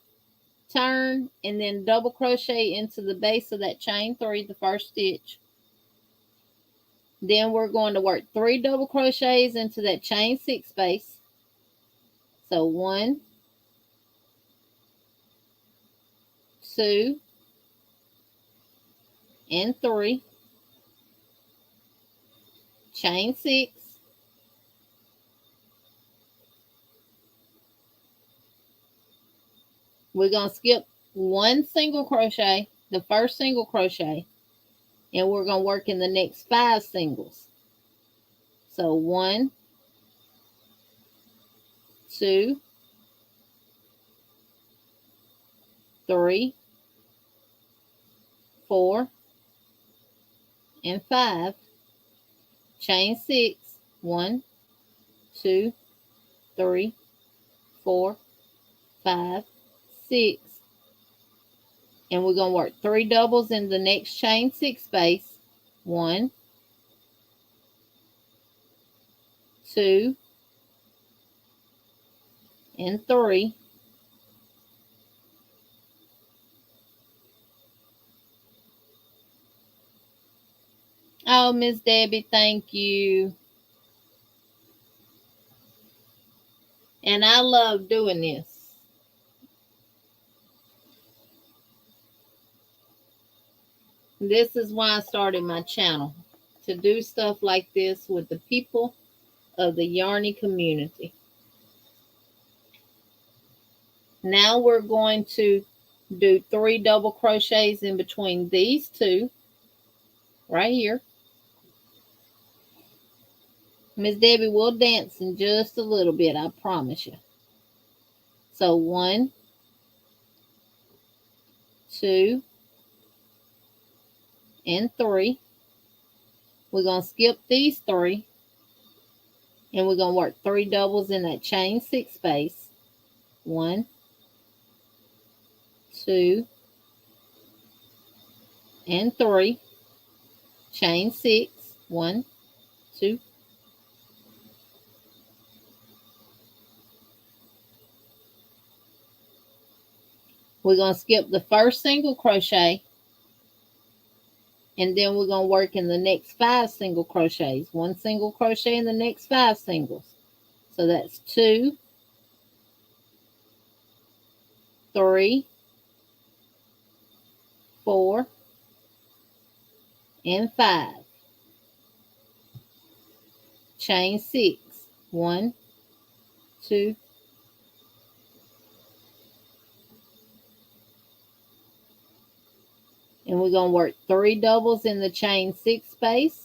turn, and then double crochet into the base of that chain 3, the first stitch. Then we're going to work 3 double crochets into that chain 6 space. So 1, 2, and 3, chain 6, we're going to skip 1 single crochet, the first single crochet, and we're going to work in the next 5 singles. So 1, 2, 3, 4, and 5, chain 6, 1, 2, 3, 4, 5, 6, and we're going to work 3 doubles in the next chain 6 space. 1, 2, and 3. Oh, Miss Debbie, thank you. And I love doing this. This is why I started my channel, to do stuff like this with the people of the Yarny community. Now we're going to do 3 double crochets in between these 2 right here. Miss Debbie will dance in just a little bit, I promise you. So 1, 2, and 3. We're going to skip these 3, and we're going to work 3 doubles in that chain 6 space. 1, 2, and 3, chain 6, 1, 2. We're going to skip the first single crochet, and then we're going to work in the next 5 single crochets. 1 single crochet in the next 5 singles. So that's 2, 3, 4, and 5. Chain 6. 1, 2, And we're going to work 3 doubles in the chain 6 space.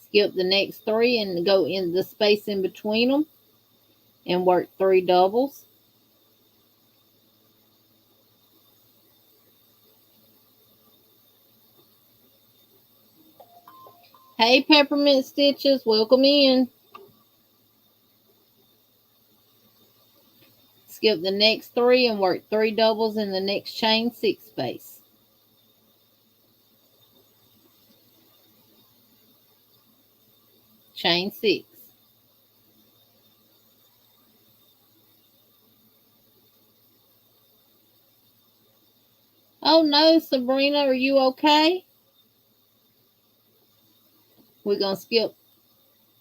Skip the next 3 and go in the space in between them and work 3 doubles. Hey, Peppermint Stitches, welcome in. Skip the next 3 and work 3 doubles in the next chain 6 space. Chain 6. Oh no, Sabrina, are you okay? We're going to skip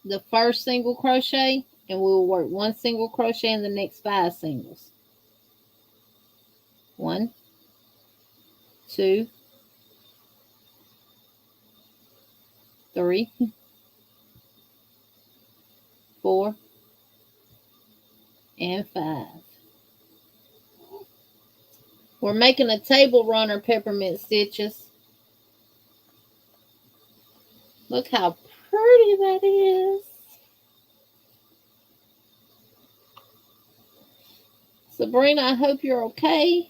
the first single crochet and we'll work 1 single crochet in the next 5 singles. 1, 2, 3, 4, and 5. We're making a table runner, Peppermint Stitches. Look how pretty that is. Sabrina, I hope you're okay.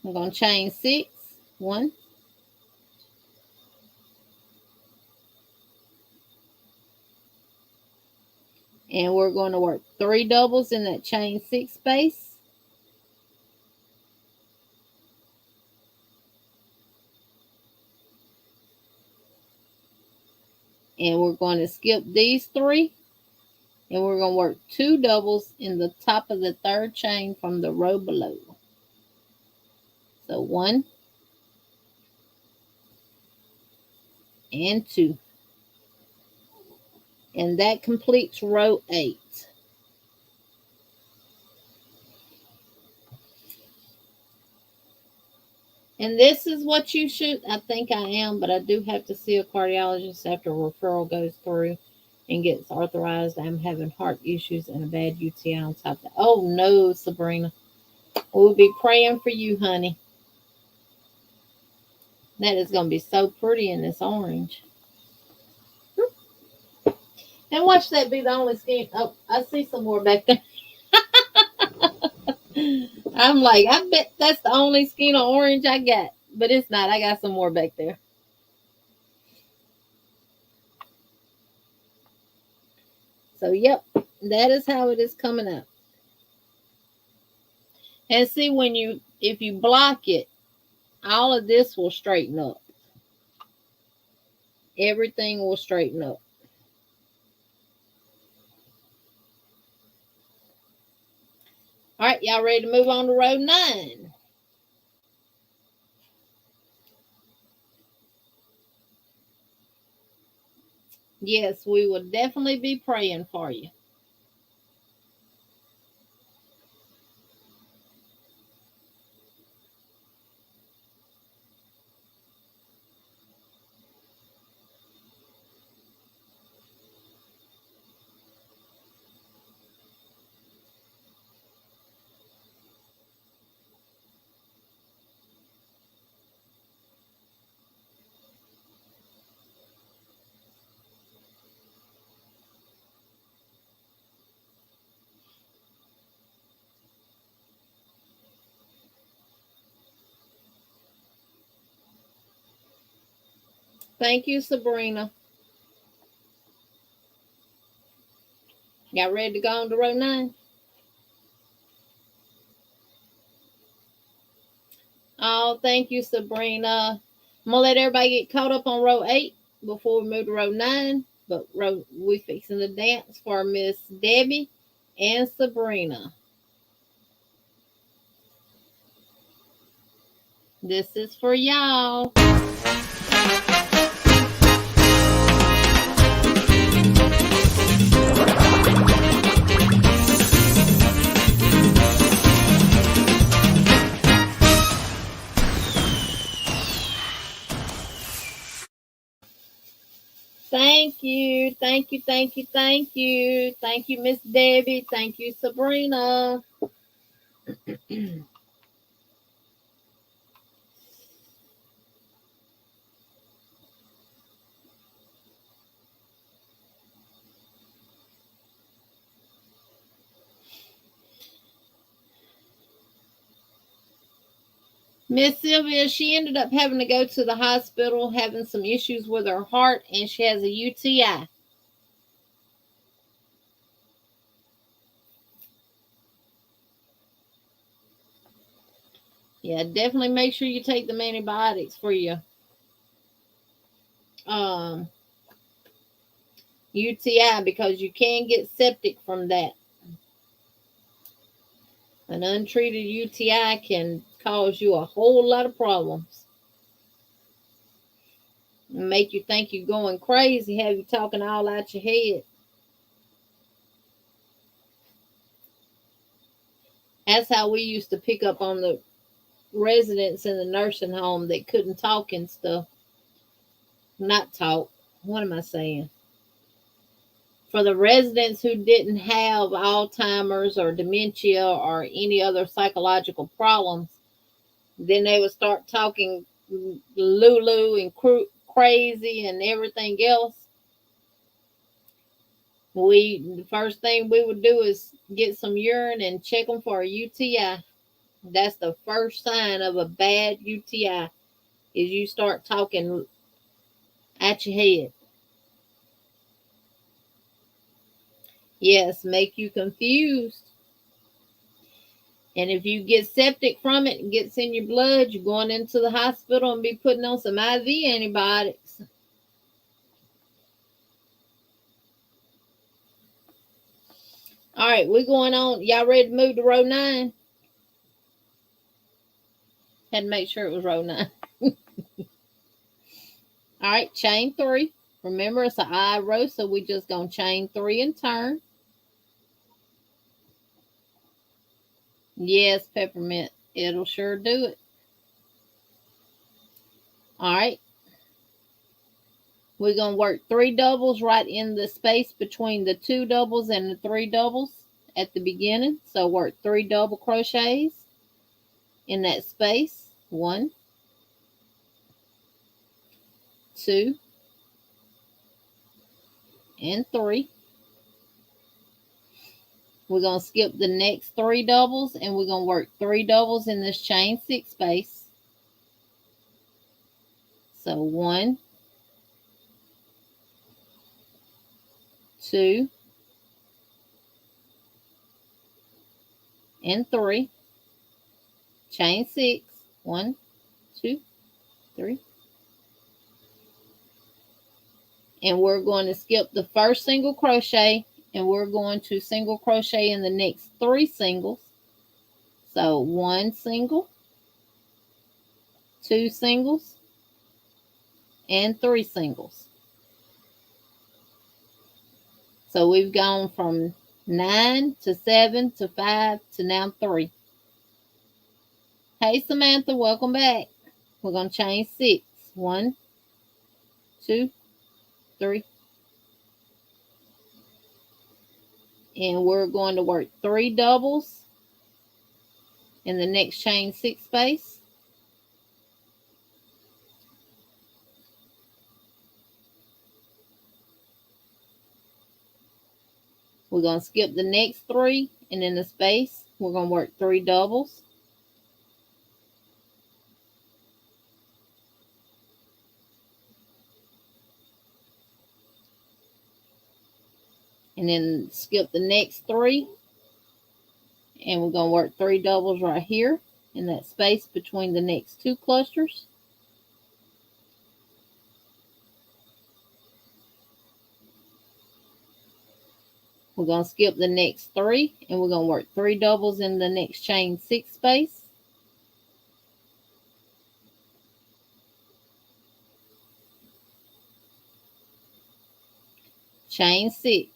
I'm going to chain 6. 1. And we're going to work 3 doubles in that chain 6 space. And we're going to skip these 3. And we're going to work 2 doubles in the top of the 3rd chain from the row below. So 1 and 2. And that completes row 8. And this is what you should, I think I am, but I do have to see a cardiologist after a referral goes through and gets authorized. I'm having heart issues and a bad UTI on top of that. Oh no, Sabrina. We'll be praying for you, honey. That is going to be so pretty in this orange. And watch that be the only skein. Oh, I see some more back there. I'm like, I bet that's the only skein of orange I got. But it's not. I got some more back there. So, yep. That is how it is coming up. And see, if you block it, all of this will straighten up. Everything will straighten up. All right, y'all ready to move on to row 9? Yes, we will definitely be praying for you. Thank you, Sabrina. Y'all ready to go on to row 9? Oh, thank you, Sabrina. I'm going to let everybody get caught up on row 8 before we move to row 9. But we fixing to dance for Miss Debbie and Sabrina. This is for y'all. Thank you. Thank you. Thank you. Thank you. Thank you, Miss Debbie. Thank you, Sabrina. Miss Sylvia, she ended up having to go to the hospital, having some issues with her heart, and she has a UTI. Yeah, definitely make sure you take them antibiotics for your UTI, because you can get septic from that. An untreated UTI can cause you a whole lot of problems. Make you think you're going crazy, have you talking all out your head. That's how we used to pick up on the residents in the nursing home that couldn't talk and stuff. Not talk. What am I saying? For the residents who didn't have Alzheimer's or dementia or any other psychological problems, then they would start talking Lulu and crazy and everything else. The first thing we would do is get some urine and check them for a UTI. That's the first sign of a bad UTI, is you start talking at your head. Yes, make you confused. And if you get septic from it and gets in your blood, you're going into the hospital and be putting on some IV antibiotics. All right, we're going on. Y'all ready to move to row 9? Had to make sure it was row 9. All right, chain 3. Remember, it's an I row, so we just going to chain 3 and turn. Yes, peppermint. It'll sure do it. All right. We're going to work 3 doubles right in the space between the 2 doubles and the 3 doubles at the beginning. So work 3 double crochets in that space. 1, 2, and 3. We're going to skip the next 3 doubles and we're going to work 3 doubles in this chain 6 space. So 1, 2, and 3. Chain 6. 1, 2, 3. And we're going to skip the first single crochet and we're going to single crochet in the next 3 singles. So 1 single, 2 singles, and 3 singles. So we've gone from 9 to 7 to 5 to now 3. Hey Samantha, welcome back. We're going to chain 6. 1, 2, 3. And we're going to work 3 doubles in the next chain 6 space. We're going to skip the next 3, and in the space, we're going to work 3 doubles. And then skip the next 3, and we're going to work 3 doubles right here in that space between the next 2 clusters. We're going to skip the next 3, and we're going to work 3 doubles in the next chain 6 space. Chain 6.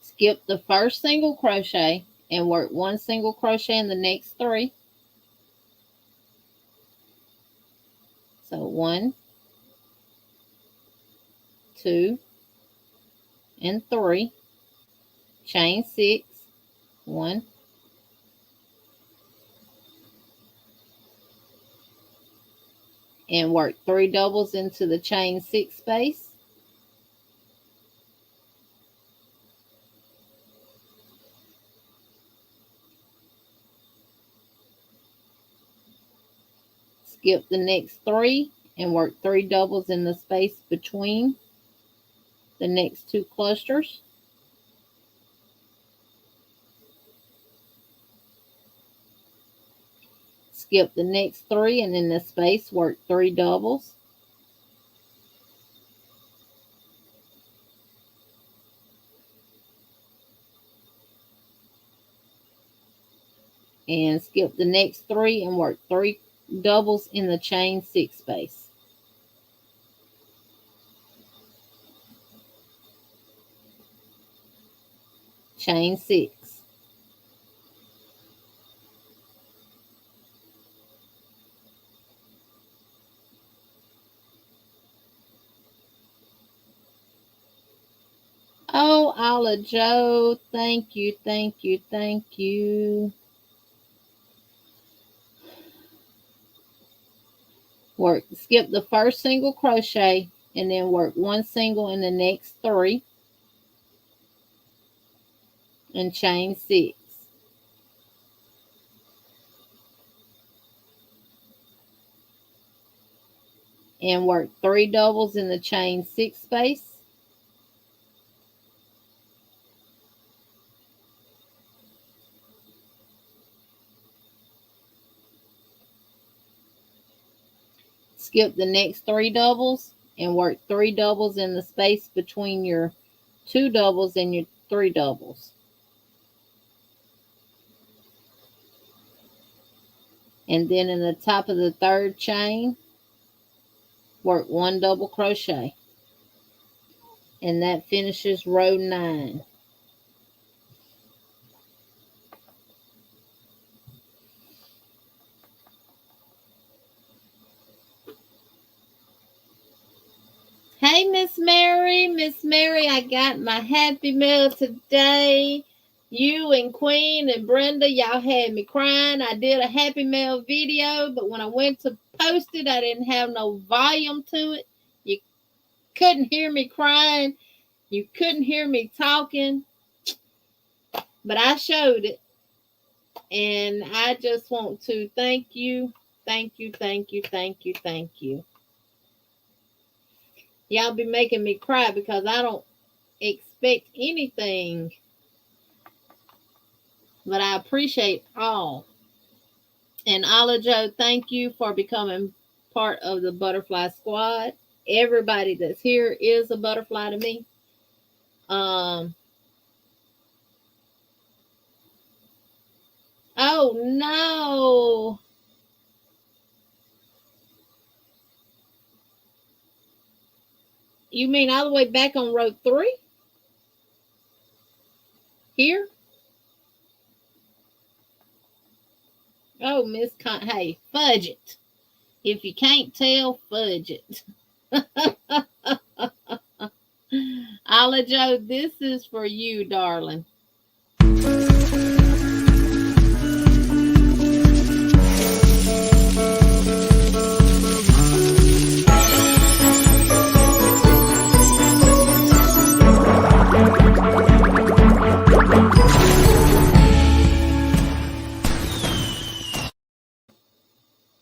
Skip the first single crochet and work 1 single crochet in the next 3. So 1, 2, and 3. Chain 6, 1, and work 3 doubles into the chain 6 space. Skip the next 3 and work 3 doubles in the space between the next 2 clusters. Skip the next 3 and in the space work 3 doubles. And skip the next 3 and work 3 doubles in the chain 6 space. Chain 6. Oh, Alla Joe, thank you, thank you, thank you. Skip the first single crochet and then work 1 single in the next 3 and chain 6. And work 3 doubles in the chain 6 space. Skip the next 3 doubles and work 3 doubles in the space between your 2 doubles and your 3 doubles. And then in the top of the 3rd chain, work 1 double crochet. And that finishes row 9. Hey, Miss Mary, I got my Happy Mail today. You and Queen and Brenda, y'all had me crying. I did a Happy Mail video, but when I went to post it, I didn't have no volume to it. You couldn't hear me crying. You couldn't hear me talking. But I showed it. And I just want to thank you. Thank you, thank you, thank you, thank you. Y'all be making me cry because I don't expect anything. But I appreciate all. And Alla Joe, thank you for becoming part of the Butterfly Squad. Everybody that's here is a butterfly to me. Oh no. You mean all the way back on row 3? Here? Oh, Miss hey, fudge it. If you can't tell, fudge it. Alla Joe, this is for you, darling.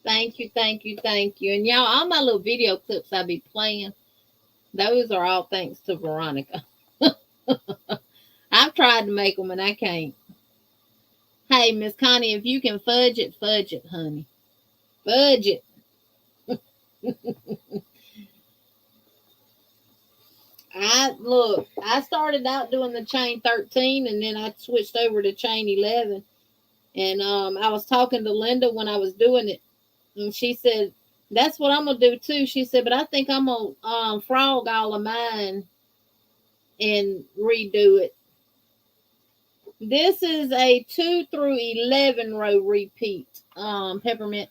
Thank you, thank you, thank you. And y'all, all my little video clips I be playing, those are all thanks to Veronica. I've tried to make them and I can't. Hey, Miss Connie, if you can fudge it, honey. Fudge it. I started out doing the chain 13 and then I switched over to chain 11. And I was talking to Linda when I was doing it. And she said, that's what I'm going to do too. She said, but I think I'm going to frog all of mine and redo it. This is a 2 through 11 row repeat peppermint.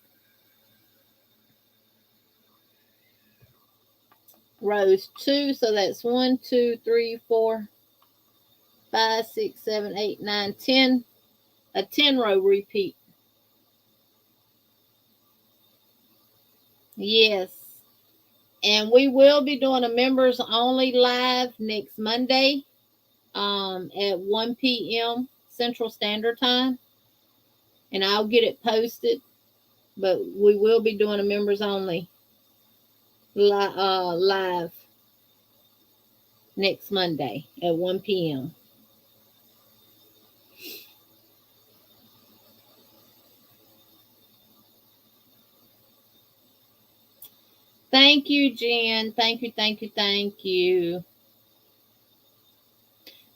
Rows 2, so that's 1, 2, 3, 4, 5, 6, 7, 8, 9, 10. A 10 row repeat. Yes. And we will be doing a members only live next Monday at 1 p.m. Central Standard Time. And I'll get it posted. But we will be doing a members only live next Monday at 1 p.m. Thank you, Jen. Thank you, thank you, thank you.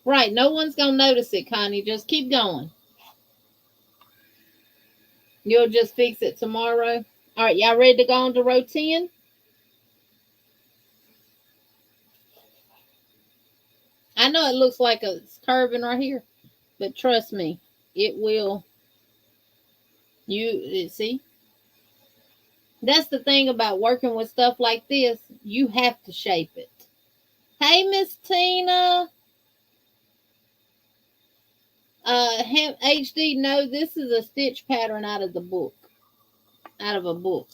Right, no one's going to notice it, Connie. Just keep going. You'll just fix it tomorrow. All right, y'all ready to go on to row 10? I know it looks like it's curving right here, but trust me, it will. See? That's the thing about working with stuff like this. You have to shape it. Hey, Miss Tina. HD, no, this is a stitch pattern out of the book. Out of a book.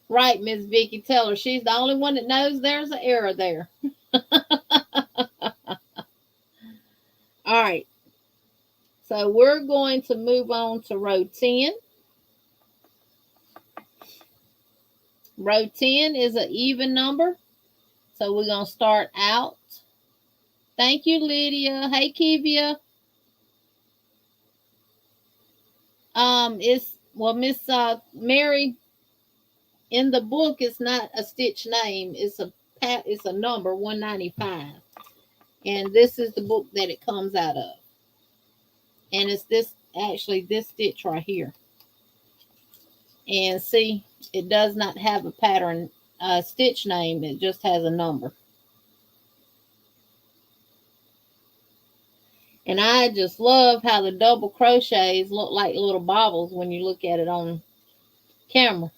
Right, Miss Vicky, tell her she's the only one that knows there's an error there. All right. So we're going to move on to row 10. Row 10 is an even number. So we're going to start out. Thank you, Lydia. Hey, Kivia. Miss Mary, in the book, it's not a stitch name. It's a number 195. And this is the book that it comes out of. And it's this stitch right here. And see, it does not have a pattern stitch name. It just has a number. And I just love how the double crochets look like little baubles when you look at it on camera.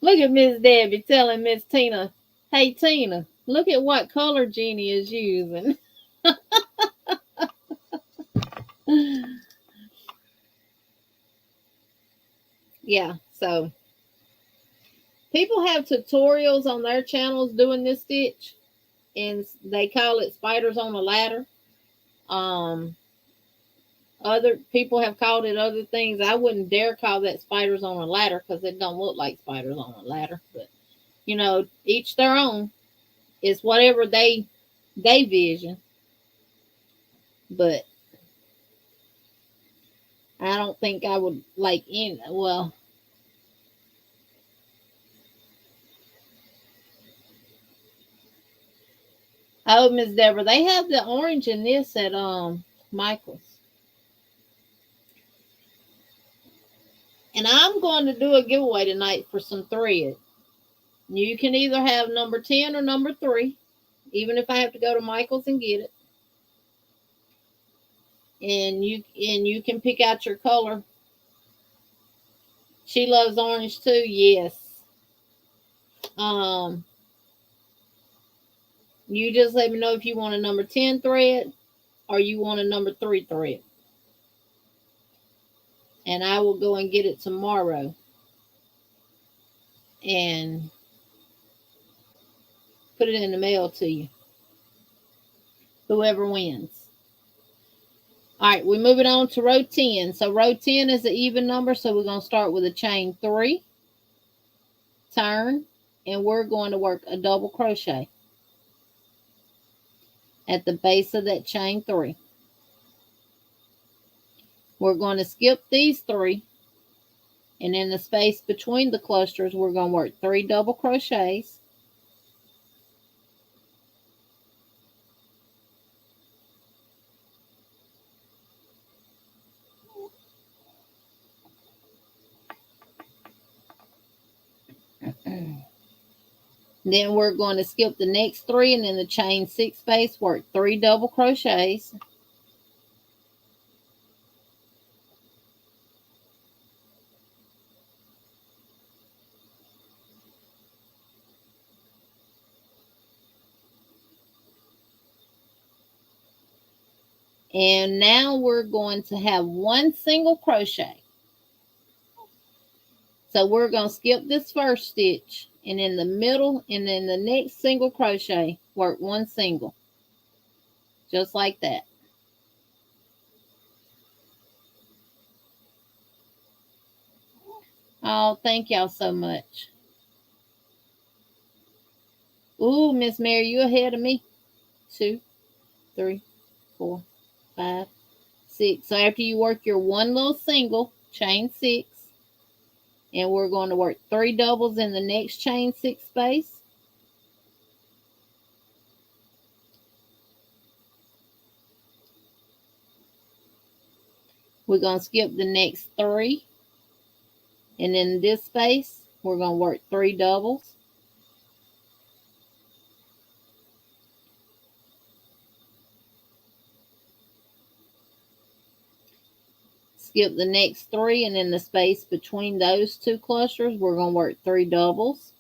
Look at Miss Debbie telling Miss Tina, hey, Tina, look at what color Jeannie is using. Yeah, so people have tutorials on their channels doing this stitch, and they call it spiders on a ladder. Other people have called it other things. I wouldn't dare call that spiders on a ladder because it don't look like spiders on a ladder. But each their own. It's whatever they vision. But I don't think I would like in. Well, oh, Miss Deborah, they have the orange in this at Michael's. And I'm going to do a giveaway tonight for some thread. You can either have number 10 or number 3, even if I have to go to Michael's and get it. And you can pick out your color. She loves orange too. Yes. You just let me know if you want a number 10 thread or you want a number 3 thread. And I will go and get it tomorrow. And put it in the mail to you. Whoever wins. All right, we're moving on to row 10. So row 10 is an even number. So we're going to start with a chain 3. Turn. And we're going to work a double crochet at the base of that chain 3. We're going to skip these 3. And in the space between the clusters, we're going to work 3 double crochets. Then we're going to skip the next 3 and in the chain 6 space work 3 double crochets. And now we're going to have 1 single crochet. So we're going to skip this first stitch, and in the middle and in the next single crochet work 1 single, just like that. Oh, thank y'all so much. Ooh, Miss Mary, you ahead of me. 2, 3, 4, 5, 6. So after you work your 1 little single, chain 6, and we're going to work 3 doubles in the next chain 6 space. We're going to skip the next 3, and in this space we're going to work 3 doubles. Skip the next 3, and in the space between those 2 clusters we're going to work 3 doubles.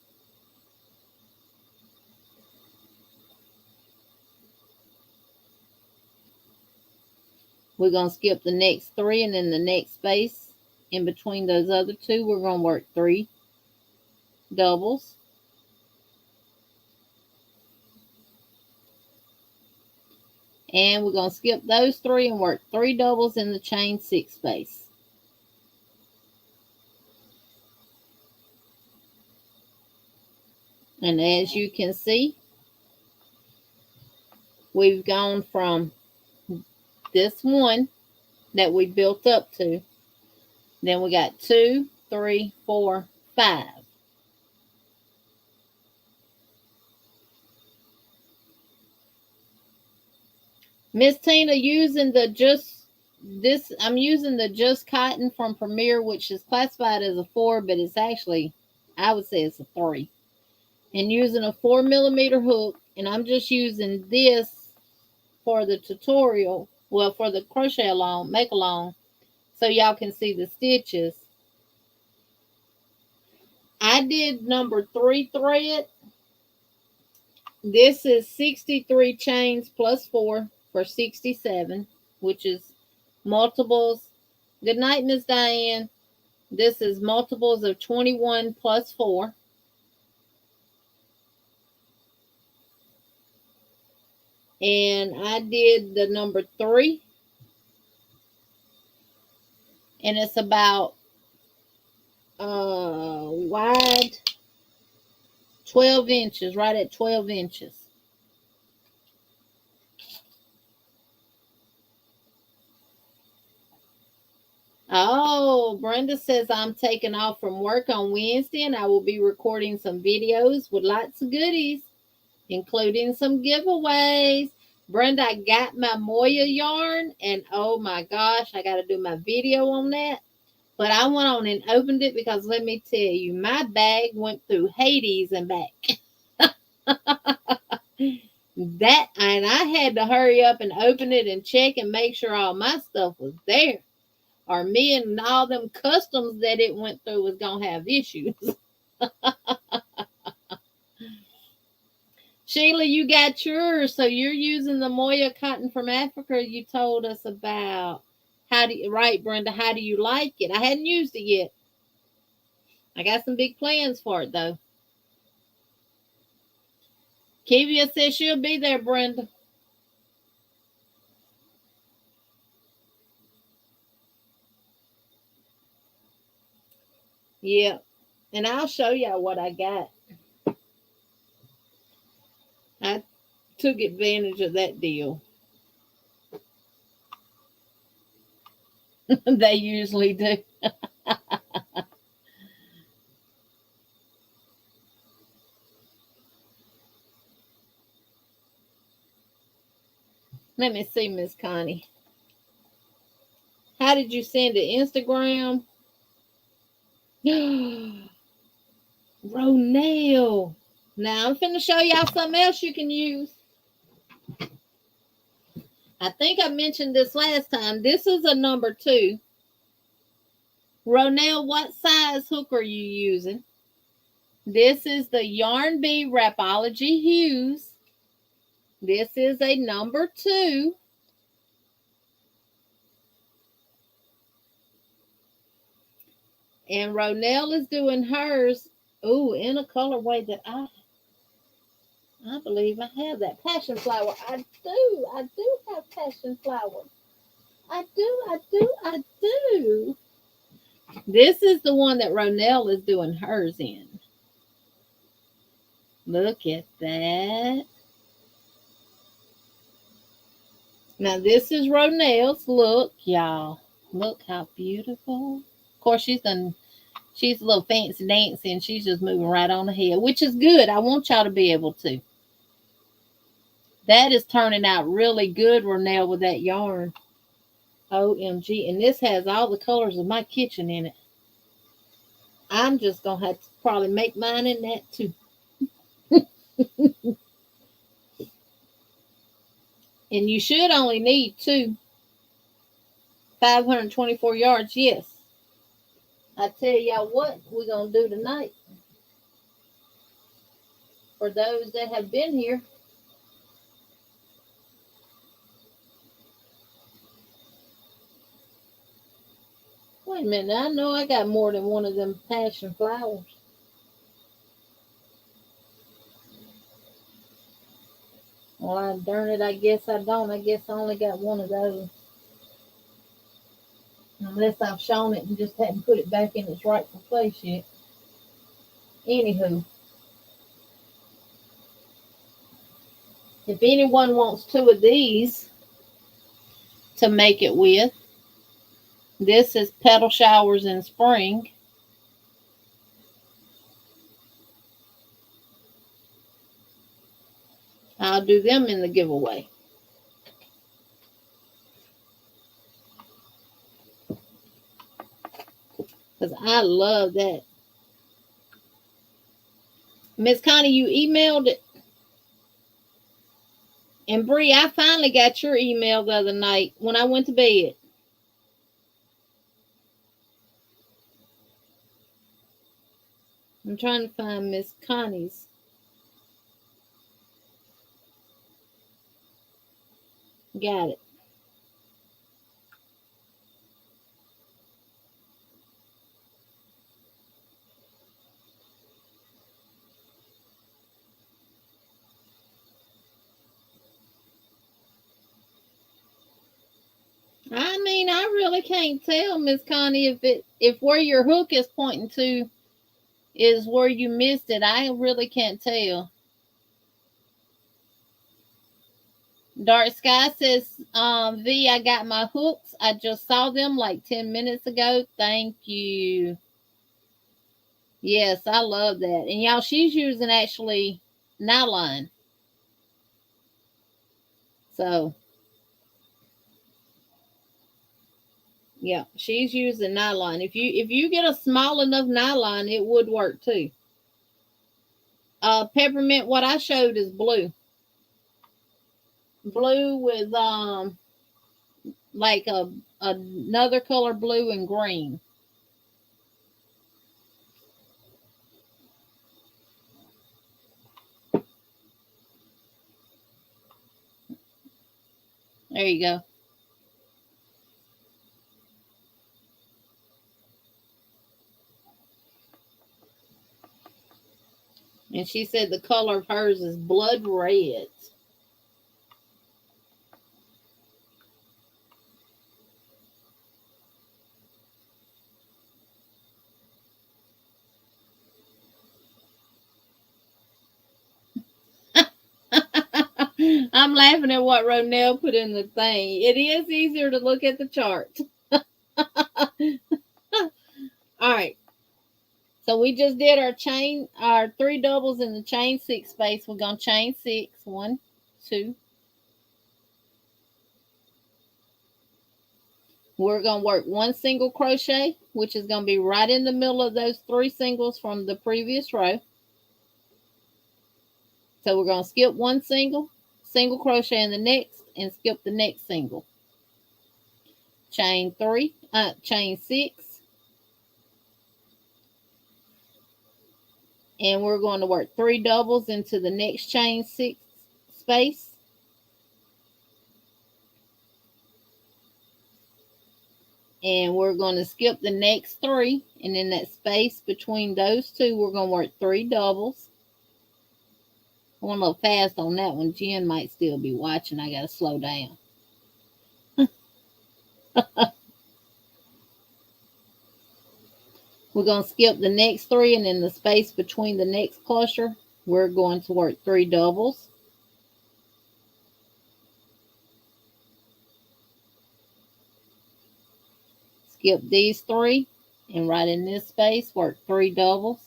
We're going to skip the next 3, and in the next space in between those other 2 we're going to work 3 doubles. And we're going to skip those 3 and work 3 doubles in the chain 6 space. And as you can see, we've gone from this 1 that we built up to, then we got 2, 3, 4, 5. Miss Tina, using the I'm using the Just Cotton from Premier, which is classified as a 4, but it's actually, I would say it's a 3. And using a 4mm hook, and I'm just using this for the tutorial, well, for the crochet along, make along, so y'all can see the stitches. I did number 3 thread. This is 63 chains plus 4 for 67, which is multiples. Good night, Miss Diane. This is multiples of 21 plus 4. And I did the number 3. And it's about wide 12 inches, right at 12 inches. Oh, Brenda says I'm taking off from work on Wednesday and I will be recording some videos with lots of goodies, including some giveaways. Brenda, I got my Moya yarn, and oh my gosh, I got to do my video on that. But I went on and opened it because let me tell you, my bag went through Hades and back. That, and I had to hurry up and open it and check and make sure all my stuff was there, or me and all them customs that it went through was gonna have issues. Sheila, you got yours, so you're using the Moya cotton from Africa you told us about. How do you, right, Brenda, how do you like it? I hadn't used it yet. I got some big plans for it though. Kivia says she'll be there, Brenda. Yeah, and I'll show y'all what I got. I took advantage of that deal. They usually do. Let me see, Miss Connie. How did you send it? Instagram? Ronell. Now I'm finna show y'all something else you can use. I think I mentioned this last time. This is a number 2. Ronell, what size hook are you using? This is the Yarn Bee Rapology Hughes. This is a number 2. And Ronell is doing hers, in a colorway that I believe I have that passion flower. I do have passion flower. I do. This is the one that Ronell is doing hers in. Look at that. Now this is Ronell's. Look, y'all. Look how beautiful. Of course, she's a little fancy dancy and she's just moving right on ahead, which is good. I want y'all to be able to. That is turning out really good, Ronell, with that yarn. OMG. And this has all the colors of my kitchen in it. I'm just going to have to probably make mine in that too. And you should only need 2. 524 yards, yes. I tell y'all what we're going to do tonight. For those that have been here. Wait a minute, I know I got more than one of them passion flowers. Well, darn it, I guess I don't. I guess I only got one of those. Unless I've shown it and just hadn't put it back in its rightful place yet. Anywho. If anyone wants 2 of these to make it with, this is Petal Showers in Spring. I'll do them in the giveaway. Because I love that. Miss Connie, you emailed it. And Bree, I finally got your email the other night when I went to bed. I'm trying to find Miss Connie's. Got it. I mean, I really can't tell, Miss Connie, if where your hook is pointing to is where you missed it. I really can't tell. Dark Sky says, V, I got my hooks. I just saw them like 10 minutes ago. Thank you. Yes, I love that. And y'all, she's using actually nylon. So, yeah, she's using nylon. If you get a small enough nylon, it would work too. Peppermint, what I showed is blue. Blue with like another color, blue and green. There you go. And she said the color of hers is blood red. I'm laughing at what Ronell put in the thing. It is easier to look at the chart. All right. So we just did our 3 doubles in the chain 6 space. We're going to chain 6. 1, 2. We're going to work 1 single crochet, which is going to be right in the middle of those 3 singles from the previous row. So we're going to skip one single crochet in the next, and skip the next single. Chain 6, and we're going to work 3 doubles into the next chain 6 space. And we're going to skip the next 3, and in that space between those two, we're going to work 3 doubles. I went a little fast on that one. Jen might still be watching. I got to slow down. We're going to skip the next 3, and in the space between the next cluster, we're going to work 3 doubles. Skip these 3, and right in this space, work 3 doubles.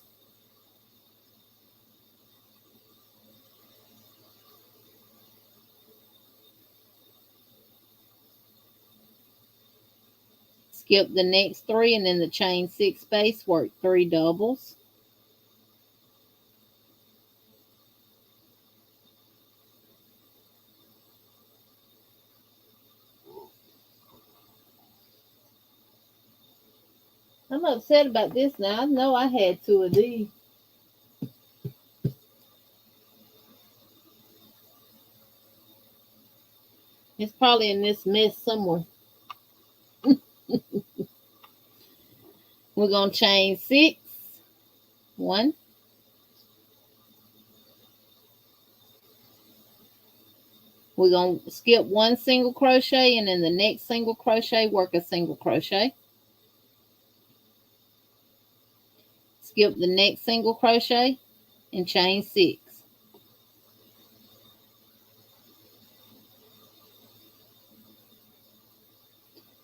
Skip the next 3, and in the chain 6 space, work 3 doubles. I'm upset about this now. I know I had 2 of these. It's probably in this mess somewhere. We're going to chain 6. 1. We're going to skip one single crochet, and in the next single crochet, work a single crochet. Skip the next single crochet and chain 6.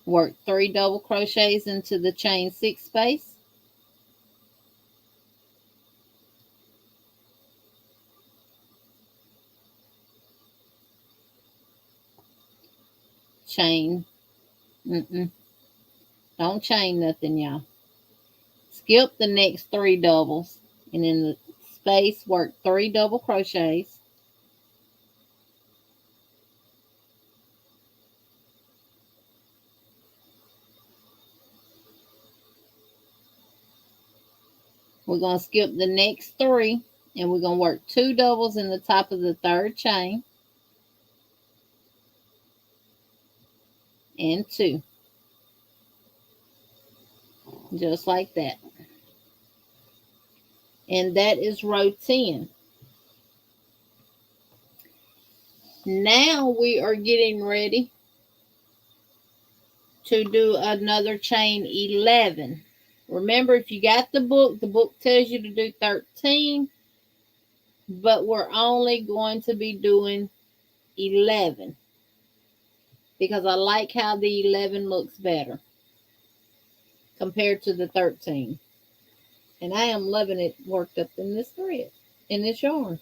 Work 3 double crochets into the chain 6 space. Chain. Don't chain nothing, y'all. Skip the next 3 doubles, and in the space, work 3 double crochets. We're going to skip the next 3, and we're going to work 2 doubles in the top of the 3rd chain. And 2. Just like that. And that is row 10. Now we are getting ready to do another chain 11. Remember, if you got the book tells you to do 13, but we're only going to be doing 11 because I like how the 11 looks better compared to the 13. And I am loving it worked up in this thread, in this yarn.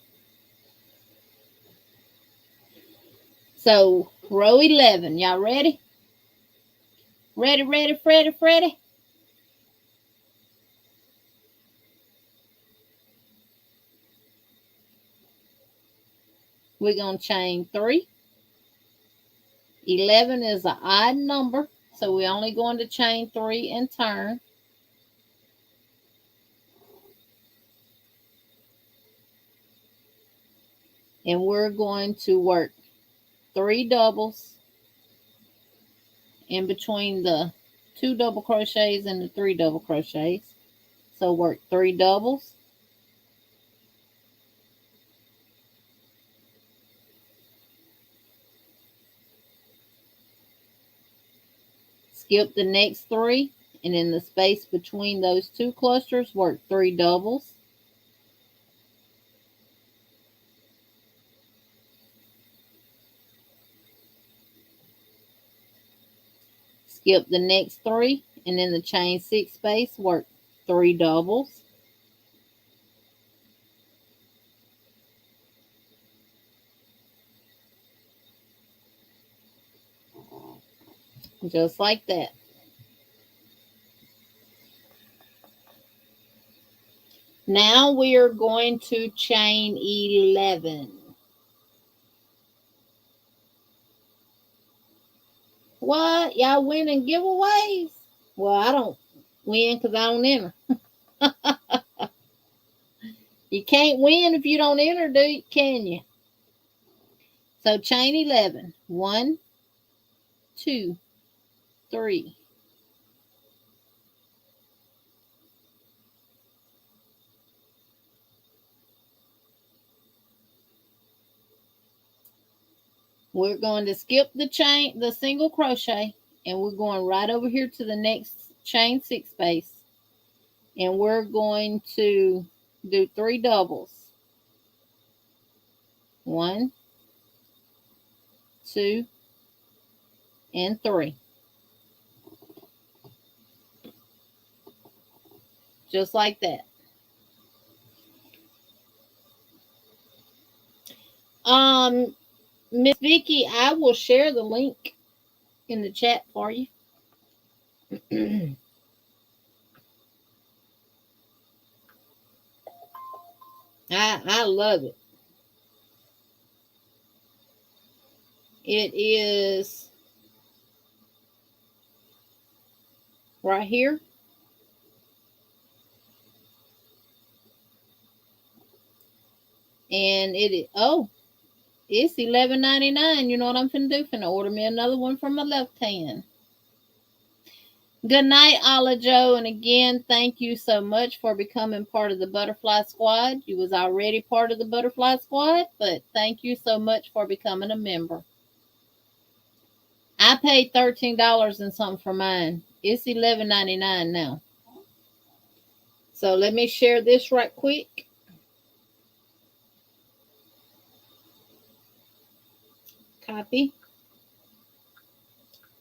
So, row 11. Y'all ready? Ready, Freddy? We're going to chain 3. 11 is an odd number, so we're only going to chain 3 and turn. And we're going to work 3 doubles in between the 2 double crochets and the 3 double crochets. So work 3 doubles. Skip the next 3, and in the space between those 2 clusters, work 3 doubles. Skip the next 3, and in the chain 6 space, work 3 doubles. Just like that. Now we are going to chain 11. What? Y'all winning giveaways? Well, I don't win because I don't enter. You can't win if you don't enter, can you? So chain 11. 1, 2, 3. We're going to skip the single crochet, and we're going right over here to the next chain 6 space, and we're going to do 3 doubles. 1, 2, and 3. Just like that. Miss Vicky, I will share the link in the chat for you. I love it. It is right here. And it's $11.99. You know what I'm finna do? Finna order me another one from my left hand. Good night, Ala Joe. And again, thank you so much for becoming part of the Butterfly Squad. You was already part of the Butterfly Squad, but thank you so much for becoming a member. I paid $13 and something for mine. It's $11.99 now. So let me share this right quick. Copy.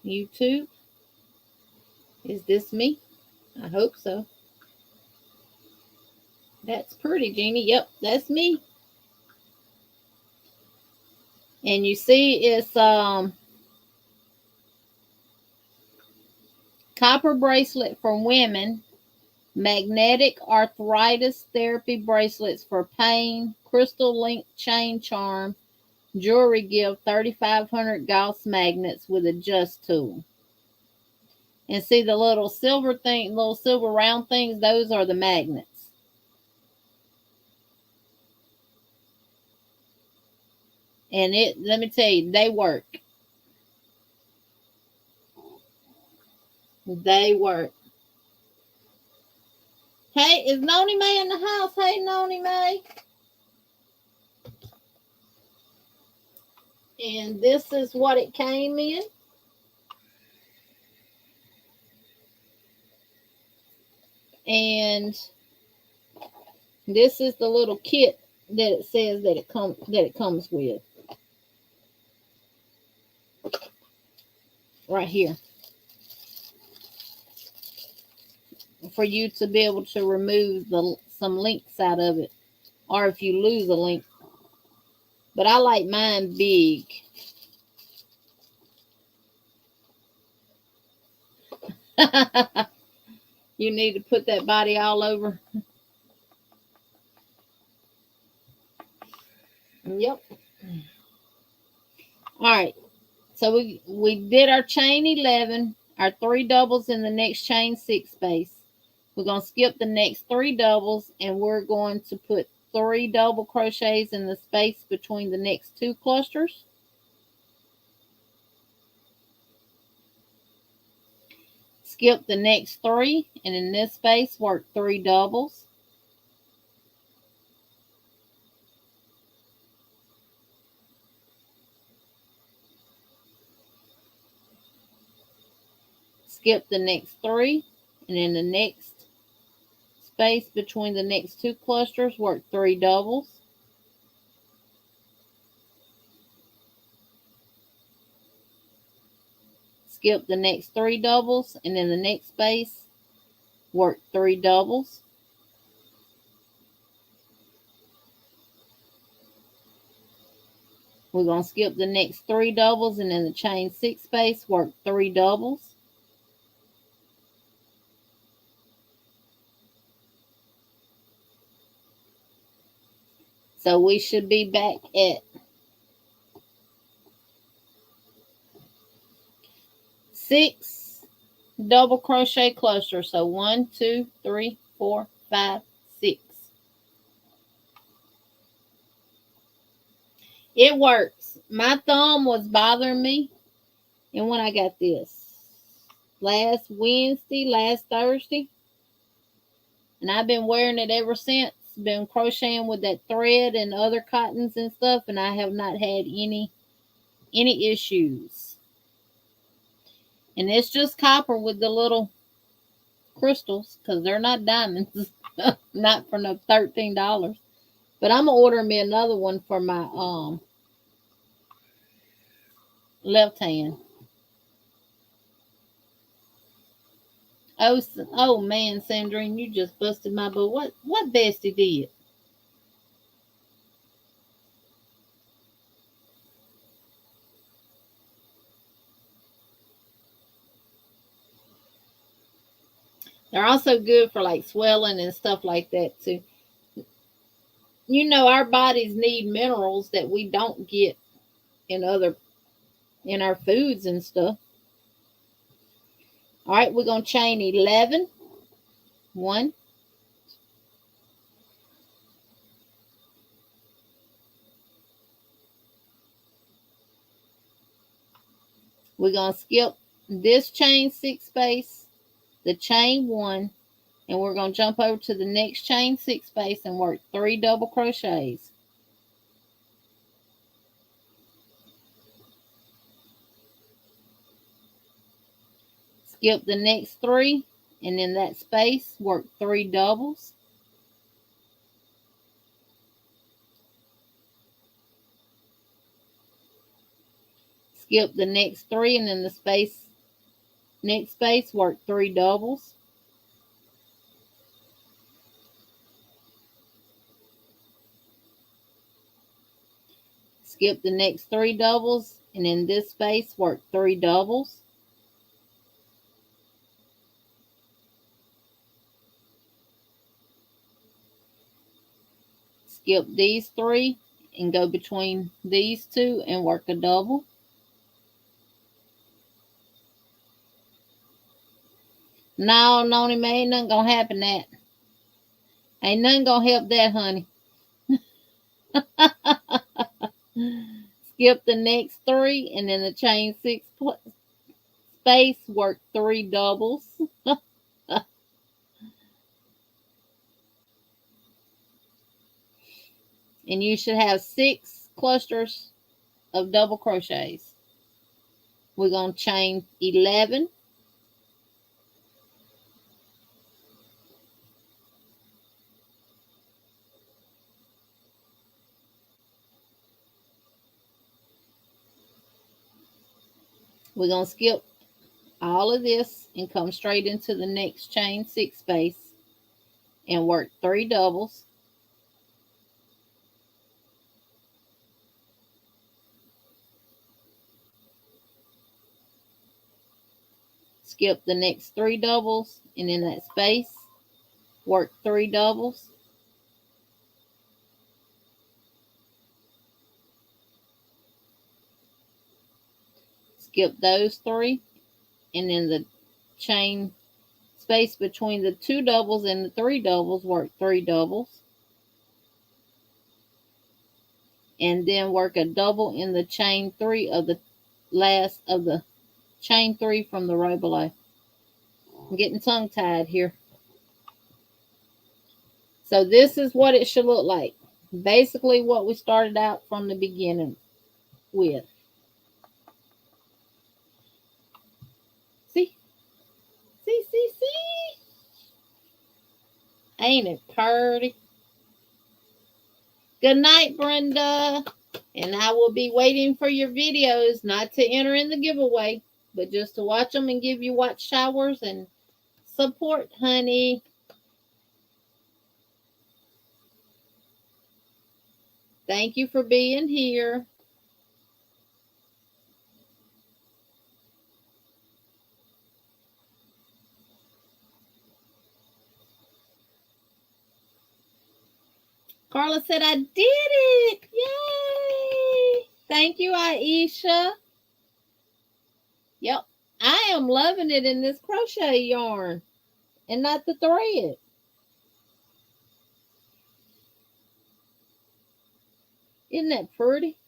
YouTube. Is this me? I hope so. That's pretty, Jeannie. Yep, that's me. And you see it's copper bracelet for women, magnetic arthritis therapy bracelets for pain, crystal link chain charm, jewelry gift, 3,500 Gauss magnets with adjust tool. And see the little silver round things, those are the magnets. And let me tell you, they work. They work. Hey, is Noni May in the house? Hey, Noni May. And this is what it came in. And this is the little kit that it says that it comes with. Right here. For you to be able to remove some links out of it. Or if you lose a link. But I like mine big. You need to put that body all over. Yep. All right. So we did our chain 11, our 3 doubles in the next chain 6 space. We're going to skip the next 3 doubles, and we're going to put 3 double crochets in the space between the next 2 clusters. Skip the next 3, and in this space work 3 doubles. Skip the next 3, and in the next space between the next 2 clusters work 3 doubles. Skip the next 3 doubles, and in the next space work 3 doubles. We're going to skip the next 3 doubles, and in the chain 6 space work 3 doubles. So we should be back at 6 double crochet clusters. So 1, 2, 3, 4, 5, 6. It works. My thumb was bothering me. And when I got this last Thursday, and I've been wearing it ever since. Been crocheting with that thread and other cottons and stuff, and I have not had any issues. And it's just copper with the little crystals, because they're not diamonds. Not for no $13. But I'm gonna order me another one for my left hand. Oh man, Sandrine, you just busted my butt. What Bestie did? They're also good for like swelling and stuff like that too. You know, our bodies need minerals that we don't get in our foods and stuff. All right, we're gonna chain 11. 1, we're gonna skip this chain 6 space, the chain 1, and we're gonna jump over to the next chain 6 space and work 3 double crochets. Skip the next 3, and in that space work 3 doubles. Skip the next 3, and in the next space work 3 doubles. Skip the next 3 doubles, and in this space work 3 doubles. Skip these 3 and go between these 2 and work a double. No, Noni, ain't nothing gonna happen that. Ain't nothing gonna help that, honey. Skip the next 3, and in the chain 6 space work 3 doubles. And you should have 6 clusters of double crochets. We're going to chain 11. We're going to skip all of this and come straight into the next chain 6 space and work 3 doubles. Skip the next 3 doubles, and in that space work 3 doubles. Skip those 3, and in the chain space between the 2 doubles and the 3 doubles work 3 doubles. And then work a double in the chain 3 of the last of the chain 3 from the row below. I'm getting tongue tied here. So this is what it should look like. Basically what we started out from the beginning with. See? See? Ain't it pretty? Good night, Brenda. And I will be waiting for your videos, not to enter in the giveaway, but just to watch them and give you watch showers and support, honey. Thank you for being here. Carla said I did it. Yay. Thank you, Aisha. Yep. I am loving it in this crochet yarn and not the thread. Isn't that pretty?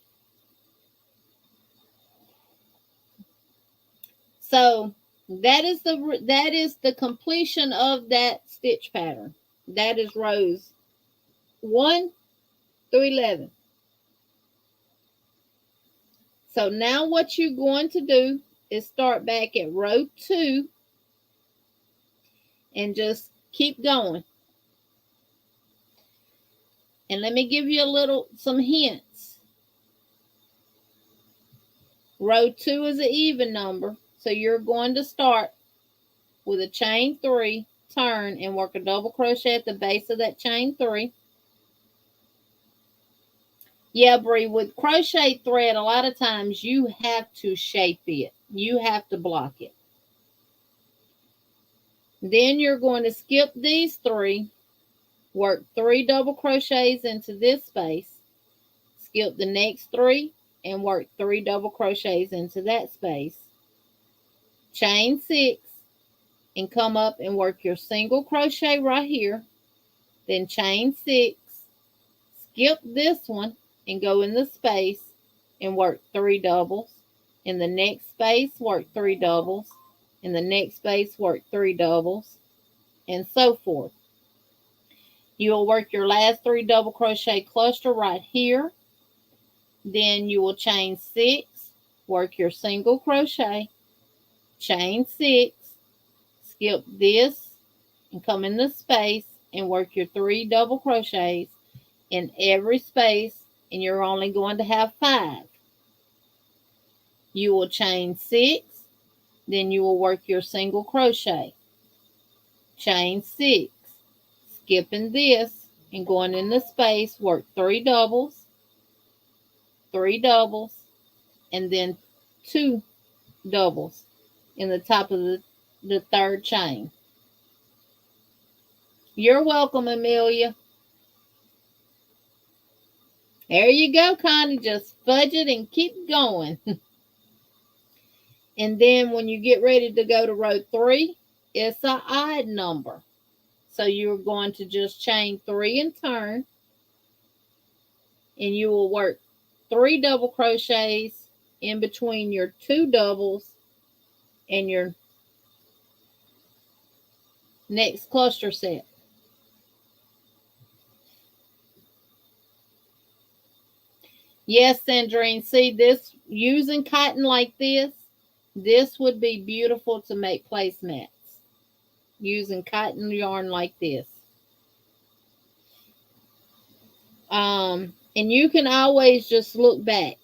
So that is the completion of that stitch pattern. That is rows 1 through 11. So now what you're going to do is start back at row 2 and just keep going. And let me give you some hints. Row 2 is an even number, so you're going to start with a chain 3, turn, and work a double crochet at the base of that chain 3. Yeah, Bree, with crochet thread, a lot of times you have to shape it. You have to block it. Then you're going to skip these 3, work 3 double crochets into this space, skip the next 3, and work 3 double crochets into that space. Chain 6, and come up and work your single crochet right here. Then chain 6, skip this one, and go in the space and work 3 doubles. In the next space, work 3 doubles. In the next space, work 3 doubles, and so forth. You will work your last 3 double crochet cluster right here. Then you will chain 6, work your single crochet, chain 6, skip this, and come in the space and work your 3 double crochets in every space, and you're only going to have 5. You will chain 6, then you will work your single crochet, chain 6, skipping this and going in the space, work 3 doubles, 3 doubles, and then 2 doubles in the top of the third chain. You're welcome, Amelia. There you go, Connie. Just fudge it and keep going. And then when you get ready to go to row 3, it's an odd number. So you're going to just chain 3 and turn. And you will work 3 double crochets in between your 2 doubles and your next cluster set. Yes, Sandrine, see this, using cotton like this would be beautiful to make placemats. Using cotton yarn like this. And you can always just look back.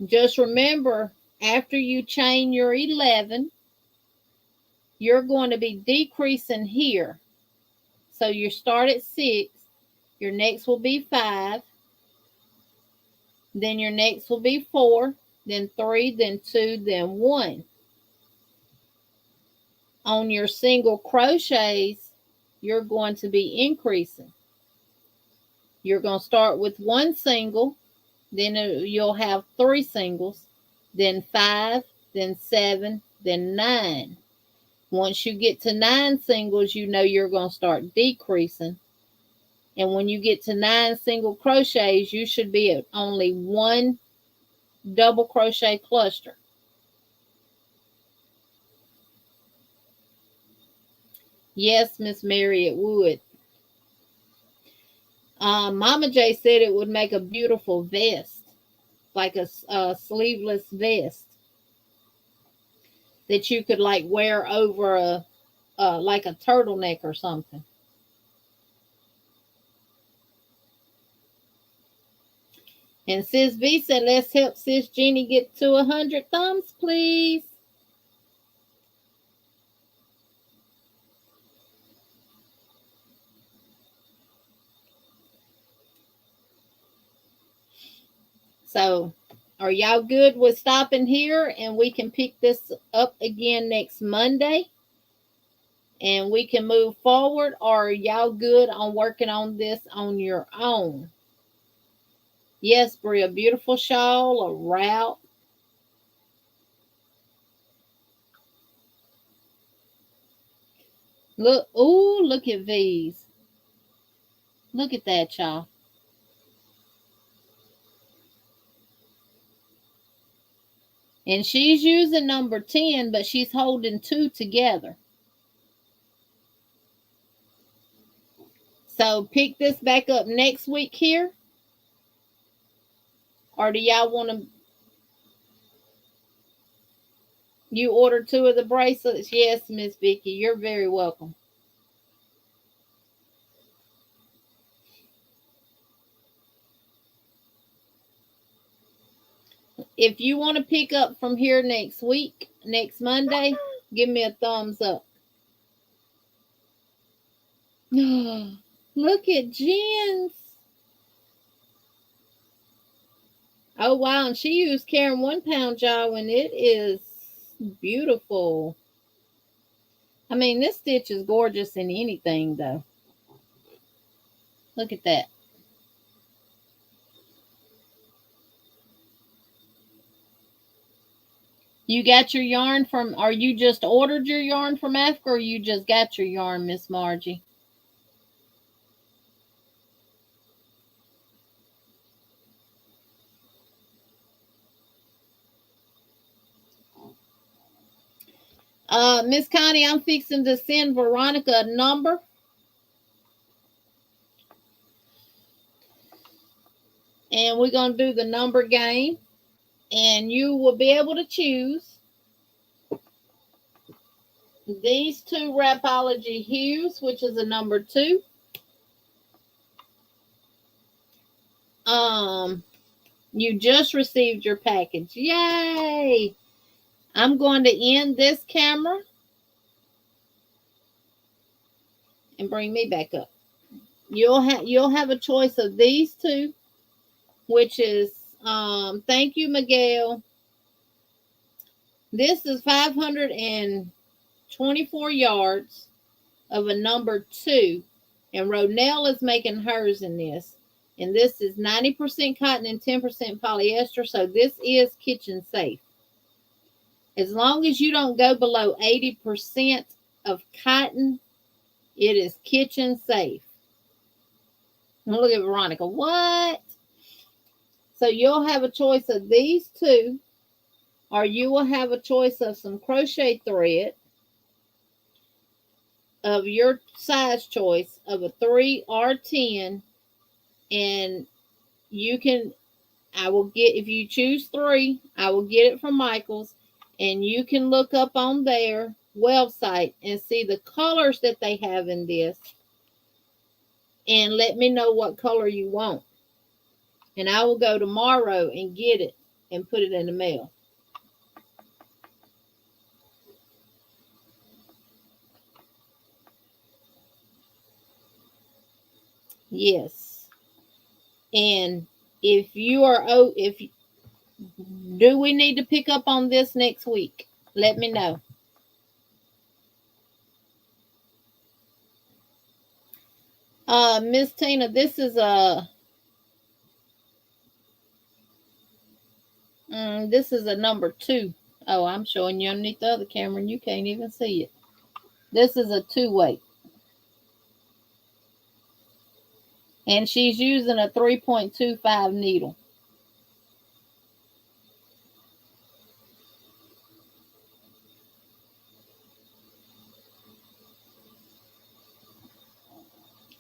Just remember, after you chain your 11, you're going to be decreasing here. So you start at 6, your next will be 5, then your next will be 4, then 3, then 2, then 1. On your single crochets, you're going to be increasing. You're going to start with 1 single, then you'll have 3 singles, then 5, then 7, then 9. Once you get to 9 singles, you know you're going to start decreasing. And when you get to 9 single crochets, you should be at only 1 double crochet cluster. Yes, Miss Mary, it would. Mama J said it would make a beautiful vest, like a sleeveless vest that you could like wear over like a turtleneck or something. And Sis V said, let's help Sis Jeannie get to 100 thumbs, please. So, are y'all good with stopping here and we can pick this up again next Monday? and we can move forward, or are y'all good on working on this on your own? Yes, Bria, beautiful shawl, a wrap. Look, ooh, look at these. Look at that, y'all. And she's using number 10, but she's holding 2 together. So pick this back up next week here. Or do y'all want to? You order 2 of the bracelets? Yes, Miss Vicky, you're very welcome. If you want to pick up from here next week, next Monday, give me a thumbs up. Look at Jen's. Oh, wow. And she used Karen 1 pound, y'all, and it is beautiful. I mean, this stitch is gorgeous in anything, though. Look at that. You got your yarn from, or you just ordered your yarn from Africa, or you just got your yarn, Miss Margie? Miss Connie, I'm fixing to send Veronica a number. And we're going to do the number game. And you will be able to choose these 2 Rapology hues, which is a number 2. You just received your package. Yay! I'm going to end this camera and bring me back up. You'll have a choice of these 2, which is thank you, Miguel. This is 524 yards of a number 2, and Ronell is making hers in this. And this is 90% cotton and 10% polyester, so this is kitchen safe. As long as you don't go below 80% of cotton, it is kitchen safe. Now look at Veronica. What? So you'll have a choice of these 2, or you will have a choice of some crochet thread of your size choice of a 3 or 10, and you can, I will get, if you choose 3, I will get it from Michael's, and you can look up on their website and see the colors that they have in this, and let me know what color you want, and I will go tomorrow and get it and put it in the mail. Yes. And if you are, do we need to pick up on this next week? Let me know. Miss Tina, this is a number 2. Oh, I'm showing you underneath the other camera and you can't even see it. This is a 2-weight. And she's using a 3.25 needle.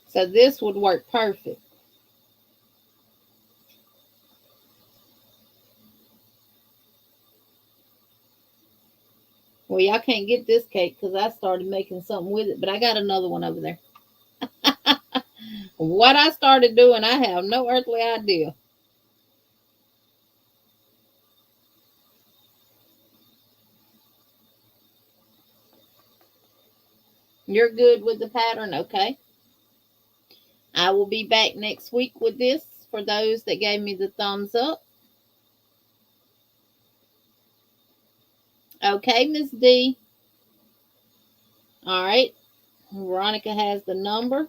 So this would work perfect. Well, y'all can't get this cake because I started making something with it, but I got another one over there. What I started doing, I have no earthly idea. You're good with the pattern? Okay. I will be back next week with this for those that gave me the thumbs up. Okay, Miss D. All right. Veronica has the number.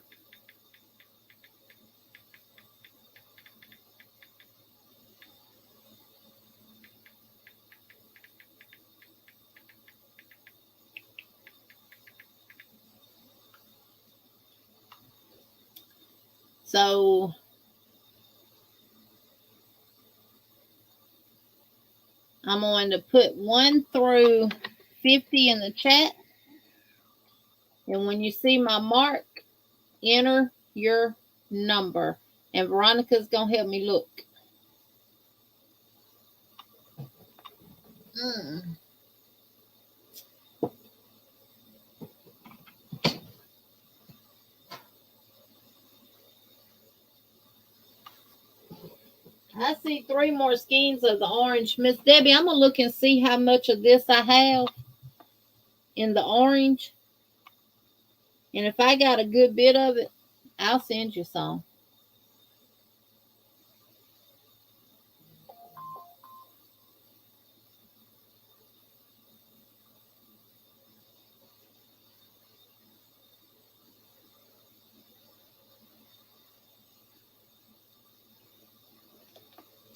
So I'm going to put 1 through 50 in the chat. And when you see my mark, enter your number. And Veronica's going to help me look. I see 3 more skeins of the orange. Miss Debbie, I'm going to look and see how much of this I have in the orange. And if I got a good bit of it, I'll send you some.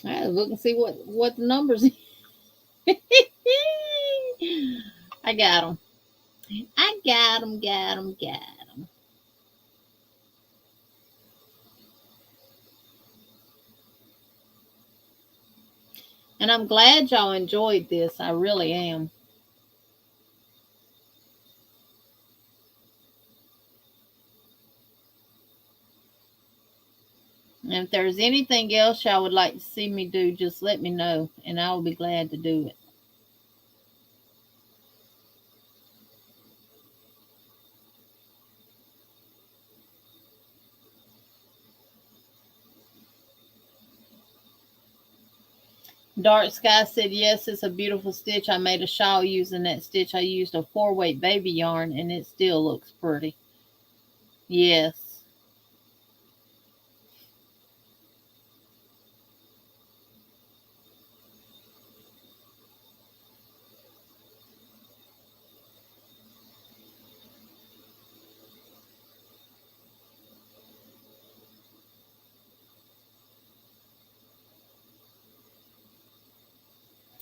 All right, look and see what the numbers I got them. I got them. And I'm glad y'all enjoyed this. I really am. And if there's anything else y'all would like to see me do, just let me know, and I will be glad to do it. Dark Sky said, yes, it's a beautiful stitch. I made a shawl using that stitch. I used a 4-weight baby yarn, and it still looks pretty. Yes.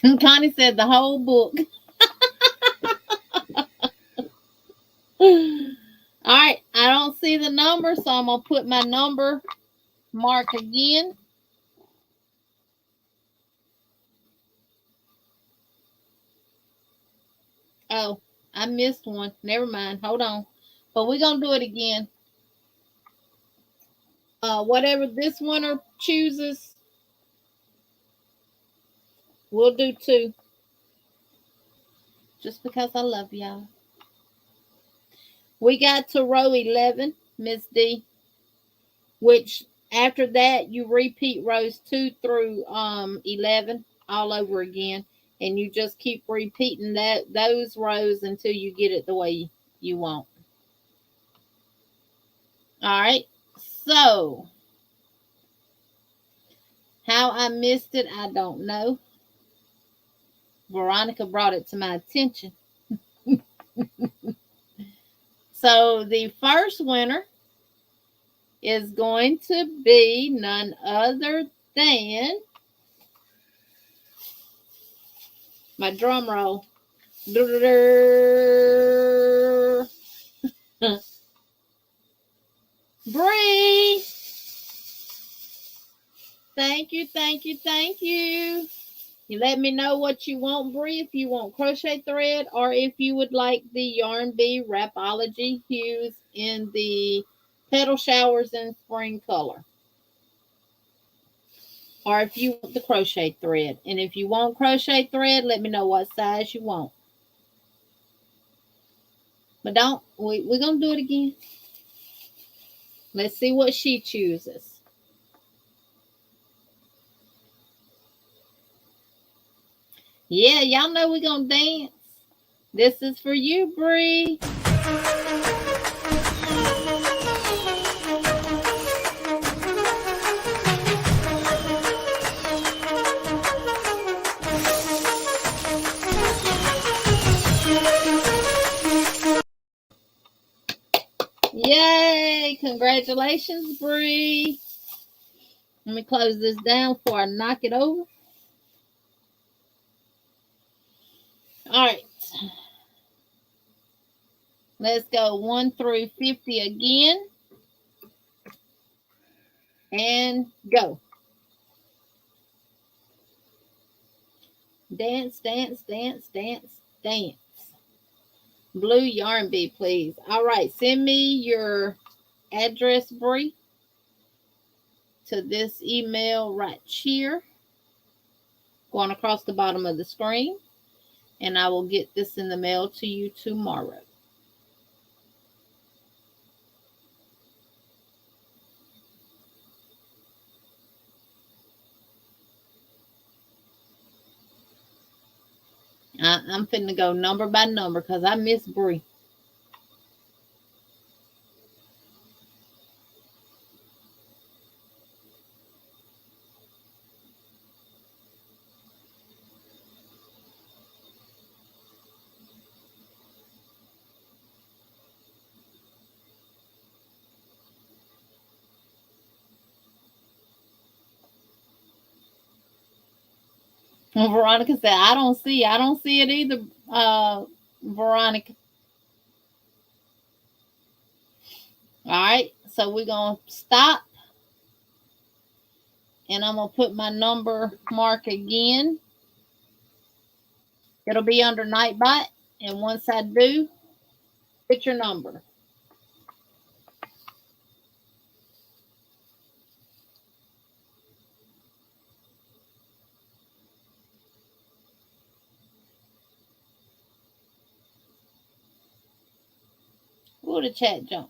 And Connie said the whole book. All right, I don't see the number, so I'm going to put my number mark again. Oh, I missed one. Never mind. Hold on. But we're going to do it again. Whatever this winner chooses, we'll do 2. Just because I love y'all. We got to row 11, Miss D, which after that you repeat rows 2 through 11 all over again, and you just keep repeating those rows until you get it the way you want. All right, so how I missed it, I don't know. Veronica brought it to my attention. So the first winner is going to be none other than my drum roll. Bree. Thank you. You let me know what you want, Bree, if you want crochet thread or if you would like the Yarn Bee Wrapology hues in the Petal Showers in Spring color. Or if you want the crochet thread. And if you want crochet thread, let me know what size you want. But we're going to do it again. Let's see what she chooses. Yeah, y'all know we're going to dance. This is for you, Bree. Congratulations, Bree. Let me close this down before I knock it over. All right. Let's go 1 through 50 again. And go. Dance, dance, dance, dance, dance. Blue yarn bee, please. All right. Send me your address, Bree, to this email right here. Going across the bottom of the screen. And I will get this in the mail to you tomorrow. I'm finna go number by number because I miss Bree. Well, Veronica said, I don't see it either, Veronica. All right, so we're going to stop. And I'm going to put my number mark again. It'll be under Nightbot. And once I do, hit your number. Ooh, the chat jump.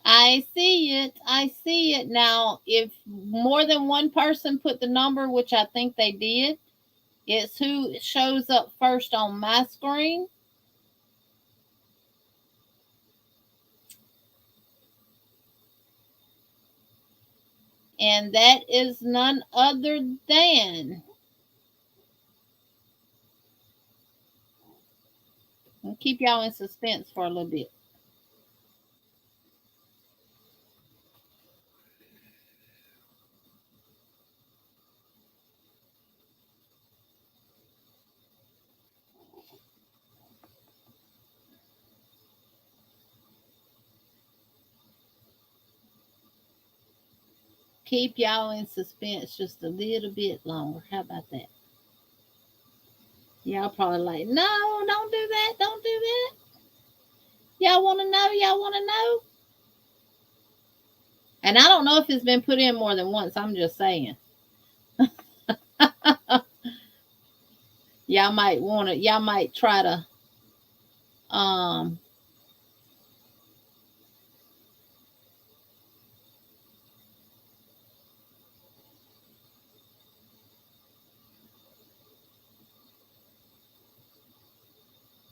I see it. I see it. Now, if more than one person put the number, which I think they did, it's who shows up first on my screen. And that is none other than. I'll keep y'all in suspense for a little bit. Keep y'all in suspense just a little bit longer. How about that? Y'all probably like, no, don't do that. Don't do that. Y'all want to know? Y'all want to know? And I don't know if it's been put in more than once. I'm just saying. Y'all might want to, y'all might try to,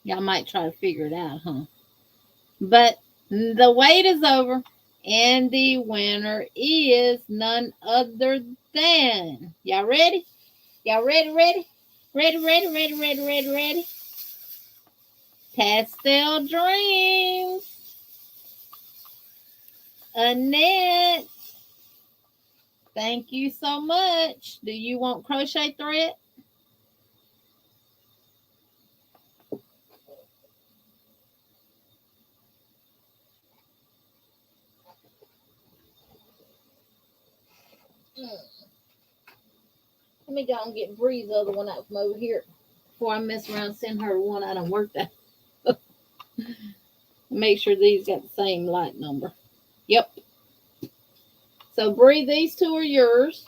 y'all might try to figure it out, huh? But the wait is over. And the winner is none other than. Y'all ready? Y'all ready? Ready? Ready, ready, ready, ready, ready, ready. Pastel Dreams. Annette. Thank you so much. Do you want crochet thread? Let me go and get Bree's other one out from over here before I mess around and send her one I done worked out. Make sure these got the same light number. Yep. So, Bree, these two are yours.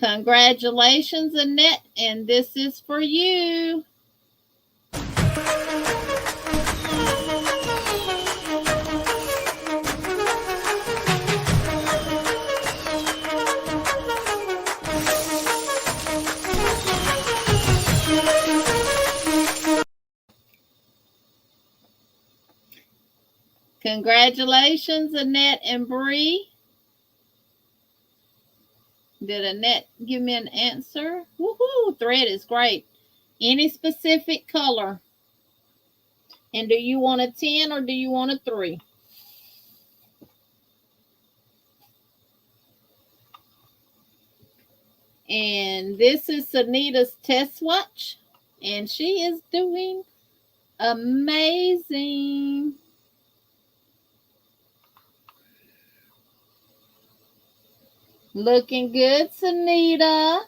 Congratulations, Annette, and this is for you. Congratulations, Annette and Bree. Did Annette give me an answer? Woohoo! Thread is great. Any specific color? And do you want a 10 or do you want a 3? And this is Sunita's test watch. And she is doing amazing. Looking good, Sunita.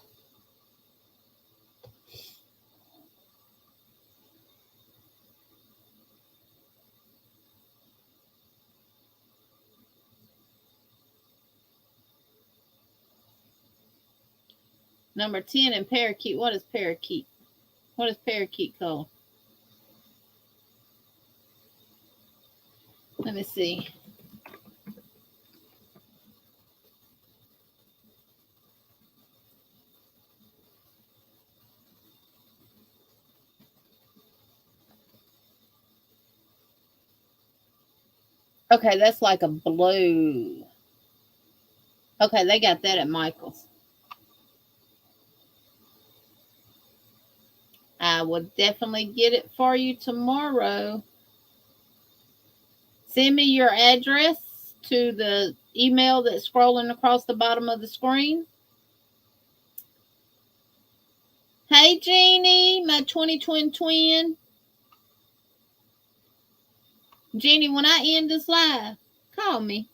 Number 10 in parakeet. What is parakeet? What is parakeet called? Let me see. Okay, that's like a blue. Okay, they got that at Michael's. I will definitely get it for you tomorrow. Send me your address to the email that's scrolling across the bottom of the screen. Hey, Jeannie, my 20 twin. Jeannie, when I end this live, call me.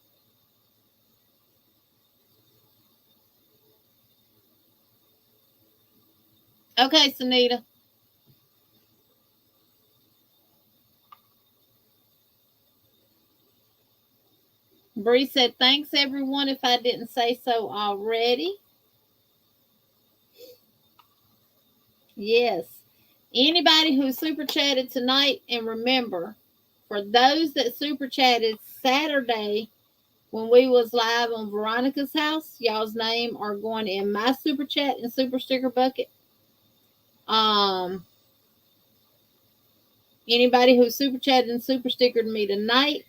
Okay, Sunita. Bree said, thanks, everyone, if I didn't say so already. Yes. Anybody who super chatted tonight, and remember, for those that super chatted Saturday when we was live on Veronica's house, y'all's name are going in my super chat and super sticker bucket. Anybody who super chatted and super stickered me tonight,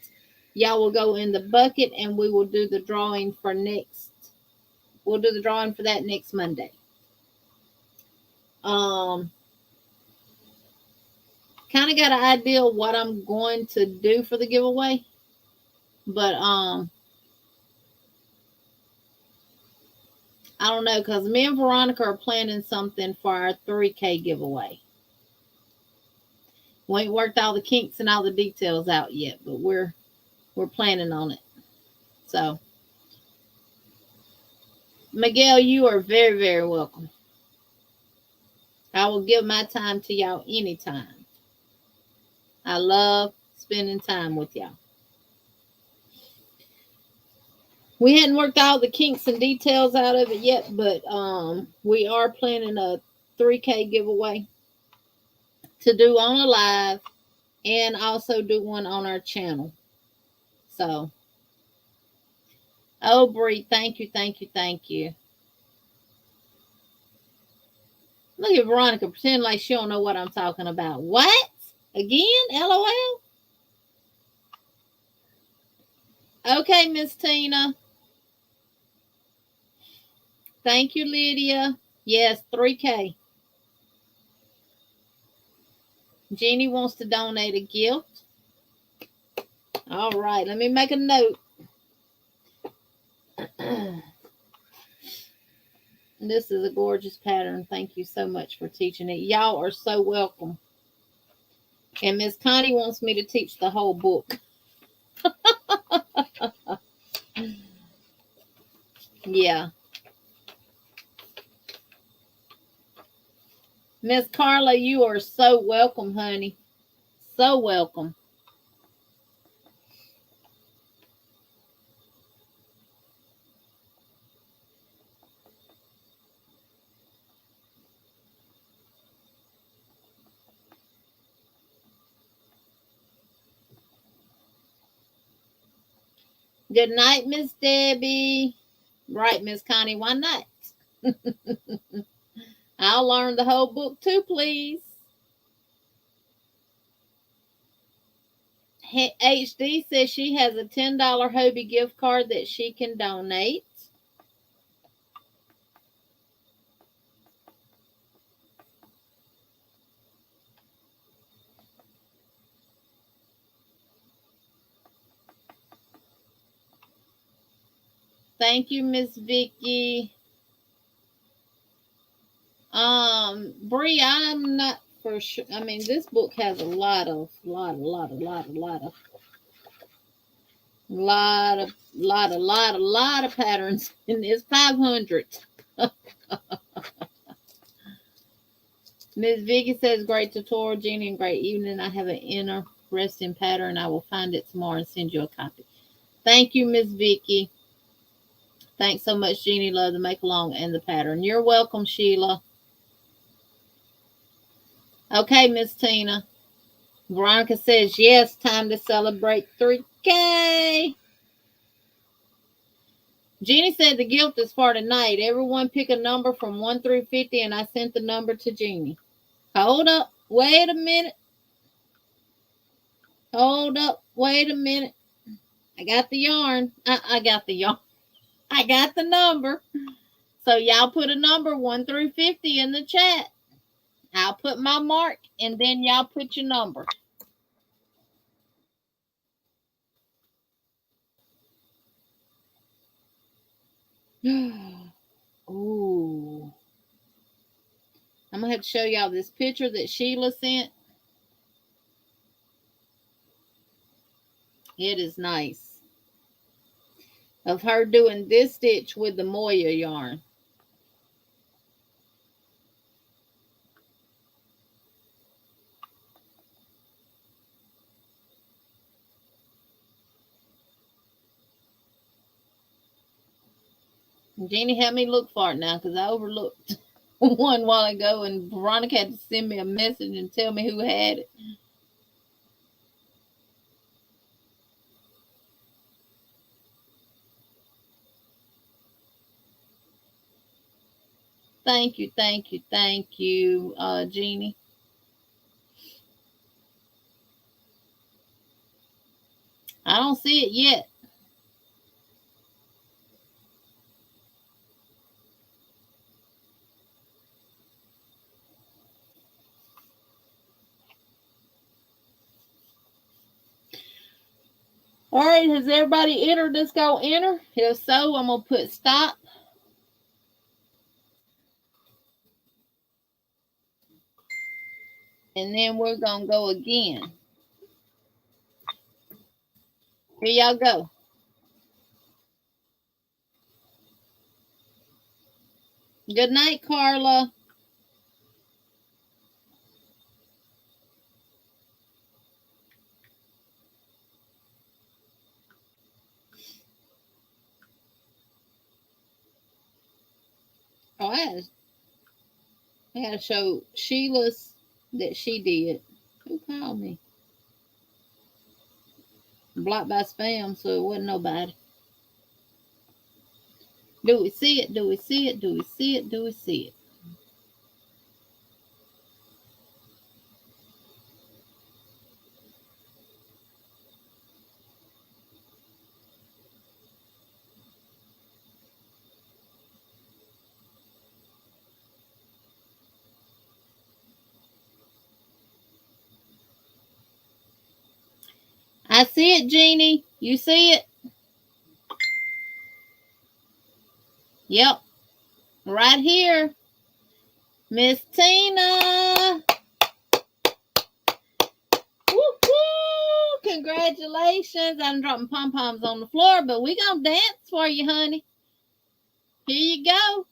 y'all will go in the bucket, and we will do the drawing for next. We'll do the drawing for that next Monday. Kind of got an idea of what I'm going to do for the giveaway, but I don't know, because me and Veronica are planning something for our 3K giveaway. We ain't worked all the kinks and all the details out yet, but we're planning on it. So, Miguel, you are very, very welcome. I will give my time to y'all anytime. I love spending time with y'all. We hadn't worked all the kinks and details out of it yet, but we are planning a 3K giveaway to do on a live and also do one on our channel. So, oh, Bree, thank you, thank you, thank you. Look at Veronica pretending like she don't know what I'm talking about. What? Again? LOL? Okay, Miss Tina. Thank you, Lydia. Yes, 3K. Jeannie wants to donate a gift. All right, let me make a note. This is a gorgeous pattern. Thank you so much for teaching it. Y'all are so welcome. And Miss Connie wants me to teach the whole book. Yeah. Miss Carla, you are so welcome, honey. So welcome. Good night, Miss Debbie. Right, Miss Connie, why not? I'll learn the whole book too, please. HD says she has a $10 Hobie gift card that she can donate. Thank you, Miss Vicky. Bree, I'm not for sure. I mean, this book has a lot of patterns, and it's 500. Miss Vicky says, great tutorial, Jeannie, and great evening. I have an interesting pattern. I will find it tomorrow and send you a copy. Thank you, Miss Vicky. Thanks so much, Jeannie. Love the make along and the pattern. You're welcome, Sheila. Okay, Miss Tina. Veronica says, yes, time to celebrate 3K. Jeannie said the gift is for tonight. Everyone pick a number from 1 through 50, and I sent the number to Jeannie. Hold up. Wait a minute. Hold up. Wait a minute. I got the yarn. I got the yarn. I got the number. So y'all put a number 1 through 50 in the chat. I'll put my mark, and then y'all put your number. Ooh. I'm going to have to show y'all this picture that Sheila sent. It is nice. Of her doing this stitch with the Moya yarn. Jeannie, help me look for it now, because I overlooked one while ago, and Veronica had to send me a message and tell me who had it. Thank you, Jeannie. I don't see it yet. All right, has everybody entered that's going to enter? If so, I'm going to put stop. And then we're going to go again. Here y'all go. Good night, Carla. Oh, I had to show Sheila's that she did. Who called me? Blocked by spam, so it wasn't nobody. Do we see it? Do we see it? Do we see it? Do we see it? I see it, Jeannie. You see it? Yep. Right here. Miss Tina. Woo-hoo! Congratulations. I'm dropping pom-poms on the floor, but we gonna dance for you, honey. Here you go.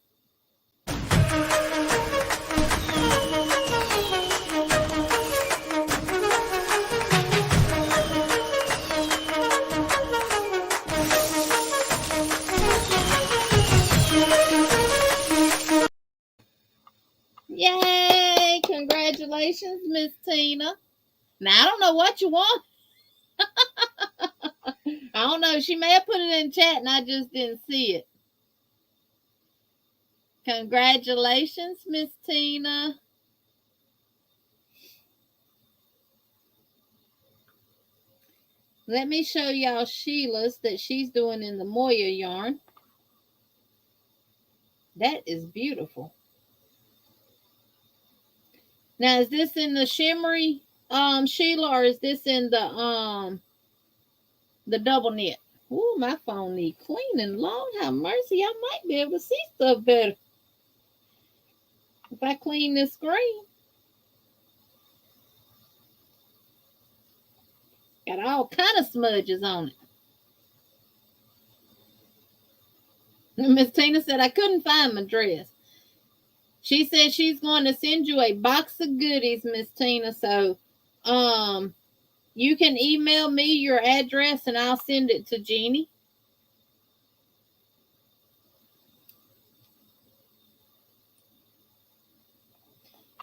Yay! Congratulations, Miss Tina. Now, I don't know what you want. I don't know. She may have put it in chat and I just didn't see it. Congratulations, Miss Tina. Let me show y'all Sheila's that she's doing in the Moya yarn. That is beautiful. Now, is this in the shimmery, Sheila, or is this in the double knit? Ooh, my phone need cleaning. Lord have mercy, I might be able to see stuff better if I clean this screen. Got all kind of smudges on it. Miss Tina said I couldn't find my dress. She said she's going to send you a box of goodies, Miss Tina. So, you can email me your address and I'll send it to Jeannie.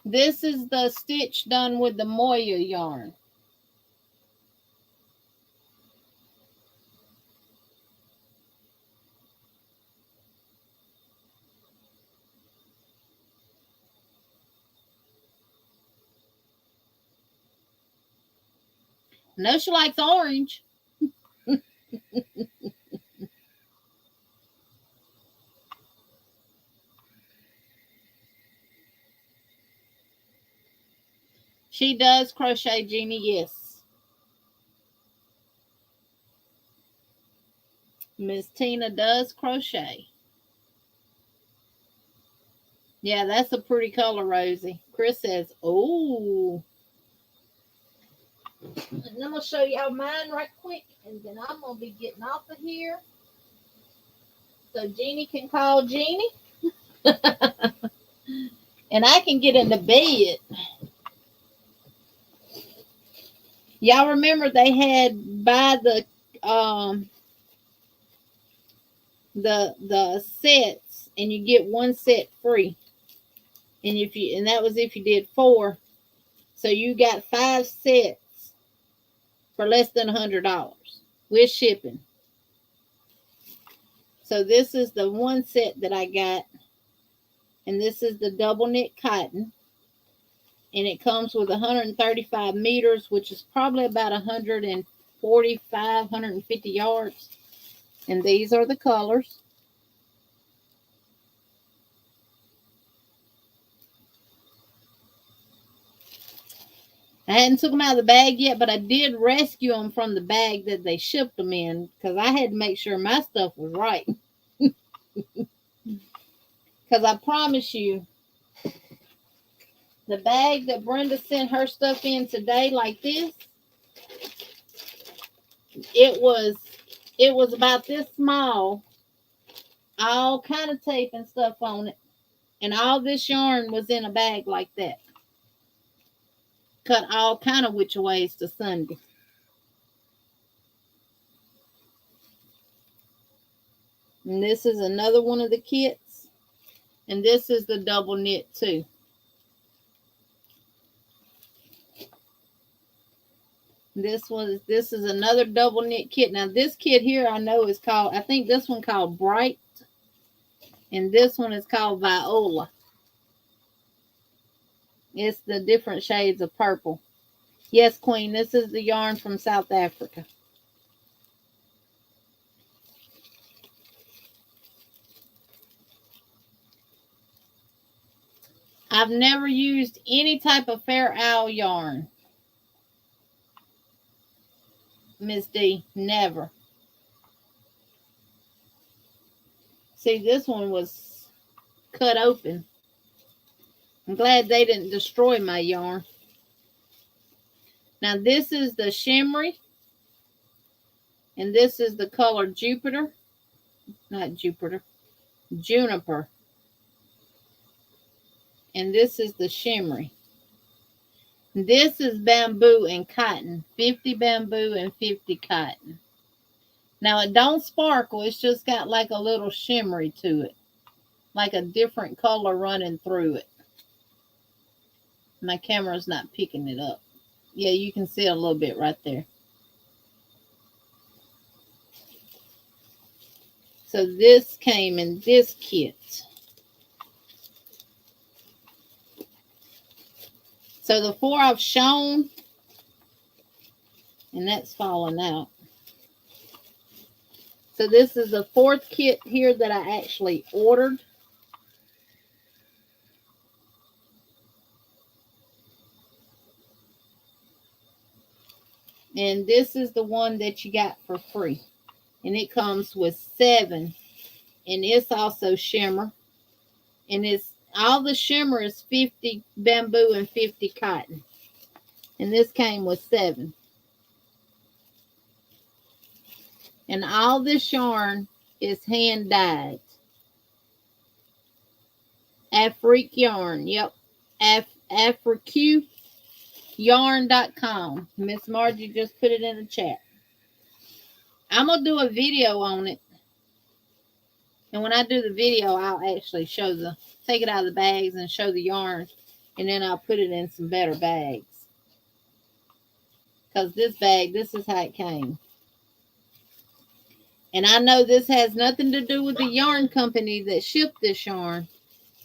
This is the stitch done with the Moya yarn. I know she likes orange. She does crochet, Jeannie, yes. Miss Tina does crochet. Yeah, that's a pretty color, Rosie. Chris says, oh. And I'm going to show y'all mine right quick, and then I'm going to be getting off of here so Jeannie can call Jeannie. And I can get into bed. Y'all remember they had buy the sets, and you get one set free. And that was if you did 4. So you got 5 sets for less than $100 with shipping. So this is the one set that I got, and this is the double knit cotton, and it comes with 135 meters, which is probably about 145, 150 yards. And these are the colors. I hadn't took them out of the bag yet, but I did rescue them from the bag that they shipped them in, because I had to make sure my stuff was right. Because I promise you, the bag that Brenda sent her stuff in today, like this, it was about this small, all kind of tape and stuff on it, and all this yarn was in a bag like that, cut all kind of which ways to Sunday. And this is another one of the kits, and this is the double knit too. This is another double knit kit. Now this kit here I know is called, I think this one called Bright, and this one is called Viola. It's the different shades of purple. Yes, Queen, this is the yarn from South Africa. I've never used any type of Fair Owl yarn, Miss D. Never. See, this one was cut open. I'm glad they didn't destroy my yarn. Now, this is the shimmery, and this is the color Jupiter. Not Jupiter. Juniper. And this is the shimmery. This is bamboo and cotton. 50 bamboo and 50 cotton. Now, it don't sparkle. It's just got like a little shimmery to it. Like a different color running through it. My camera's not picking it up. Yeah, you can see a little bit right there. So this came in this kit. So the 4 I've shown, and that's falling out. So this is the 4th kit here that I actually ordered. And this is the one that you got for free. And it comes with 7. And it's also shimmer. And it's all the shimmer is 50 bamboo and 50 cotton. And this came with 7. And all this yarn is hand dyed. Afrique yarn. Yep. AfriqueYarn.com. Miss Margie just put it in the chat. I'm going to do a video on it. And when I do the video, I'll actually show take it out of the bags and show the yarn. And then I'll put it in some better bags. Because this bag, this is how it came. And I know this has nothing to do with the yarn company that shipped this yarn.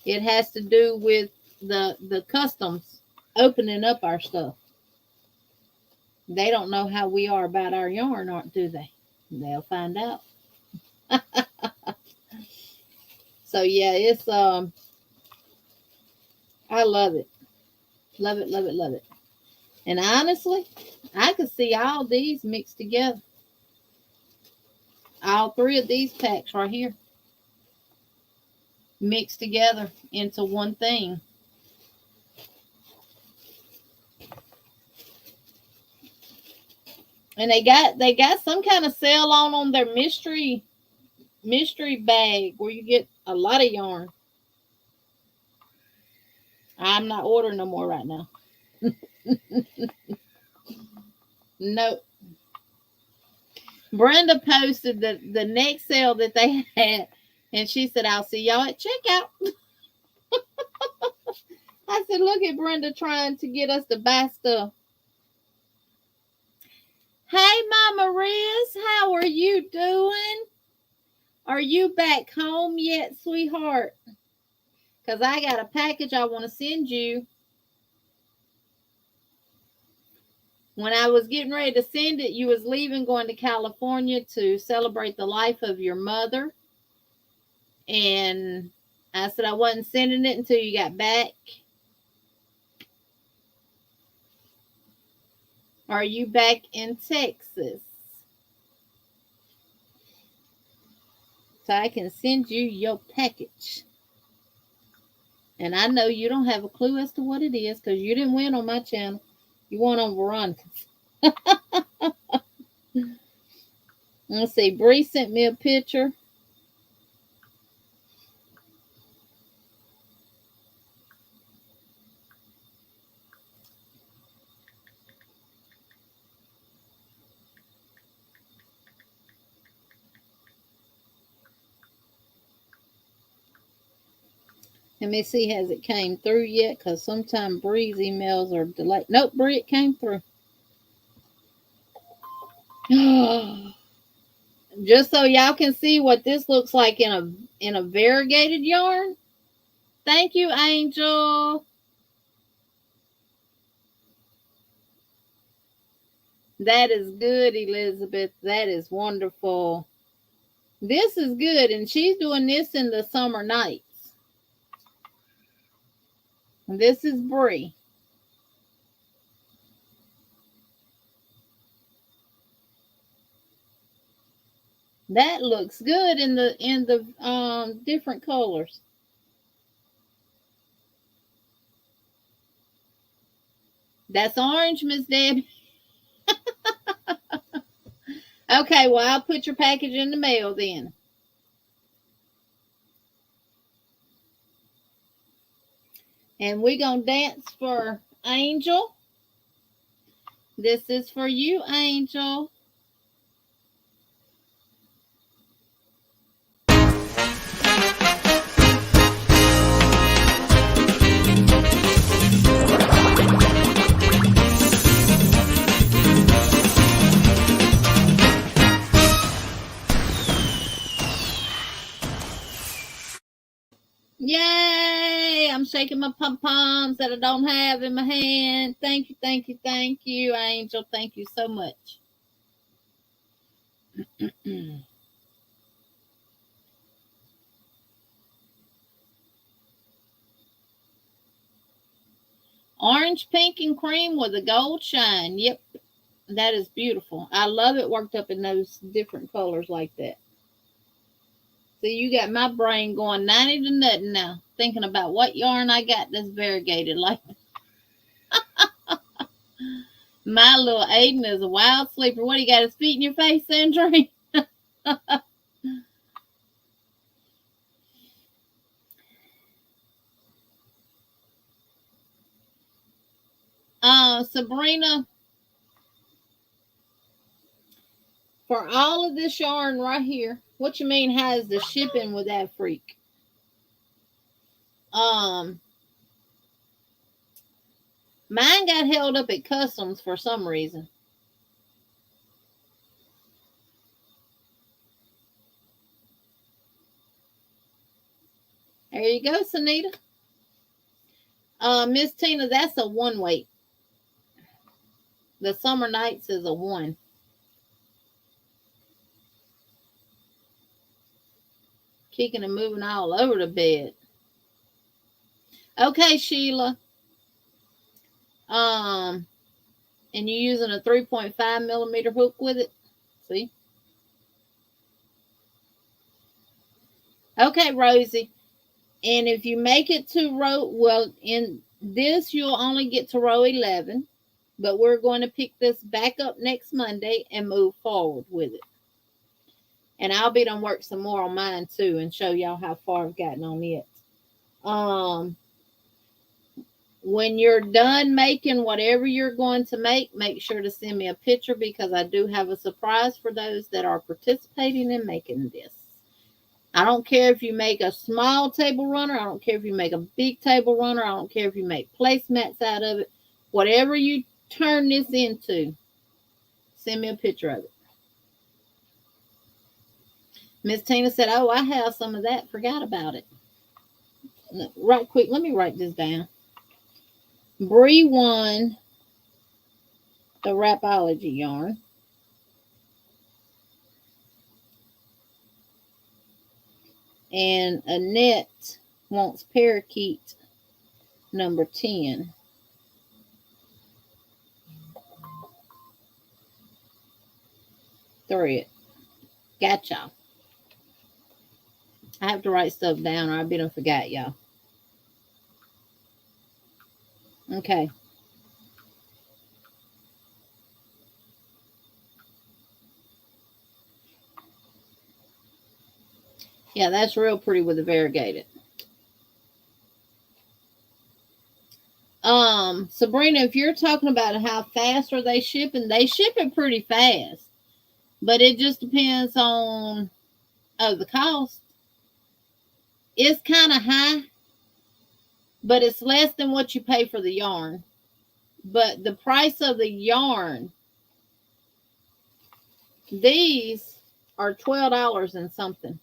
It has to do with the customs opening up our stuff. They don't know how we are about our yarn, do they? They'll find out. So yeah, it's I love it. Love it, love it, love it. And honestly, I could see all these mixed together. All 3 of these packs right here mixed together into one thing. And they got some kind of sale on their mystery bag where you get a lot of yarn. I'm not ordering no more right now. Nope. Brenda posted the next sale that they had, and she said, I'll see y'all at checkout. I said, look at Brenda trying to get us to buy stuff. Hey, Mama Riz, how are you doing? Are you back home yet, sweetheart? Because I got a package I want to send you. When I was getting ready to send it, you was leaving, going to California to celebrate the life of your mother. And I said I wasn't sending it until you got back. Are you back in Texas? So I can send you your package. And I know you don't have a clue as to what it is because you didn't win on my channel. You won on Veronica's. Let's see. Bree sent me a picture. Let me see, has it came through yet? Because sometimes Bree's emails are delayed. Nope, Bree, it came through. Just so y'all can see what this looks like in a variegated yarn. Thank you, Angel. That is good, Elizabeth. That is wonderful. This is good, and she's doing this in the summer nights. This is Bree. That looks good in the different colors. That's orange, Miss Debbie. Okay, well, I'll put your package in the mail then. And we're going to dance for Angel. This is for you, Angel. shaking my pom-poms that I don't have in my hand. Thank you, thank you, thank you, Angel. Thank you so much. Orange, pink, and cream with a gold shine. Yep, that is beautiful. I love it worked up in those different colors like that. So you got my brain going 90 to nothing now, thinking about what yarn I got that's variegated like that. My little Aiden is a wild sleeper. What, he got his feet in your face, Sandra? Sabrina, for all of this yarn right here, what you mean, how's the shipping with that freak? Mine got held up at customs for some reason. There you go, Sunita. Miss Tina, that's a 1 weight. The Summer Nights is a 1. Kicking and moving all over the bed. Okay, Sheila. And you're using a 3.5 millimeter hook with it. See? Okay, Rosie. And if you make it to row, well, in this, you'll only get to row 11. But we're going to pick this back up next Monday and move forward with it. And I'll be done work some more on mine too and show y'all how far I've gotten on it. When you're done making whatever you're going to make sure to send me a picture, because I do have a surprise for those that are participating in making this. I don't care if you make a small table runner. I don't care if you make a big table runner. I don't care if you make placemats out of it. Whatever you turn this into, send me a picture of it. Miss Tina said, oh, I have some of that. Forgot about it. Right quick, let me write this down. Bree won the Rapology yarn. And Annette wants Parakeet number 10. Thread. Gotcha. I have to write stuff down or I'll be done forgot, y'all. Okay. Yeah, that's real pretty with the variegated. Sabrina, if you're talking about how fast are they shipping, they ship it pretty fast. But it just depends on the cost. It's kind of high, but it's less than what you pay for the yarn. But the price of the yarn, these are $12 and something.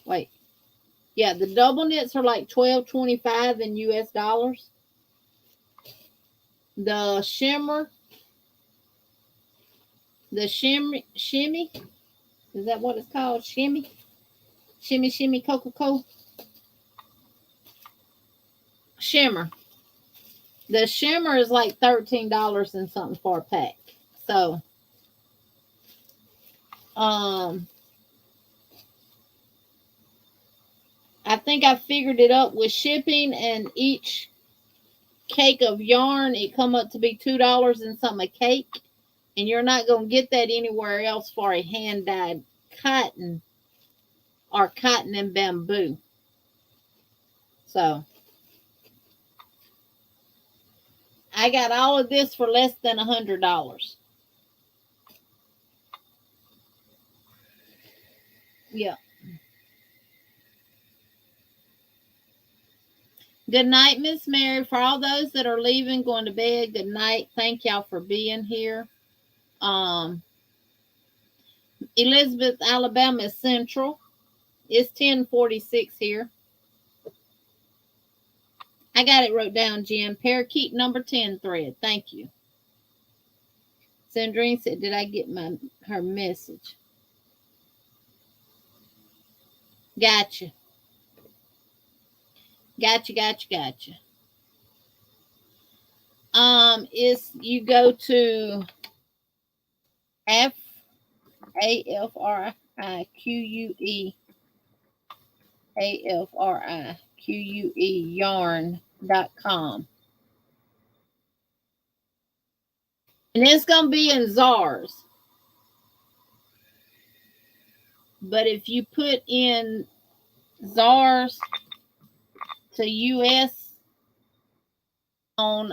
Wait. Yeah, the double knits are like $12.25 in US dollars. The shimmer, the shimmy, is that what it's called? Shimmy, Coca-Cola. Shimmer. The shimmer is like $13 and something for a pack. So, I think I figured it up with shipping, and each cake of yarn, it come up to be $2 and something a cake. And you're not going to get that anywhere else for a hand-dyed cotton or cotton and bamboo. So, I got all of this for less than $100. Yeah. Good night, Miss Mary. For all those that are leaving, going to bed, good night. Thank y'all for being here. Elizabeth, Alabama is central. It's 10:46 here. I got it wrote down, Jen. Parakeet number 10 thread. Thank you. Sandrine said, did I get her message? Gotcha. Gotcha. Is you go to AFRIQUE yarn.com. And it's going to be in ZARS. But if you put in ZARS to US on,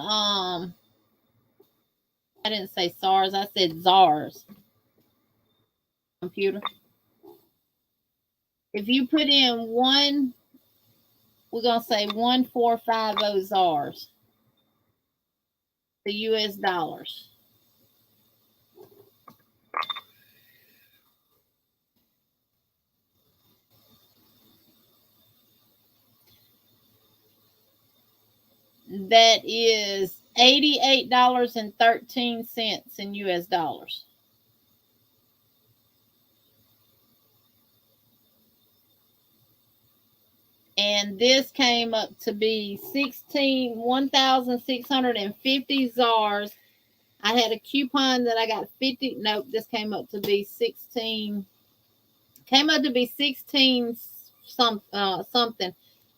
I didn't say SARS, I said ZARS. Computer. If you put in we're going to say 1450 ZARS, the US dollars. That is $88.13 in US dollars. And this came up to be 1,650 ZARS. I had a coupon that I got 50. Nope, this came up to be 16. Came up to be 16 something.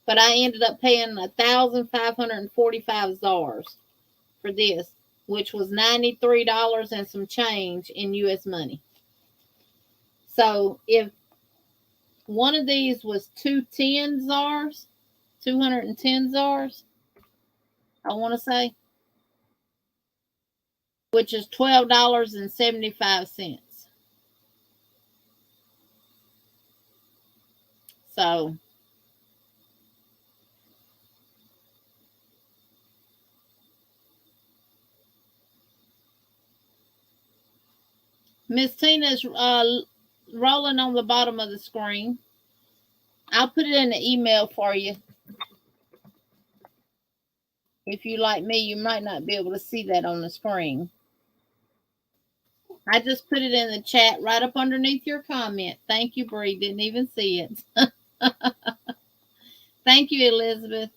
But I ended up paying 1,545 ZARS for this, which was $93 and some change in US money. So if one of these was 210 ZARS, 210 ZARS, I want to say, which is $12.75. So Miss Tina's rolling on the bottom of the screen. I'll put it in the email for you. If you like me, you might not be able to see that on the screen. I just put it in the chat right up underneath your comment. Thank you, Bree. Didn't even see it. Thank you, Elizabeth.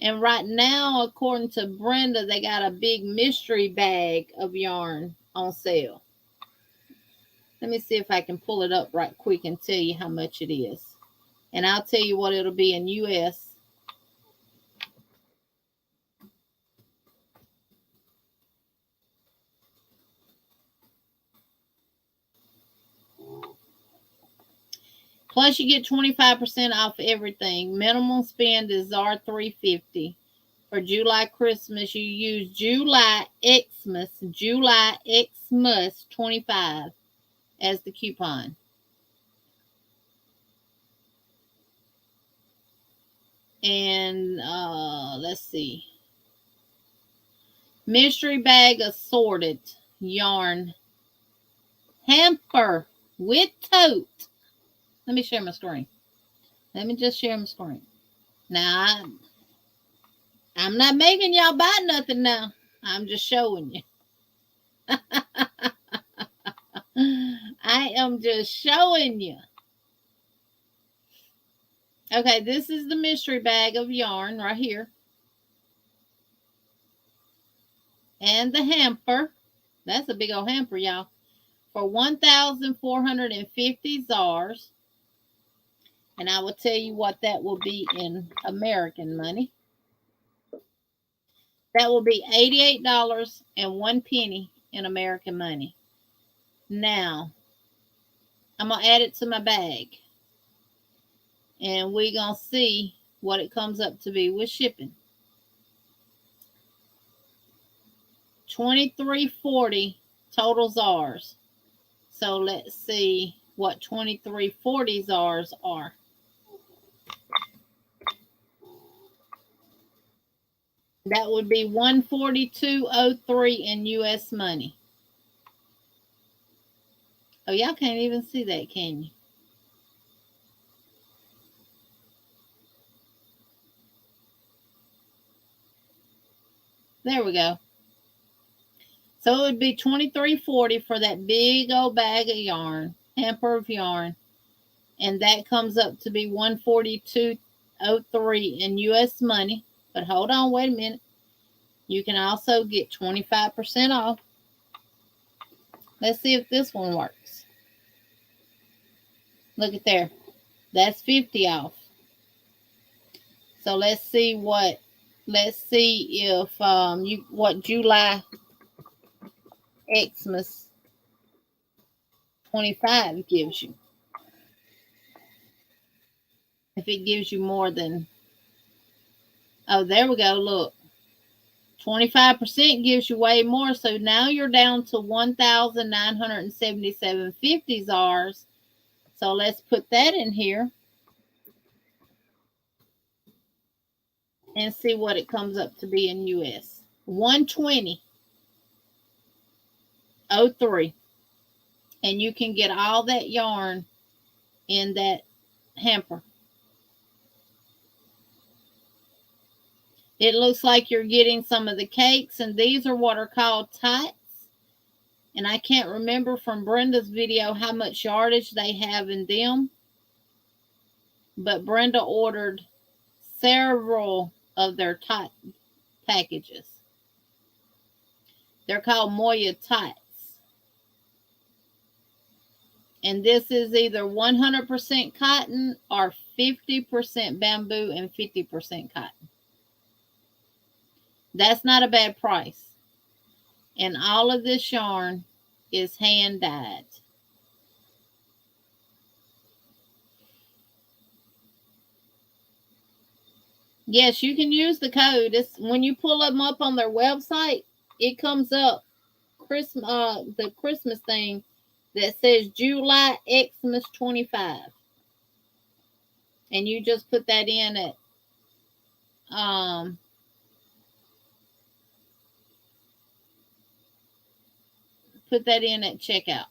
And right now, according to Brenda, they got a big mystery bag of yarn on sale. Let me see if I can pull it up right quick and tell you how much it is. And I'll tell you what it'll be in US. Plus, you get 25% off everything. Minimum spend is $350. For July Christmas, you use July Xmas 25 as the coupon. And let's see. Mystery bag assorted yarn hamper with tote. Let me share my screen. Let me just share my screen. Now, I'm not making y'all buy nothing now. I'm just showing you. I am just showing you. Okay, this is the mystery bag of yarn right here. And the hamper. That's a big old hamper, y'all. For 1,450 ZARS. And I will tell you what that will be in American money. That will be $88.01 in American money. Now, I'm going to add it to my bag. And we're going to see what it comes up to be with shipping. $23.40 total ZARS. So let's see what $23.40 ZARS are. That would be $142.03 in US money. Oh, y'all can't even see that, can you? There we go. So it would be $23.40 for that big old bag of yarn, hamper of yarn. And that comes up to be $142.03 in US money. But hold on, wait a minute. You can also get 25% off. Let's see if this one works. Look at there. That's 50 off. So let's see if what July Xmas 25 gives you. If it gives you more than, oh, there we go. Look, 25% gives you way more. So now you're down to 1,977.50 ZARs. So let's put that in here and see what it comes up to be in US. 120.03. And you can get all that yarn in that hamper. It looks like you're getting some of the cakes, and these are what are called tights. And I can't remember from Brenda's video how much yardage they have in them. But Brenda ordered several of their tight packages. They're called Moya tights. And this is either 100% cotton or 50% bamboo and 50% cotton. That's not a bad price. And all of this yarn is hand dyed. Yes, you can use the code. It's when you pull them up on their website, it comes up the Christmas thing that says July Xmas 25. And you just put that in at checkout.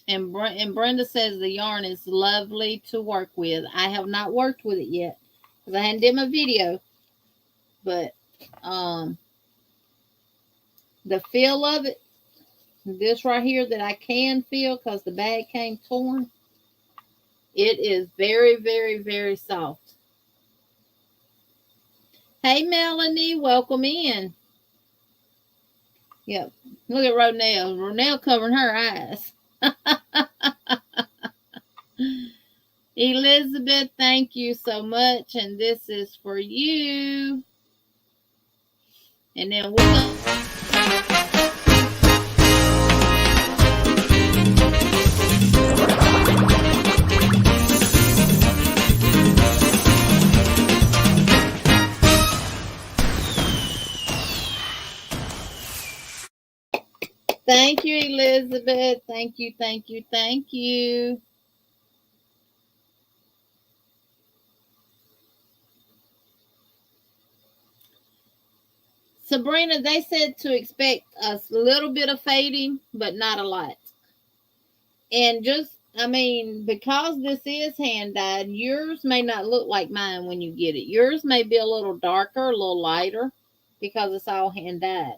And Brenda says the yarn is lovely to work with. I have not worked with it yet because I hadn't did my video. But the feel of it, this right here that I can feel because the bag came torn, it is very, very, very soft. Hey, Melanie, welcome in. Yep. Look at Ronelle. Ronelle covering her eyes. Elizabeth, thank you so much. And this is for you. And then we're going to... Thank you, Elizabeth. Thank you, thank you, thank you. Sabrina, they said to expect a little bit of fading, but not a lot. And just, I mean, because this is hand dyed, yours may not look like mine when you get it. Yours may be a little darker, a little lighter, because it's all hand dyed.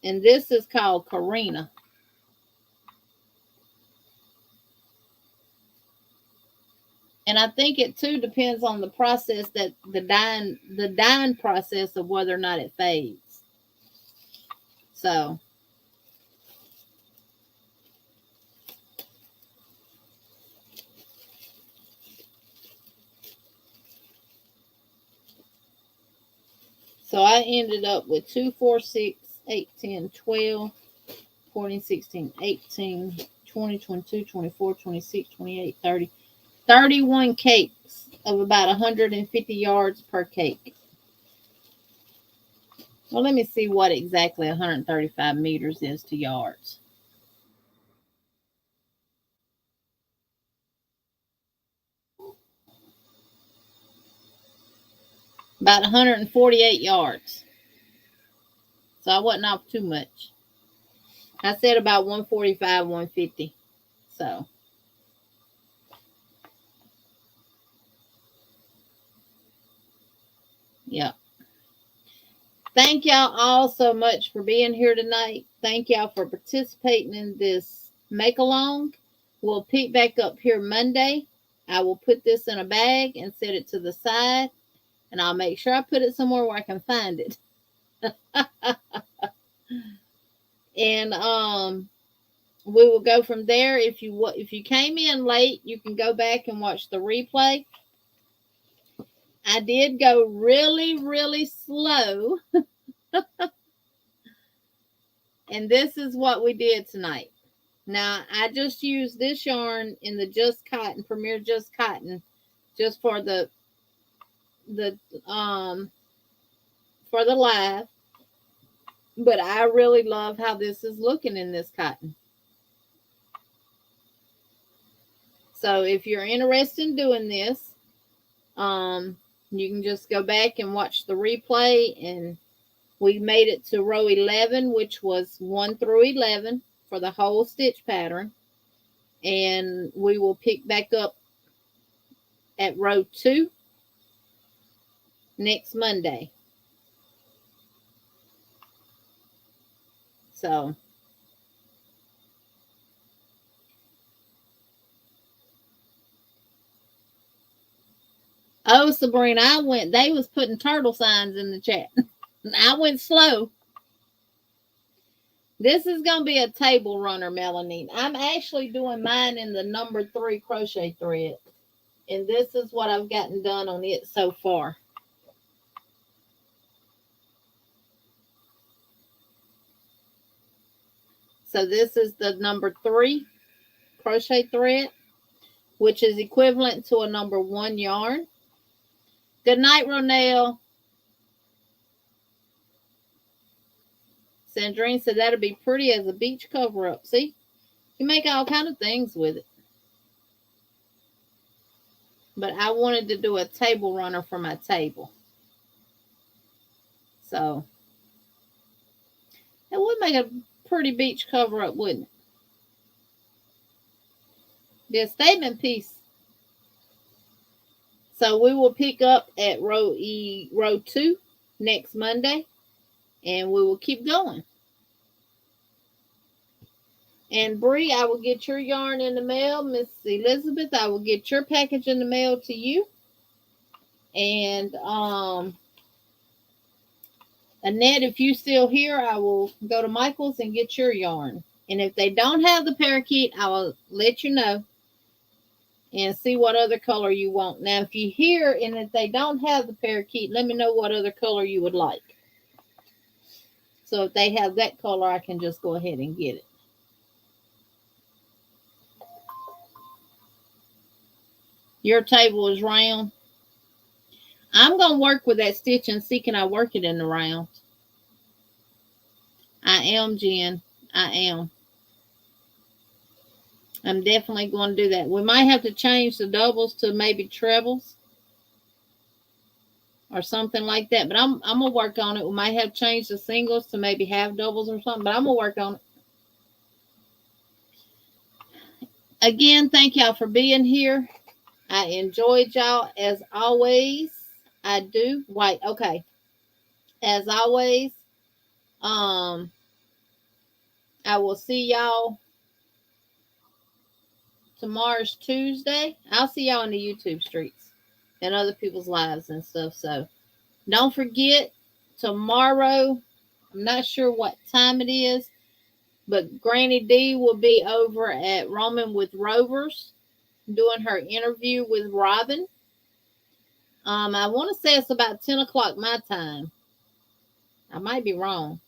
And this is called Karina. And I think it too depends on the process that the dyeing process of whether or not it fades. So I ended up with 2, 4, 6, 8, 10, 12, 14, 16, 18, 20, 22, 24, 26, 28, 30. 31 cakes of about 150 yards per cake. Well, let me see what exactly 135 meters is to yards. About 148 yards. So I wasn't off too much. I said about 145, 150. So Yep. Thank y'all all so much for being here tonight. Thank y'all for participating in this make-along. We'll pick back up here Monday. I will put this in a bag and set it to the side. And I'll make sure I put it somewhere where I can find it. And we will go from there. If you came in late, you can go back and watch the replay. I did go really, really slow. And this is what we did tonight. Now, I just used this yarn in the Just Cotton, Premier Just Cotton, just for the live. But I really love how this is looking in this cotton. So if you're interested in doing this, you can just go back and watch the replay. And we made it to row 11, which was 1 through 11 for the whole stitch pattern. And we will pick back up at row 2 next Monday. So oh, Sabrina, they was putting turtle signs in the chat. I went slow. This is going to be a table runner, Melanie. I'm actually doing mine in the number 3 crochet thread. And this is what I've gotten done on it so far. So this is the number 3 crochet thread, which is equivalent to a number 1 yarn. Good night, Ronelle. Sandrine said that'd be pretty as a beach cover-up. See? You make all kind of things with it. But I wanted to do a table runner for my table. So it would make a pretty beach cover-up, wouldn't it? Be a statement piece. So we will pick up at row 2 next Monday. And we will keep going. And Bree, I will get your yarn in the mail. Miss Elizabeth, I will get your package in the mail to you. And Annette, if you still here, I will go to Michael's and get your yarn. And if they don't have the parakeet, I will let you know and see what other color you want. Now, if you're here and if they don't have the parakeet, let me know what other color you would like. So if they have that color, I can just go ahead and get it. Your table is round. I'm going to work with that stitch and see can I work it in the round. I am, Jen. I am. I'm definitely going to do that. We might have to change the doubles to maybe trebles or something like that. But I'm going to work on it. We might have changed the singles to maybe half doubles or something. But I'm going to work on it. Again, thank y'all for being here. I enjoyed y'all as always. I do. Wait, okay. As always, I will see y'all tomorrow's Tuesday. I'll see y'all in the YouTube streets and other people's lives and stuff. So don't forget, tomorrow, I'm not sure what time it is, but Granny D will be over at Roaming with Rovers doing her interview with Robin. I want to say it's about 10 o'clock my time. I might be wrong.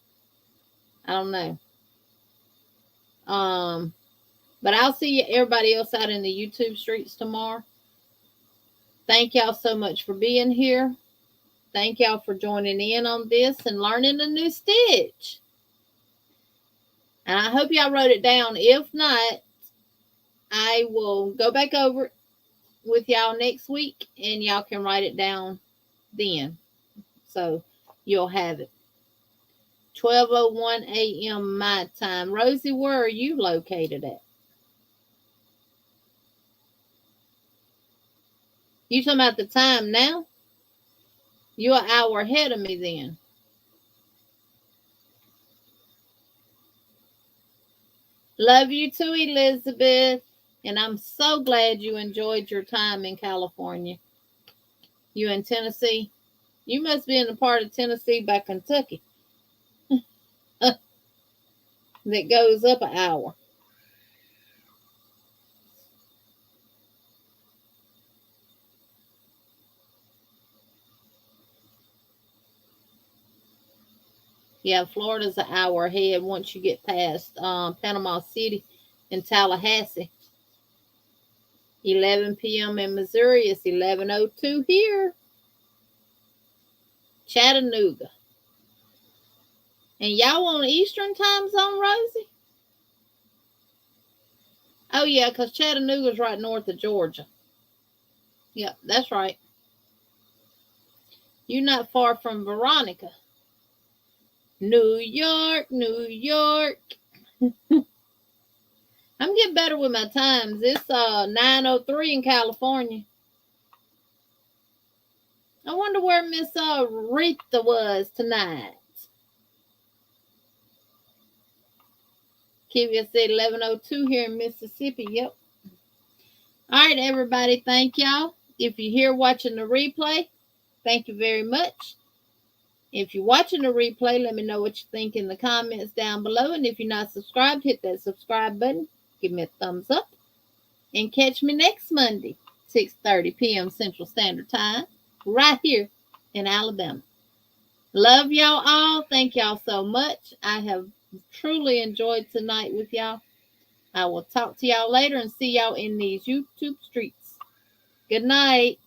I don't know. But I'll see everybody else out in the YouTube streets tomorrow. Thank y'all so much for being here. Thank y'all for joining in on this and learning a new stitch. And I hope y'all wrote it down. If not, I will go back over it with y'all next week and y'all can write it down then. So you'll have it. 12:01 a.m. my time. Rosie, where are you located at? You talking about the time now? You're an hour ahead of me then. Love you too, Elizabeth. And I'm so glad you enjoyed your time in California. You in Tennessee? You must be in a part of Tennessee by Kentucky that goes up an hour. Yeah, Florida's an hour ahead once you get past Panama City and Tallahassee. 11 p.m. in Missouri. It's 11:02 here. Chattanooga. And y'all on Eastern time zone, Rosie? Oh, yeah, because Chattanooga's right north of Georgia. Yep, that's right. You're not far from Veronica. New York, New York. I'm getting better with my times. It's 9:03 in California. I wonder where Miss Rita was tonight. Kivia said 11:02 here in Mississippi. Yep. All right, everybody. Thank y'all. If you're here watching the replay, thank you very much. If you're watching the replay, let me know what you think in the comments down below. And if you're not subscribed, hit that subscribe button. Give me a thumbs up. And catch me next Monday, 6:30 p.m. Central Standard Time, right here in Alabama. Love y'all all. Thank y'all so much. I have truly enjoyed tonight with y'all. I will talk to y'all later and see y'all in these YouTube streets. Good night.